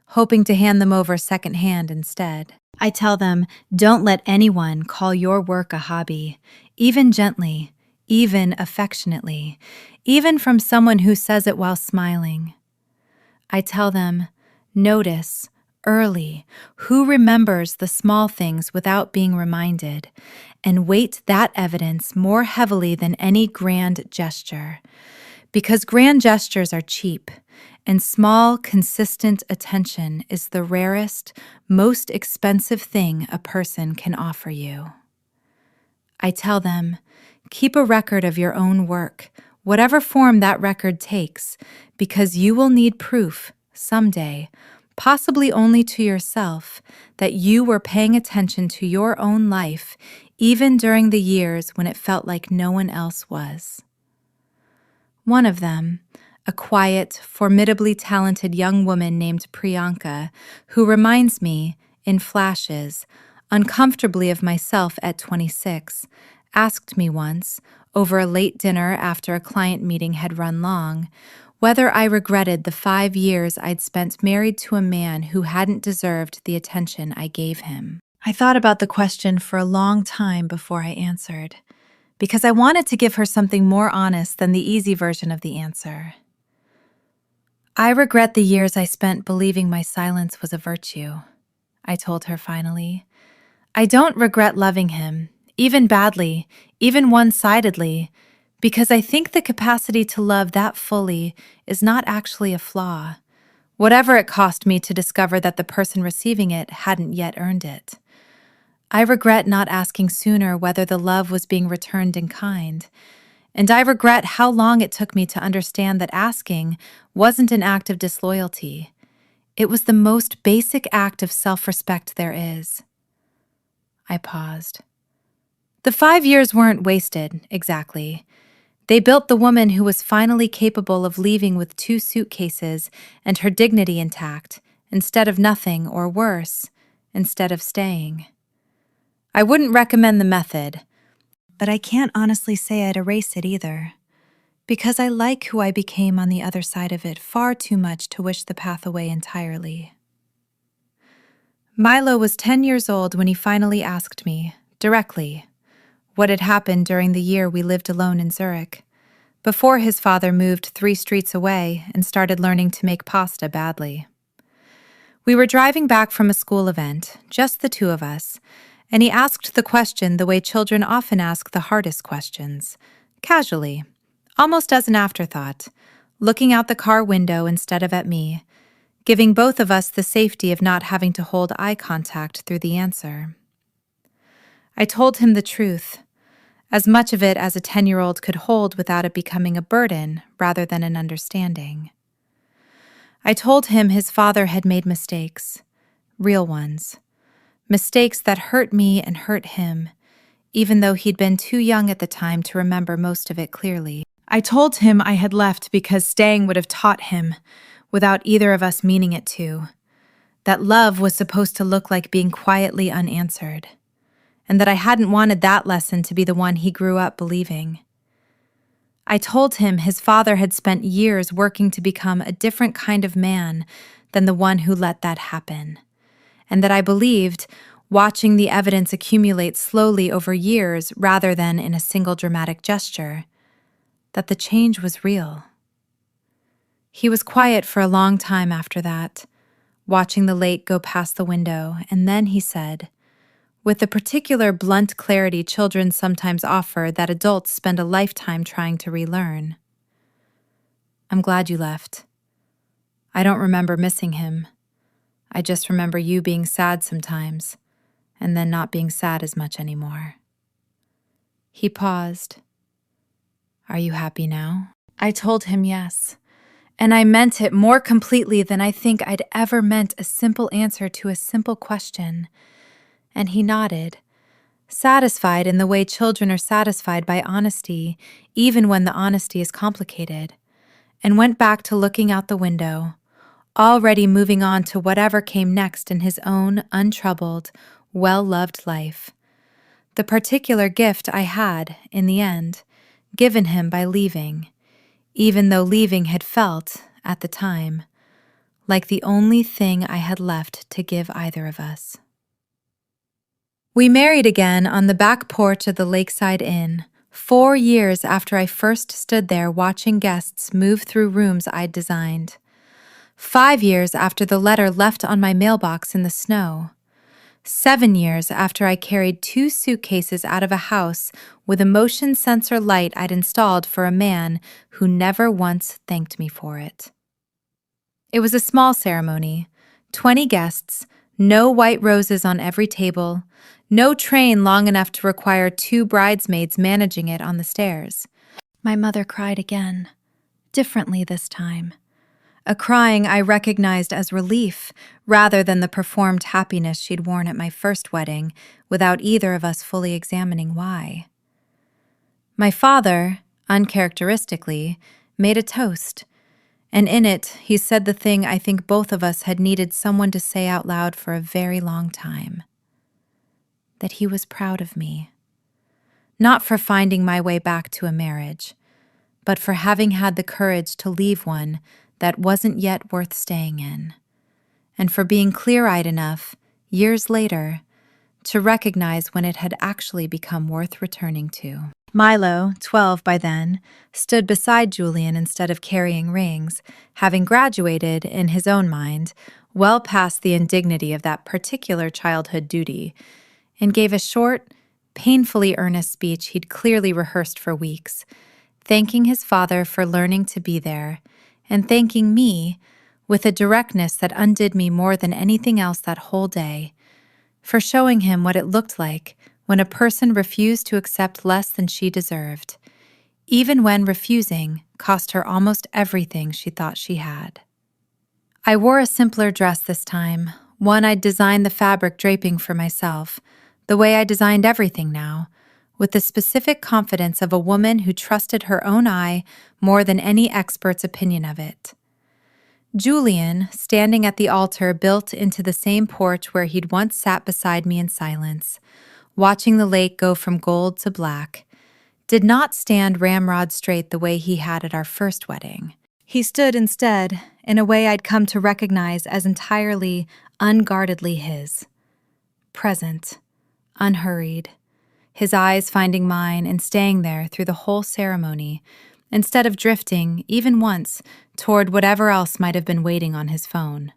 hoping to hand them over secondhand instead. I tell them, don't let anyone call your work a hobby, even gently, even affectionately, even from someone who says it while smiling. I tell them, notice, early, who remembers the small things without being reminded, and weight that evidence more heavily than any grand gesture. Because grand gestures are cheap, and small, consistent attention is the rarest, most expensive thing a person can offer you. I tell them, keep a record of your own work, whatever form that record takes, because you will need proof someday, possibly only to yourself, that you were paying attention to your own life even during the years when it felt like no one else was. One of them, a quiet, formidably talented young woman named Priyanka, who reminds me, in flashes, uncomfortably of myself at 26, asked me once, over a late dinner after a client meeting had run long, whether I regretted the 5 years I'd spent married to a man who hadn't deserved the attention I gave him. I thought about the question for a long time before I answered, because I wanted to give her something more honest than the easy version of the answer. I regret the years I spent believing my silence was a virtue, I told her finally. I don't regret loving him, even badly, even one-sidedly, because I think the capacity to love that fully is not actually a flaw, whatever it cost me to discover that the person receiving it hadn't yet earned it. I regret not asking sooner whether the love was being returned in kind, and I regret how long it took me to understand that asking wasn't an act of disloyalty. It was the most basic act of self-respect there is. I paused. The 5 years weren't wasted, exactly. They built the woman who was finally capable of leaving with 2 suitcases and her dignity intact, instead of nothing, or worse, instead of staying. I wouldn't recommend the method, but I can't honestly say I'd erase it either, because I like who I became on the other side of it far too much to wish the path away entirely. Milo was 10 years old when he finally asked me, directly, what had happened during the year we lived alone in Zurich, before his father moved 3 streets away and started learning to make pasta badly. We were driving back from a school event, just the 2 of us, and he asked the question the way children often ask the hardest questions, casually, almost as an afterthought, looking out the car window instead of at me, giving both of us the safety of not having to hold eye contact through the answer. I told him the truth, as much of it as a 10-year-old could hold without it becoming a burden rather than an understanding. I told him his father had made mistakes, real ones, mistakes that hurt me and hurt him, even though he'd been too young at the time to remember most of it clearly. I told him I had left because staying would have taught him, without either of us meaning it to, that love was supposed to look like being quietly unanswered, and that I hadn't wanted that lesson to be the one he grew up believing. I told him his father had spent years working to become a different kind of man than the one who let that happen, and that I believed, watching the evidence accumulate slowly over years rather than in a single dramatic gesture, that the change was real. He was quiet for a long time after that, watching the lake go past the window, and then he said, with the particular blunt clarity children sometimes offer that adults spend a lifetime trying to relearn, I'm glad you left. I don't remember missing him. I just remember you being sad sometimes, and then not being sad as much anymore. He paused. Are you happy now? I told him yes, and I meant it more completely than I think I'd ever meant a simple answer to a simple question. And he nodded, satisfied in the way children are satisfied by honesty, even when the honesty is complicated, and went back to looking out the window, already moving on to whatever came next in his own untroubled, well-loved life. The particular gift I had, in the end, given him by leaving, even though leaving had felt, at the time, like the only thing I had left to give either of us. We married again on the back porch of the Lakeside Inn, 4 years after I first stood there watching guests move through rooms I'd designed. 5 years after the letter left on my mailbox in the snow. 7 years after I carried 2 suitcases out of a house with a motion sensor light I'd installed for a man who never once thanked me for it. It was a small ceremony, 20 guests, no white roses on every table, no train long enough to require 2 bridesmaids managing it on the stairs. My mother cried again, differently this time. A crying I recognized as relief rather than the performed happiness she'd worn at my first wedding without either of us fully examining why. My father, uncharacteristically, made a toast, and in it he said the thing I think both of us had needed someone to say out loud for a very long time. That he was proud of me. Not for finding my way back to a marriage, but for having had the courage to leave one that wasn't yet worth staying in, and for being clear-eyed enough, years later, to recognize when it had actually become worth returning to. Milo, 12 by then, stood beside Julian instead of carrying rings, having graduated, in his own mind, well past the indignity of that particular childhood duty, and gave a short, painfully earnest speech he'd clearly rehearsed for weeks, thanking his father for learning to be there, and thanking me, with a directness that undid me more than anything else that whole day, for showing him what it looked like when a person refused to accept less than she deserved, even when refusing cost her almost everything she thought she had. I wore a simpler dress this time, one I'd designed the fabric draping for myself, the way I designed everything now, with the specific confidence of a woman who trusted her own eye more than any expert's opinion of it. Julian, standing at the altar built into the same porch where he'd once sat beside me in silence, watching the lake go from gold to black, did not stand ramrod straight the way he had at our first wedding. He stood instead in a way I'd come to recognize as entirely, unguardedly his. Present, unhurried, his eyes finding mine and staying there through the whole ceremony, instead of drifting, even once, toward whatever else might have been waiting on his phone.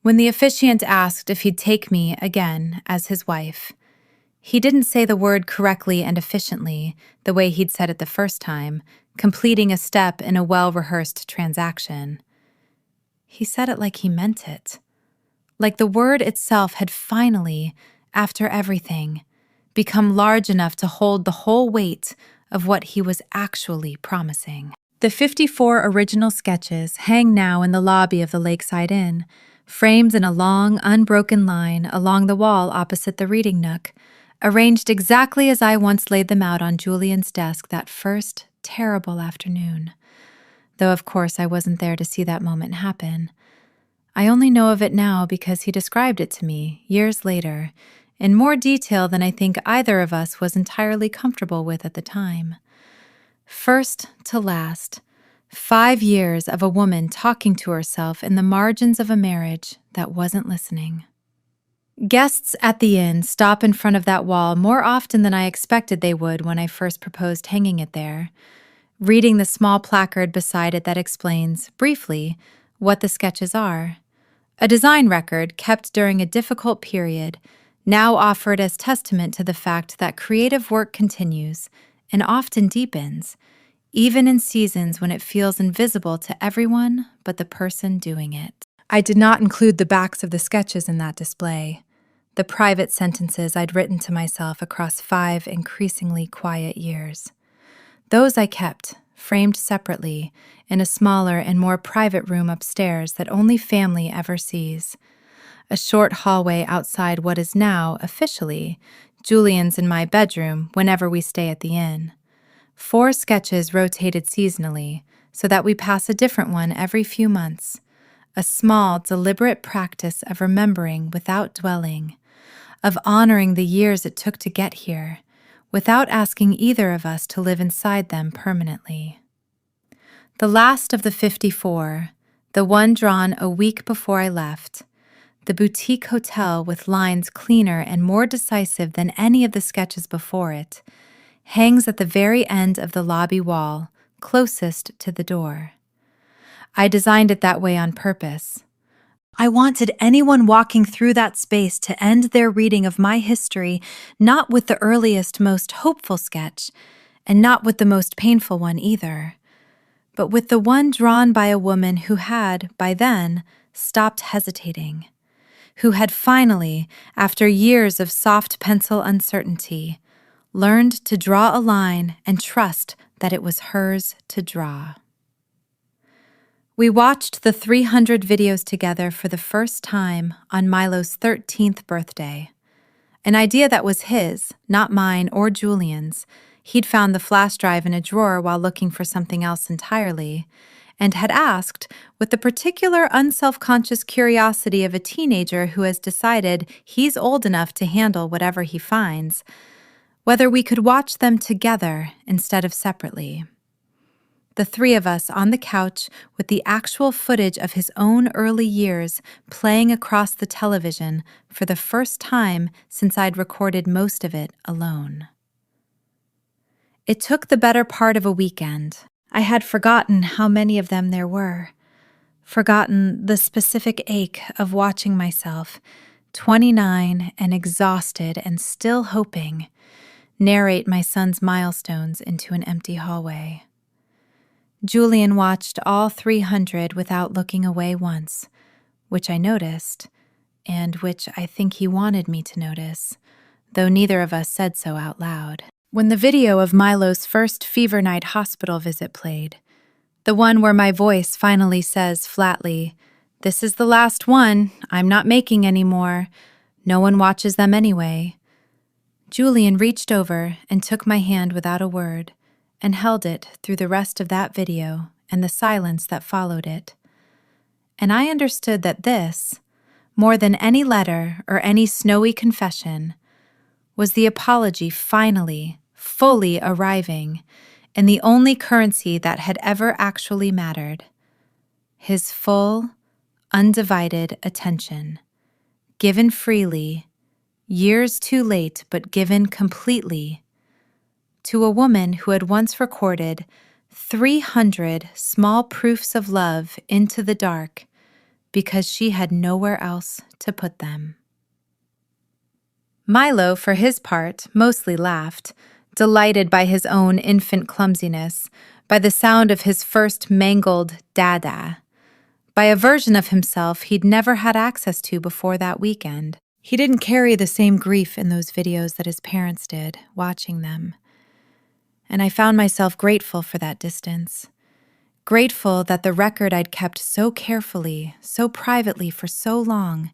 When the officiant asked if he'd take me again as his wife, he didn't say the word correctly and efficiently, the way he'd said it the first time, completing a step in a well-rehearsed transaction. He said it like he meant it. Like the word itself had finally, after everything, become large enough to hold the whole weight of what he was actually promising. The 54 original sketches hang now in the lobby of the Lakeside Inn, framed in a long, unbroken line along the wall opposite the reading nook, arranged exactly as I once laid them out on Julian's desk that first terrible afternoon. Though, of course, I wasn't there to see that moment happen. I only know of it now because he described it to me, years later, in more detail than I think either of us was entirely comfortable with at the time. First to last, 5 years of a woman talking to herself in the margins of a marriage that wasn't listening. Guests at the inn stop in front of that wall more often than I expected they would when I first proposed hanging it there, reading the small placard beside it that explains, briefly, what the sketches are. A design record kept during a difficult period, now offered as testament to the fact that creative work continues and often deepens, even in seasons when it feels invisible to everyone but the person doing it. I did not include the backs of the sketches in that display, the private sentences I'd written to myself across 5 increasingly quiet years. Those I kept, framed separately, in a smaller and more private room upstairs that only family ever sees. A short hallway outside what is now, officially, Julian's and my bedroom whenever we stay at the inn. 4 sketches rotated seasonally, so that we pass a different one every few months. A small, deliberate practice of remembering without dwelling, of honoring the years it took to get here, without asking either of us to live inside them permanently. The last of the 54, the one drawn a week before I left, the boutique hotel with lines cleaner and more decisive than any of the sketches before it, hangs at the very end of the lobby wall, closest to the door. I designed it that way on purpose. I wanted anyone walking through that space to end their reading of my history not with the earliest, most hopeful sketch, and not with the most painful one either, but with the one drawn by a woman who had, by then, stopped hesitating, who had finally, after years of soft pencil uncertainty, learned to draw a line and trust that it was hers to draw. We watched the 300 videos together for the first time on Milo's 13th birthday. An idea that was his, not mine or Julian's. He'd found the flash drive in a drawer while looking for something else entirely, and had asked, with the particular unself-conscious curiosity of a teenager who has decided he's old enough to handle whatever he finds, whether we could watch them together instead of separately. The three of us on the couch with the actual footage of his own early years playing across the television for the first time since I'd recorded most of it alone. It took the better part of a weekend. I had forgotten how many of them there were, forgotten the specific ache of watching myself, 29 and exhausted and still hoping, narrate my son's milestones into an empty hallway. Julian watched all 300 without looking away once, which I noticed, and which I think he wanted me to notice, though neither of us said so out loud. When the video of Milo's first fever night hospital visit played, the one where my voice finally says flatly, "This is the last one, I'm not making any more, no one watches them anyway," Julian reached over and took my hand without a word, and held it through the rest of that video and the silence that followed it. And I understood that this, more than any letter or any snowy confession, was the apology finally, fully arriving, in the only currency that had ever actually mattered: his full, undivided attention, given freely, years too late but given completely, to a woman who had once recorded 300 small proofs of love into the dark because she had nowhere else to put them. Milo, for his part, mostly laughed, delighted by his own infant clumsiness, by the sound of his first mangled dada, by a version of himself he'd never had access to before that weekend. He didn't carry the same grief in those videos that his parents did, watching them. And I found myself grateful for that distance. Grateful that the record I'd kept so carefully, so privately for so long,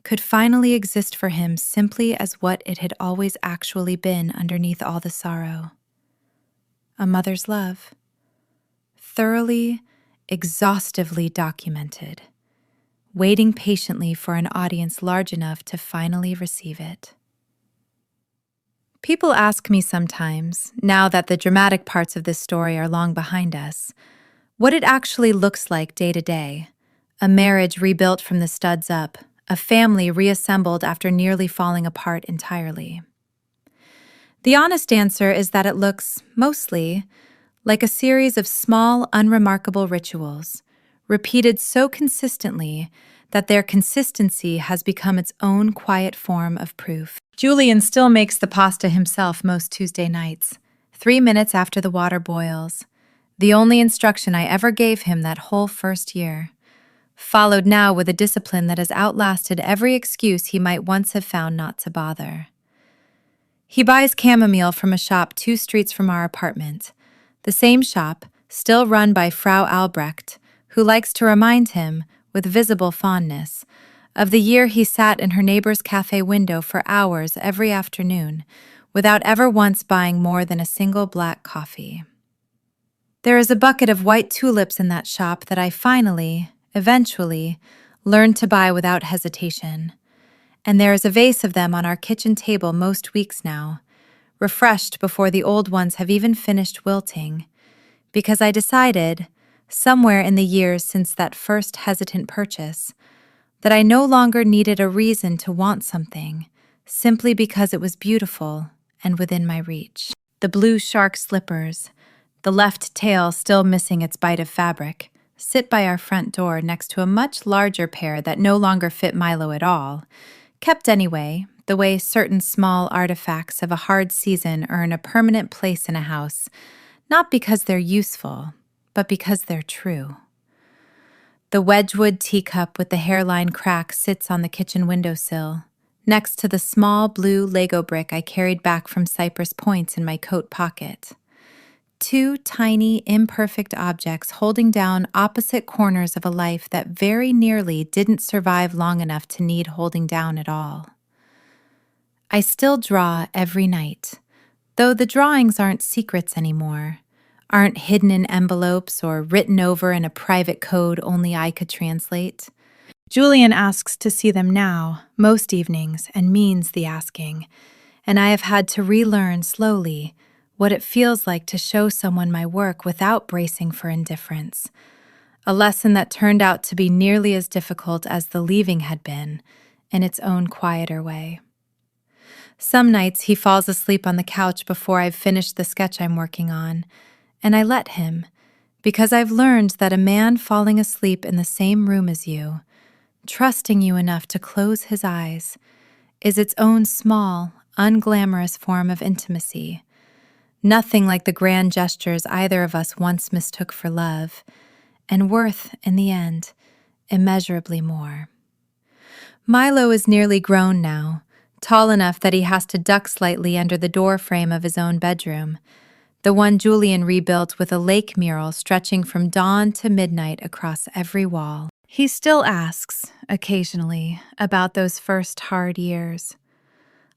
could finally exist for him simply as what it had always actually been underneath all the sorrow. A mother's love. Thoroughly, exhaustively documented, waiting patiently for an audience large enough to finally receive it. People ask me sometimes, now that the dramatic parts of this story are long behind us, what it actually looks like day to day. A marriage rebuilt from the studs up, a family reassembled after nearly falling apart entirely. The honest answer is that it looks, mostly, like a series of small, unremarkable rituals, repeated so consistently that their consistency has become its own quiet form of proof. Julian still makes the pasta himself most Tuesday nights, 3 minutes after the water boils, the only instruction I ever gave him that whole first year, followed now with a discipline that has outlasted every excuse he might once have found not to bother. He buys chamomile from a shop 2 streets from our apartment, the same shop, still run by Frau Albrecht, who likes to remind him, with visible fondness, of the year he sat in her neighbor's cafe window for hours every afternoon, without ever once buying more than a single black coffee. There is a bucket of white tulips in that shop that I finally, eventually, learned to buy without hesitation, and there is a vase of them on our kitchen table most weeks now, refreshed before the old ones have even finished wilting, because I decided, somewhere in the years since that first hesitant purchase, that I no longer needed a reason to want something, simply because it was beautiful and within my reach. The blue shark slippers, the left tail still missing its bite of fabric, sit by our front door next to a much larger pair that no longer fit Milo at all, kept anyway, the way certain small artifacts of a hard season earn a permanent place in a house, not because they're useful, but because they're true. The Wedgwood teacup with the hairline crack sits on the kitchen windowsill, next to the small blue Lego brick I carried back from Cypress Point in my coat pocket. Two tiny, imperfect objects holding down opposite corners of a life that very nearly didn't survive long enough to need holding down at all. I still draw every night, though the drawings aren't secrets anymore, aren't hidden in envelopes or written over in a private code only I could translate. Julian asks to see them now, most evenings, and means the asking, and I have had to relearn slowly what it feels like to show someone my work without bracing for indifference, a lesson that turned out to be nearly as difficult as the leaving had been, in its own quieter way. Some nights he falls asleep on the couch before I've finished the sketch I'm working on, and I let him, because I've learned that a man falling asleep in the same room as you, trusting you enough to close his eyes, is its own small, unglamorous form of intimacy. Nothing like the grand gestures either of us once mistook for love, and worth, in the end, immeasurably more. Milo is nearly grown now, tall enough that he has to duck slightly under the door frame of his own bedroom, the one Julian rebuilt with a lake mural stretching from dawn to midnight across every wall. He still asks, occasionally, about those first hard years.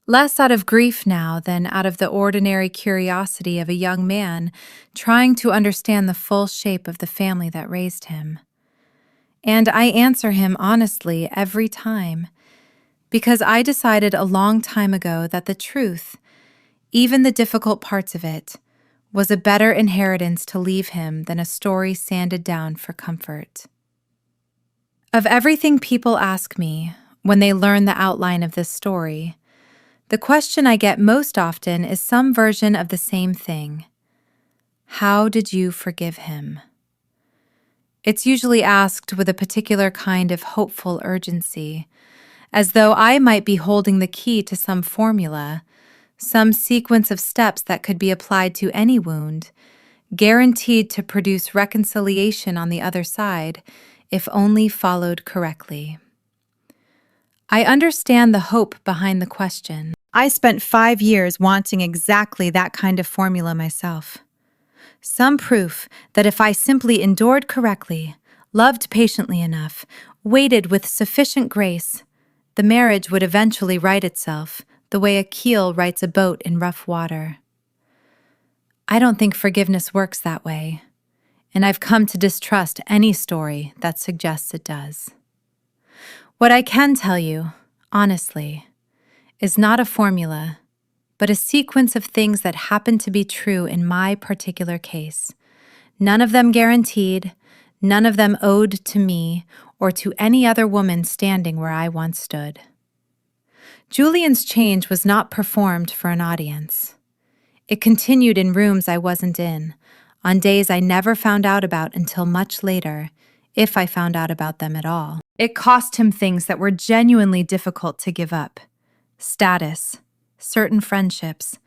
Less out of grief now than out of the ordinary curiosity of a young man trying to understand the full shape of the family that raised him. And I answer him honestly every time, because I decided a long time ago that the truth, even the difficult parts of it, was a better inheritance to leave him than a story sanded down for comfort. Of everything people ask me when they learn the outline of this story, the question I get most often is some version of the same thing. How did you forgive him? It's usually asked with a particular kind of hopeful urgency, as though I might be holding the key to some formula, some sequence of steps that could be applied to any wound, guaranteed to produce reconciliation on the other side, if only followed correctly. I understand the hope behind the question. I spent 5 years wanting exactly that kind of formula myself. Some proof that if I simply endured correctly, loved patiently enough, waited with sufficient grace, the marriage would eventually right itself, the way a keel rights a boat in rough water. I don't think forgiveness works that way, and I've come to distrust any story that suggests it does. What I can tell you, honestly, is not a formula, but a sequence of things that happen to be true in my particular case, none of them guaranteed, none of them owed to me or to any other woman standing where I once stood. Julian's change was not performed for an audience. It continued in rooms I wasn't in, on days I never found out about until much later, if I found out about them at all. It cost him things that were genuinely difficult to give up. Status, certain friendships,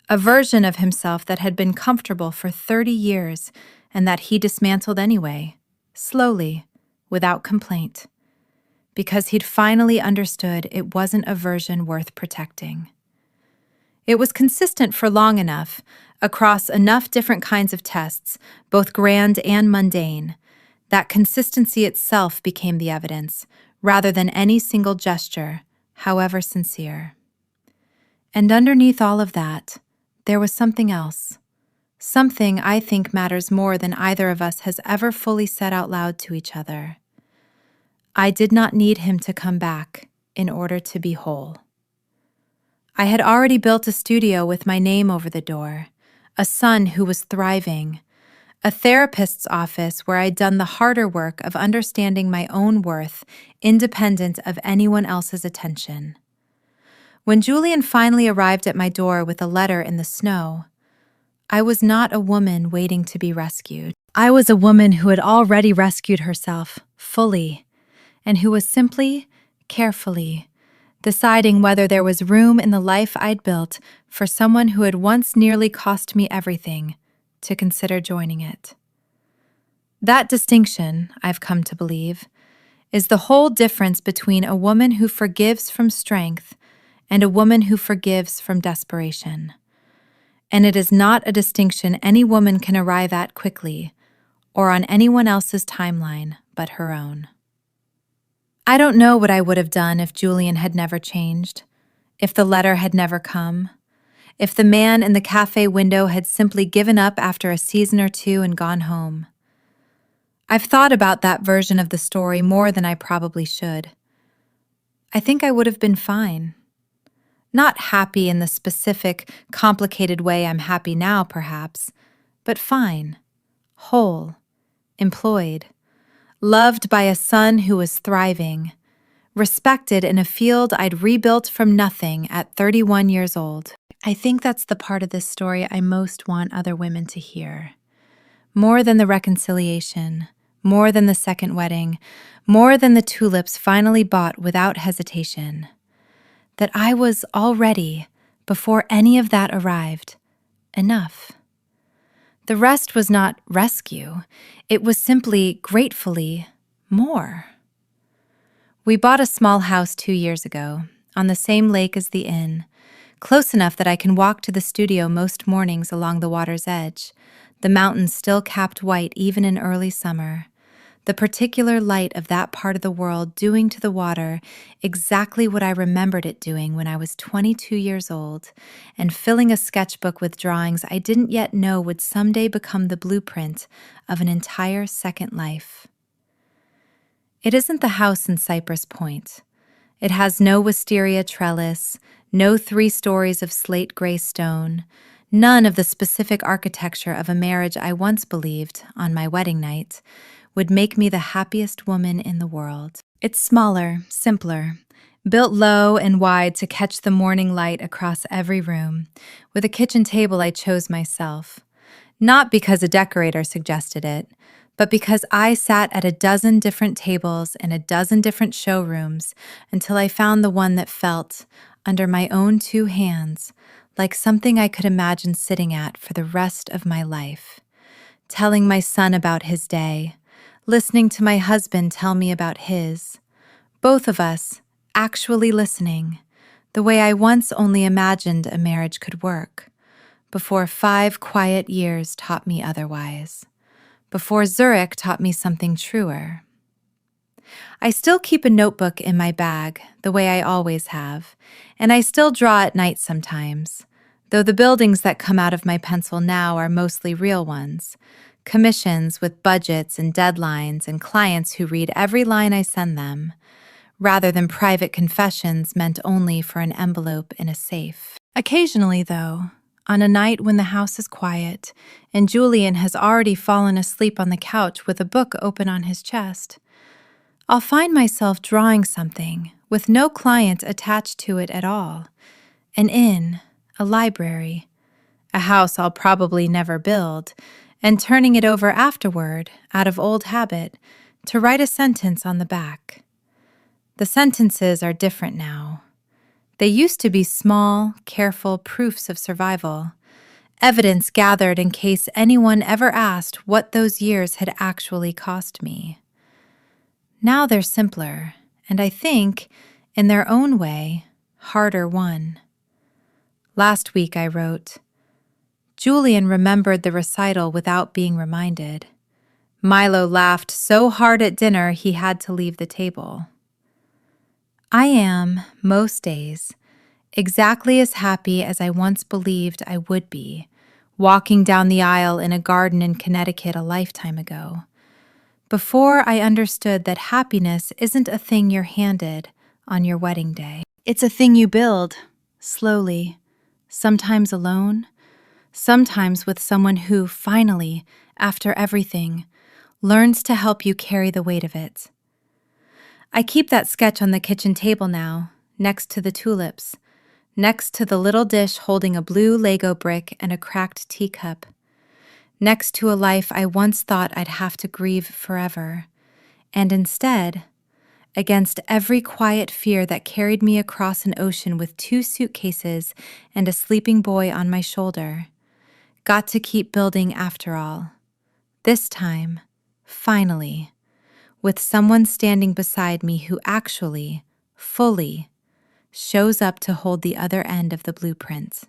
a version of himself that had been comfortable for 30 years and that he dismantled anyway, slowly, without complaint, because he'd finally understood it wasn't a version worth protecting. It was consistent for long enough, across enough different kinds of tests, both grand and mundane, that consistency itself became the evidence, rather than any single gesture, however sincere. And underneath all of that, there was something else, something I think matters more than either of us has ever fully said out loud to each other. I did not need him to come back in order to be whole. I had already built a studio with my name over the door, a son who was thriving, a therapist's office where I'd done the harder work of understanding my own worth, independent of anyone else's attention. When Julian finally arrived at my door with a letter in the snow, I was not a woman waiting to be rescued. I was a woman who had already rescued herself fully, and who was simply, carefully, deciding whether there was room in the life I'd built for someone who had once nearly cost me everything to consider joining it. That distinction, I've come to believe, is the whole difference between a woman who forgives from strength and a woman who forgives from desperation. And it is not a distinction any woman can arrive at quickly or on anyone else's timeline but her own. I don't know what I would have done if Julian had never changed, if the letter had never come, if the man in the cafe window had simply given up after a season or two and gone home. I've thought about that version of the story more than I probably should. I think I would have been fine. Not happy in the specific, complicated way I'm happy now, perhaps, but fine, whole, employed, loved by a son who was thriving, respected in a field I'd rebuilt from nothing at 31 years old. I think that's the part of this story I most want other women to hear. More than the reconciliation, more than the second wedding, more than the tulips finally bought without hesitation. That I was already, before any of that arrived, enough. The rest was not rescue, it was simply, gratefully, more. We bought a small house 2 years ago, on the same lake as the inn, close enough that I can walk to the studio most mornings along the water's edge, the mountains still capped white even in early summer, the particular light of that part of the world doing to the water exactly what I remembered it doing when I was 22 years old and filling a sketchbook with drawings I didn't yet know would someday become the blueprint of an entire second life. It isn't the house in Cypress Point. It has no wisteria trellis, no 3 stories of slate gray stone, none of the specific architecture of a marriage I once believed, on my wedding night, would make me the happiest woman in the world. It's smaller, simpler, built low and wide to catch the morning light across every room, with a kitchen table I chose myself. Not because a decorator suggested it, but because I sat at a dozen different tables in a dozen different showrooms until I found the one that felt, under my own 2 hands, like something I could imagine sitting at for the rest of my life. Telling my son about his day, listening to my husband tell me about his, both of us actually listening, the way I once only imagined a marriage could work, before 5 quiet years taught me otherwise, before Zurich taught me something truer. I still keep a notebook in my bag, the way I always have, and I still draw at night sometimes, though the buildings that come out of my pencil now are mostly real ones, commissions with budgets and deadlines and clients who read every line I send them, rather than private confessions meant only for an envelope in a safe. Occasionally, though, on a night when the house is quiet and Julian has already fallen asleep on the couch with a book open on his chest, I'll find myself drawing something with no client attached to it at all, an inn, a library, a house I'll probably never build, and turning it over afterward, out of old habit, to write a sentence on the back. The sentences are different now. They used to be small, careful proofs of survival, evidence gathered in case anyone ever asked what those years had actually cost me. Now they're simpler, and I think, in their own way, harder won. Last week I wrote, Julian remembered the recital without being reminded. Milo laughed so hard at dinner he had to leave the table. I am, most days, exactly as happy as I once believed I would be, walking down the aisle in a garden in Connecticut a lifetime ago, before I understood that happiness isn't a thing you're handed on your wedding day. It's a thing you build, slowly, sometimes alone, sometimes with someone who, finally, after everything, learns to help you carry the weight of it. I keep that sketch on the kitchen table now, next to the tulips, next to the little dish holding a blue Lego brick and a cracked teacup, next to a life I once thought I'd have to grieve forever, and instead, against every quiet fear that carried me across an ocean with 2 suitcases and a sleeping boy on my shoulder, got to keep building after all. This time, finally, with someone standing beside me who actually, fully, shows up to hold the other end of the blueprint.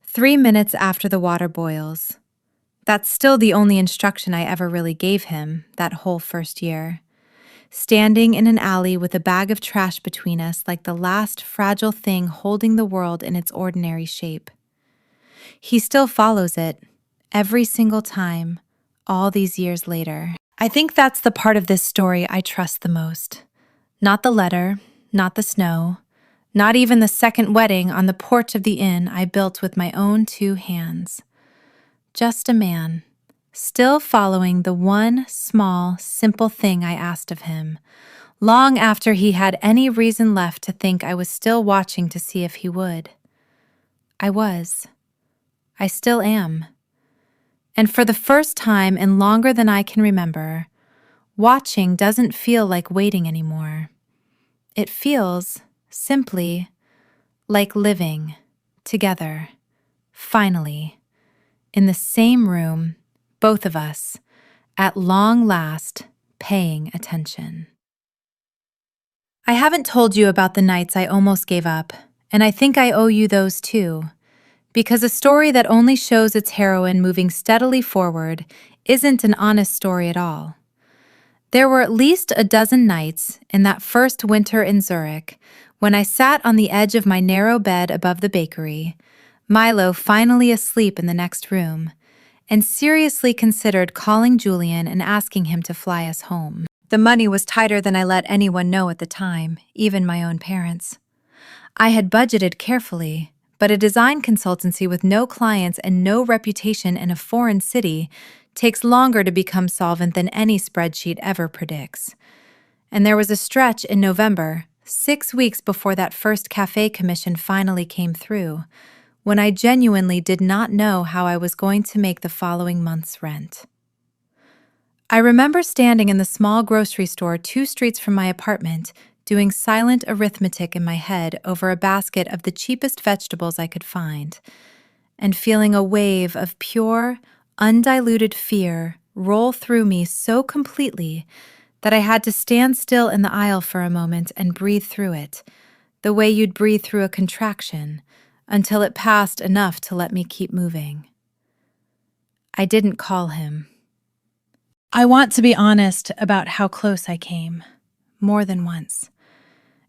3 minutes after the water boils. That's still the only instruction I ever really gave him that whole first year. Standing in an alley with a bag of trash between us like the last fragile thing holding the world in its ordinary shape. He still follows it, every single time, all these years later. I think that's the part of this story I trust the most. Not the letter, not the snow, not even the second wedding on the porch of the inn I built with my own 2 hands. Just a man, still following the one small, simple thing I asked of him, long after he had any reason left to think I was still watching to see if he would. I was. I still am. And for the first time in longer than I can remember, watching doesn't feel like waiting anymore. It feels, simply, like living, together, finally, in the same room, both of us, at long last, paying attention. I haven't told you about the nights I almost gave up, and I think I owe you those too, because a story that only shows its heroine moving steadily forward isn't an honest story at all. There were at least a dozen nights in that first winter in Zurich when I sat on the edge of my narrow bed above the bakery, Milo finally asleep in the next room, and seriously considered calling Julian and asking him to fly us home. The money was tighter than I let anyone know at the time, even my own parents. I had budgeted carefully, but a design consultancy with no clients and no reputation in a foreign city takes longer to become solvent than any spreadsheet ever predicts. And there was a stretch in November, 6 weeks before that first cafe commission finally came through, when I genuinely did not know how I was going to make the following month's rent. I remember standing in the small grocery store 2 streets from my apartment, doing silent arithmetic in my head over a basket of the cheapest vegetables I could find, and feeling a wave of pure, undiluted fear roll through me so completely that I had to stand still in the aisle for a moment and breathe through it, the way you'd breathe through a contraction, until it passed enough to let me keep moving. I didn't call him. I want to be honest about how close I came, more than once,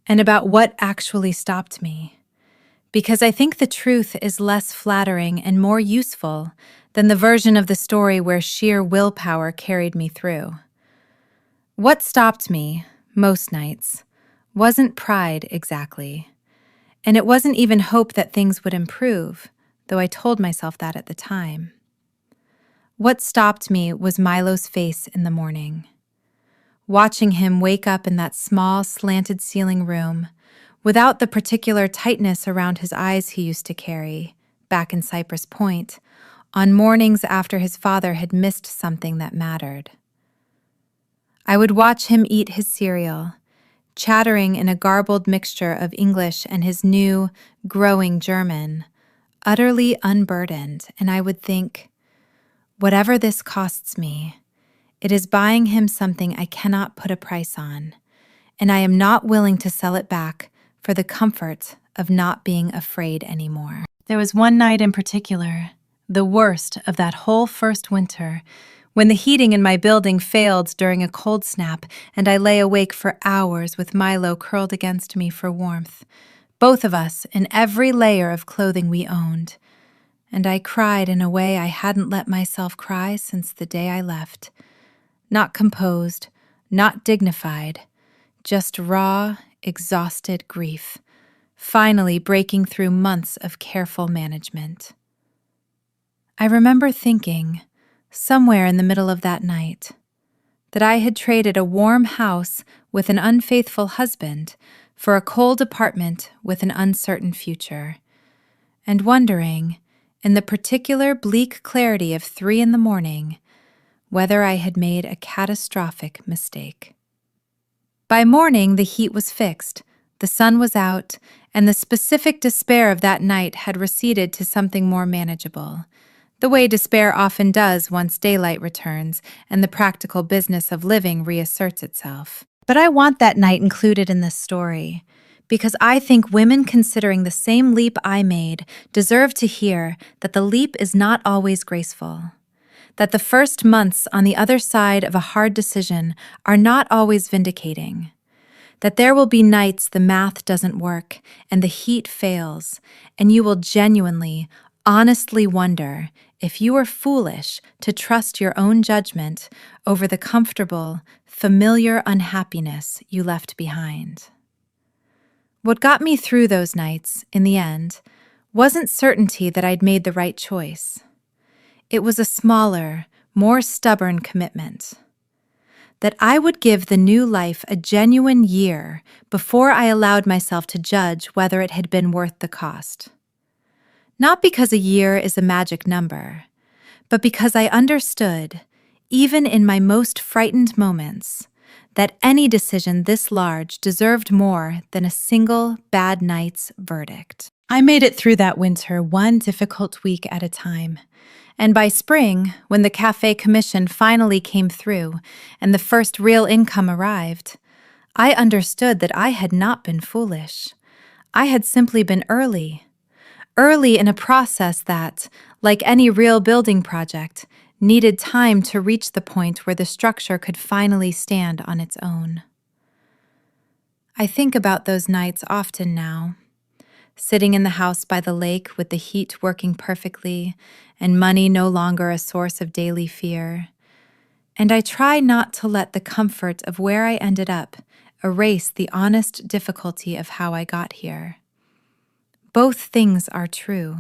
and about what actually stopped me, because I think the truth is less flattering and more useful than the version of the story where sheer willpower carried me through. What stopped me, most nights, wasn't pride exactly, and it wasn't even hope that things would improve, though I told myself that at the time. What stopped me was Milo's face in the morning. Watching him wake up in that small, slanted ceiling room, without the particular tightness around his eyes he used to carry, back in Cypress Point, on mornings after his father had missed something that mattered. I would watch him eat his cereal, chattering in a garbled mixture of English and his new, growing German, utterly unburdened, and I would think, whatever this costs me, it is buying him something I cannot put a price on, and I am not willing to sell it back for the comfort of not being afraid anymore. There was one night in particular, the worst of that whole first winter, when the heating in my building failed during a cold snap and I lay awake for hours with Milo curled against me for warmth, both of us in every layer of clothing we owned. And I cried in a way I hadn't let myself cry since the day I left. Not composed, not dignified, just raw, exhausted grief, finally breaking through months of careful management. I remember thinking, somewhere in the middle of that night, that I had traded a warm house with an unfaithful husband for a cold apartment with an uncertain future, and wondering, in the particular bleak clarity of 3 a.m, whether I had made a catastrophic mistake. By morning, the heat was fixed, the sun was out, and the specific despair of that night had receded to something more manageable, the way despair often does once daylight returns and the practical business of living reasserts itself. But I want that night included in this story, because I think women considering the same leap I made deserve to hear that the leap is not always graceful, that the first months on the other side of a hard decision are not always vindicating, that there will be nights the math doesn't work and the heat fails, and you will genuinely, honestly wonder if you were foolish to trust your own judgment over the comfortable, familiar unhappiness you left behind. What got me through those nights, in the end, wasn't certainty that I'd made the right choice. It was a smaller, more stubborn commitment. That I would give the new life a genuine year before I allowed myself to judge whether it had been worth the cost. Not because a year is a magic number, but because I understood, even in my most frightened moments, that any decision this large deserved more than a single bad night's verdict. I made it through that winter one difficult week at a time. And by spring, when the cafe commission finally came through and the first real income arrived, I understood that I had not been foolish. I had simply been early in a process that, like any real building project, needed time to reach the point where the structure could finally stand on its own. I think about those nights often now, sitting in the house by the lake with the heat working perfectly and money no longer a source of daily fear. And I try not to let the comfort of where I ended up erase the honest difficulty of how I got here. Both things are true.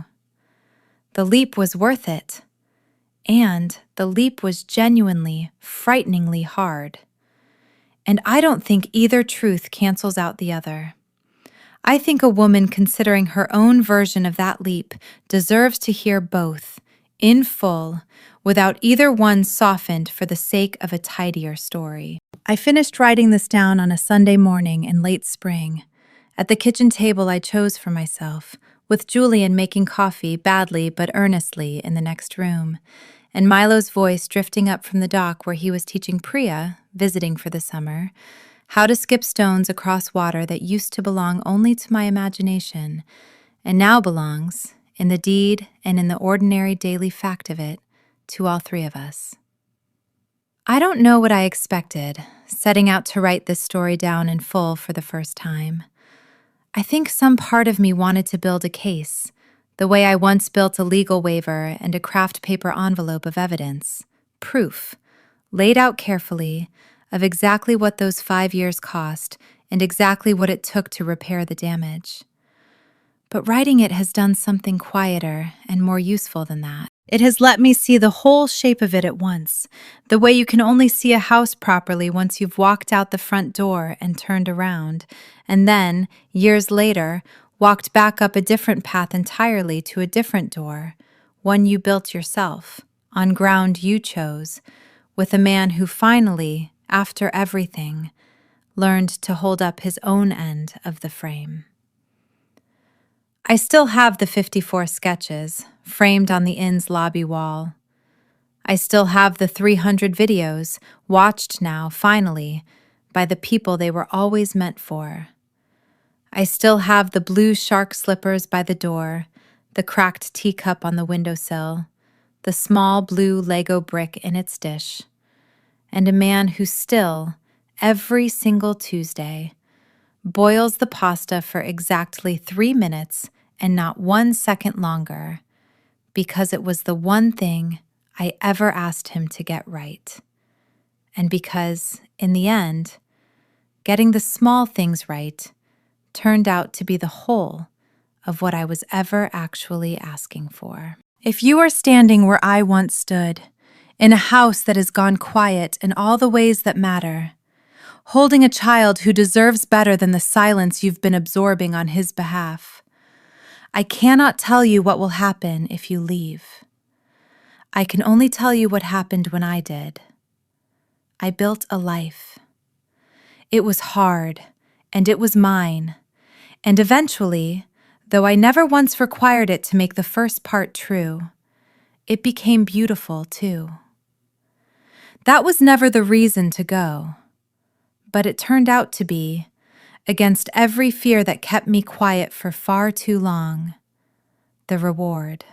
The leap was worth it, and the leap was genuinely, frighteningly hard. And I don't think either truth cancels out the other. I think a woman considering her own version of that leap deserves to hear both, in full, without either one softened for the sake of a tidier story. I finished writing this down on a Sunday morning in late spring, at the kitchen table I chose for myself, with Julian making coffee badly but earnestly in the next room, and Milo's voice drifting up from the dock where he was teaching Priya, visiting for the summer, how to skip stones across water that used to belong only to my imagination, and now belongs, in the deed and in the ordinary daily fact of it, to all three of us. I don't know what I expected, setting out to write this story down in full for the first time. I think some part of me wanted to build a case, the way I once built a legal waiver and a craft paper envelope of evidence, proof, laid out carefully, of exactly what those 5 years cost and exactly what it took to repair the damage. But writing it has done something quieter and more useful than that. It has let me see the whole shape of it at once, the way you can only see a house properly once you've walked out the front door and turned around, and then, years later, walked back up a different path entirely to a different door, one you built yourself, on ground you chose, with a man who finally, after everything, learned to hold up his own end of the frame. I still have the 54 sketches, framed on the inn's lobby wall. I still have the 300 videos, watched now, finally, by the people they were always meant for. I still have the blue shark slippers by the door, the cracked teacup on the windowsill, the small blue Lego brick in its dish, and a man who still, every single Tuesday, boils the pasta for exactly 3 minutes and not 1 second longer, because it was the one thing I ever asked him to get right. And because, in the end, getting the small things right turned out to be the whole of what I was ever actually asking for. If you are standing where I once stood, in a house that has gone quiet in all the ways that matter, holding a child who deserves better than the silence you've been absorbing on his behalf. I cannot tell you what will happen if you leave. I can only tell you what happened when I did. I built a life. It was hard, and it was mine, and eventually, though I never once required it to make the first part true, it became beautiful too. That was never the reason to go, but it turned out to be, against every fear that kept me quiet for far too long, the reward.